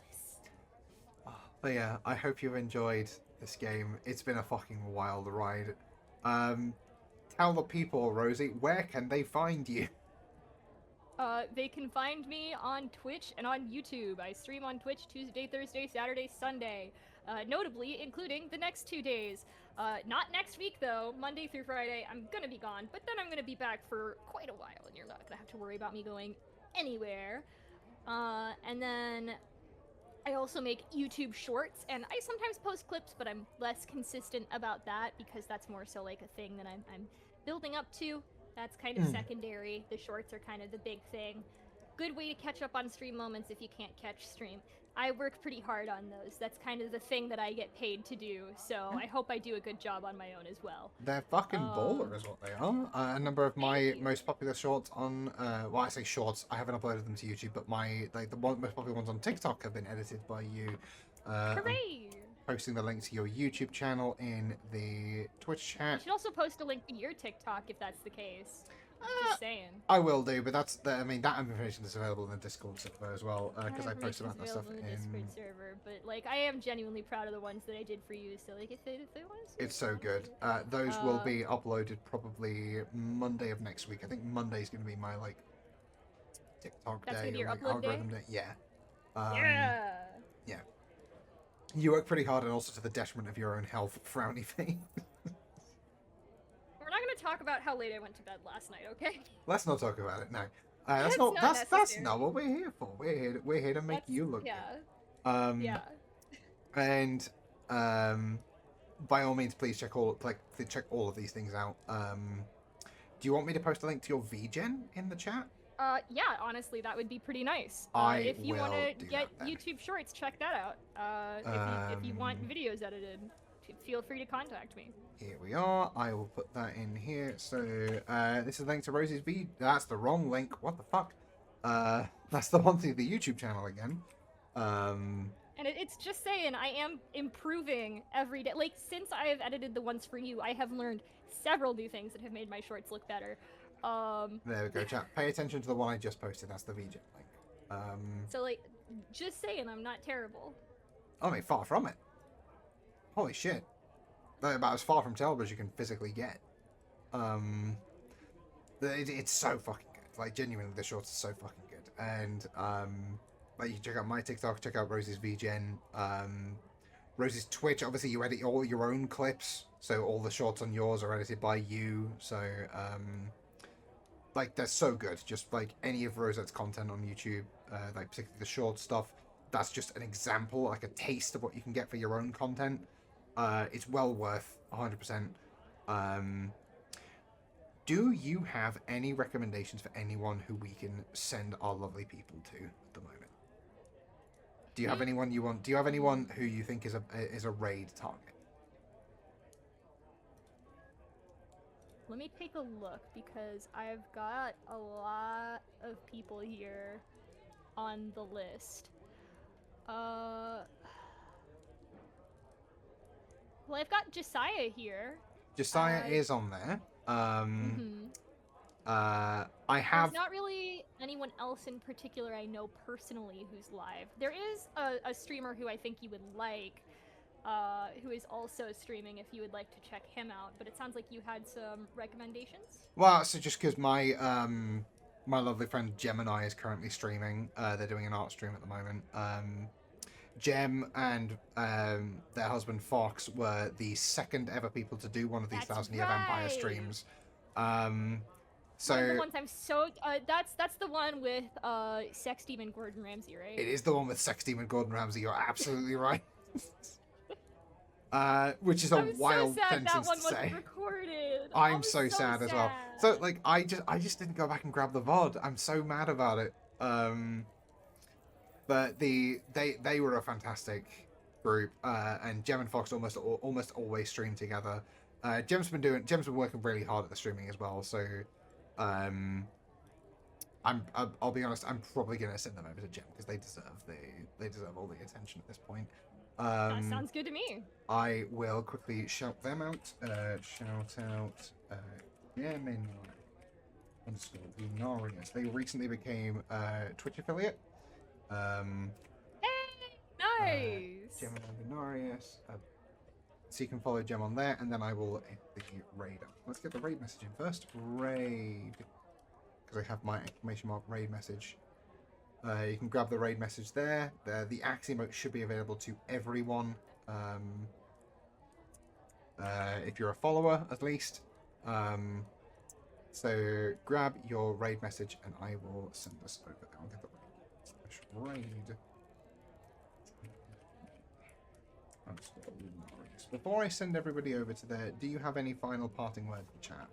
Oh, but yeah, I hope you've enjoyed this game. It's been a fucking wild ride. Tell the people, Rosie, where can they find you? They can find me on Twitch and on YouTube. I stream on Twitch Tuesday, Thursday, Saturday, Sunday. Notably, including the next 2 days. Not next week, though. Monday through Friday, I'm gonna be gone. But then I'm gonna be back for quite a while, and you're not gonna have to worry about me going anywhere. And then I also make YouTube shorts, and I sometimes post clips, but I'm less consistent about that because that's more so like a thing that I'm building up to. That's kind of secondary. The shorts are kind of the big thing. Good way to catch up on stream moments if you can't catch stream. I work pretty hard on those. That's kind of the thing that I get paid to do, so I hope I do a good job on my own as well. They're fucking baller is what they are. A number of my most popular shorts on, well, I say shorts, I haven't uploaded them to YouTube, but the most popular ones on TikTok have been edited by you. Hooray! Posting the link to your YouTube channel in the Twitch chat. You should also post a link to your TikTok if that's the case. Just saying. I will do, but that information is available in the Discord server as well, because I post about that stuff in the Discord server. But like, I am genuinely proud of the ones that I did for you. So like, if they want to see it's so good. Those will be uploaded probably Monday of next week. I think Monday's going to be my like TikTok that's day gonna be your or like upload algorithm day. Yeah. Yeah. You work pretty hard, and also to the detriment of your own health, Frowny Face. We're not going to talk about how late I went to bed last night, okay? Let's not talk about it. No, That's not what we're here for. We're here to make you look good. Yeah. And by all means, please check all of these things out. Do you want me to post a link to your VGen in the chat? Yeah, honestly, that would be pretty nice. If you want to get YouTube Shorts, check that out. If you want videos edited, feel free to contact me. Here we are. I will put that in here. So, this is a link to Rosie's V. That's the wrong link. What the fuck? That's the one to the YouTube channel again. And it's just saying, I am improving every day. Like, since I have edited the ones for you, I have learned several new things that have made my shorts look better. There we go, chat. Pay attention to the one I just posted. That's the VJ link. So, like, Just saying, I'm not terrible. I mean, far from it. Holy shit. They're about as far from terrible as you can physically get. It's so fucking good. Like, genuinely, the shorts are so fucking good. And, like, you can check out my TikTok, check out Rosie's VGen, Rosie's Twitch. Obviously, you edit all your own clips, so all the shorts on yours are edited by you. So, like, they're so good. Just, like, any of Rosette's content on YouTube, like, particularly the short stuff, that's just an example, like a taste of what you can get for your own content. It's well worth 100%. Do you have any recommendations for anyone who we can send our lovely people to at the moment? Do you have anyone you want? Do you have anyone who you think is a raid target? Let me take a look because I've got a lot of people here on the list. Well, I've got Josiah here. Josiah is on there. I have. There's not really anyone else in particular I know personally who's live. There is a streamer who I think you would like, who is also streaming if you would like to check him out. But it sounds like you had some recommendations. Well, so just because my my lovely friend Gemini is currently streaming. They're doing an art stream at the moment. Gem and their husband Fox were the second ever people to do one of these That's 1000 Year Vampire right. streams. One of the ones I'm so that's the one with Sex Demon Gordon Ramsay, right? It is the one with Sex Demon Gordon Ramsay. You're absolutely right. Which is a wild so sad sentence that one to wasn't say. recorded. I'm so sad as well. So like I just didn't go back and grab the VOD. I'm so mad about it. But they were a fantastic group, and Gem and Fox almost always stream together. Gem's been working really hard at the streaming as well. So, I'll be honest, I'm probably gonna send them over to Gem because they deserve all the attention at this point. That sounds good to me. I will quickly shout them out. Shout out Gemini _Venarius. They recently became Twitch affiliate. Hey, nice. Gemini Venarius. So you can follow Gem on there, and then I will hit the raid up. Let's get the raid message in first. Raid. Because I have my exclamation mark raid message. You can grab the raid message there. The axe emote should be available to everyone. If you're a follower, at least. So grab your raid message, and I will send this over there. I'll get the raid. Before I send everybody over to there, do you have any final parting words for chat?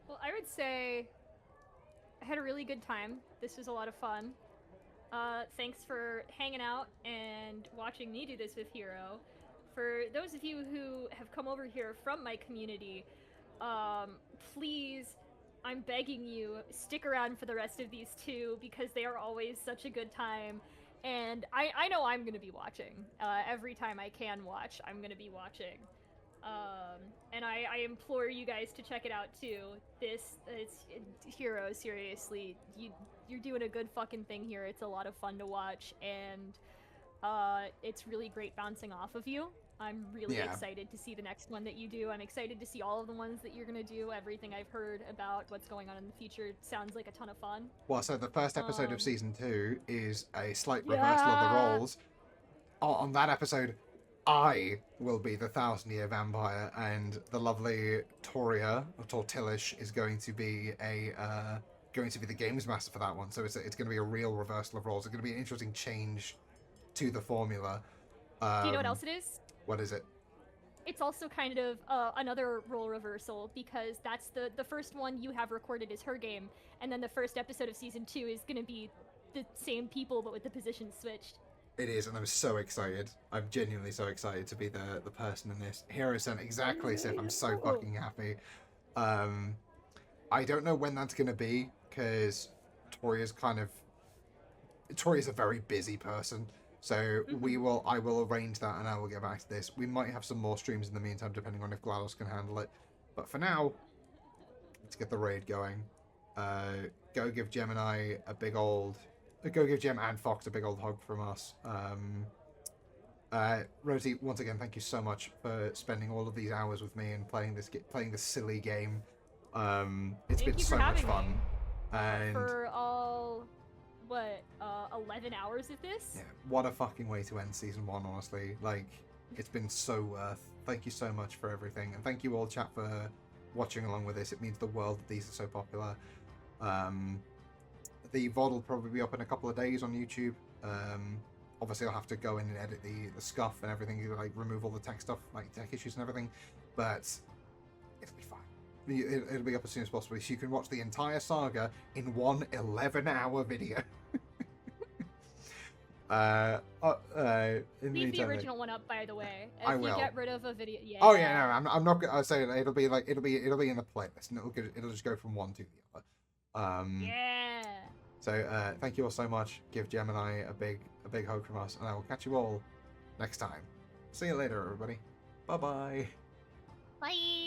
Well, I would say I had a really good time. This was a lot of fun. Thanks for hanging out and watching me do this with Hero. For those of you who have come over here from my community, please, I'm begging you, stick around for the rest of these two because they are always such a good time. And I know I'm going to be watching. Every time I can watch, I'm going to be watching. And I implore you guys to check it out too. It's Hero, seriously. You're doing a good fucking thing here. It's a lot of fun to watch, and it's really great bouncing off of you. I'm really excited to see the next one that you do. I'm excited to see all of the ones that you're gonna do. Everything I've heard about what's going on in the future sounds like a ton of fun. Well, so the first episode of season 2 is a slight reversal of the roles. On that episode, I will be the 1000 Year Vampire, and the lovely Toria or Tortilish is going to be the games master for that one. So it's going to be a real reversal of roles. It's going to be an interesting change to the formula. Do you know what else it is? What is it? It's also kind of another role reversal because that's the first one you have recorded is her game, and then the first episode of season 2 is going to be the same people but with the positions switched. It is, and I'm so excited. I'm genuinely so excited to be the person in this. Hero sent exactly Sif. I'm so fucking happy. I don't know when that's going to be because Toria's a very busy person. So I will arrange that, and I will get back to this. We might have some more streams in the meantime, depending on if GLaDOS can handle it. But for now, let's get the raid going. Go give Gemini a big old. Go give Gem and Fox a big old hug from us. Rosie, once again, thank you so much for spending all of these hours with me and playing this silly game. It's been so much fun. And for all, what, 11 hours of this? yeah, what a fucking way to end season 1, honestly. Like, it's been so worth. Thank you so much for everything, and thank you all, chat, for watching along with this. It means the world that these are so popular. The VOD will probably be up in a couple of days on YouTube. Obviously, I'll have to go in and edit the scuff and everything, like remove all the tech stuff, like tech issues and everything, but it'll be fine. It'll be up as soon as possible, so you can watch the entire saga in one 11-hour video. Leave the original one up, by the way. If I you will. get rid of a video, yeah. Oh yeah, no, I'm not gonna say it'll be in the playlist, and it'll just go from one to the other. Yeah. So thank you all so much. Give Gemini a big hug from us, and I will catch you all next time. See you later, everybody. Bye-bye. Bye.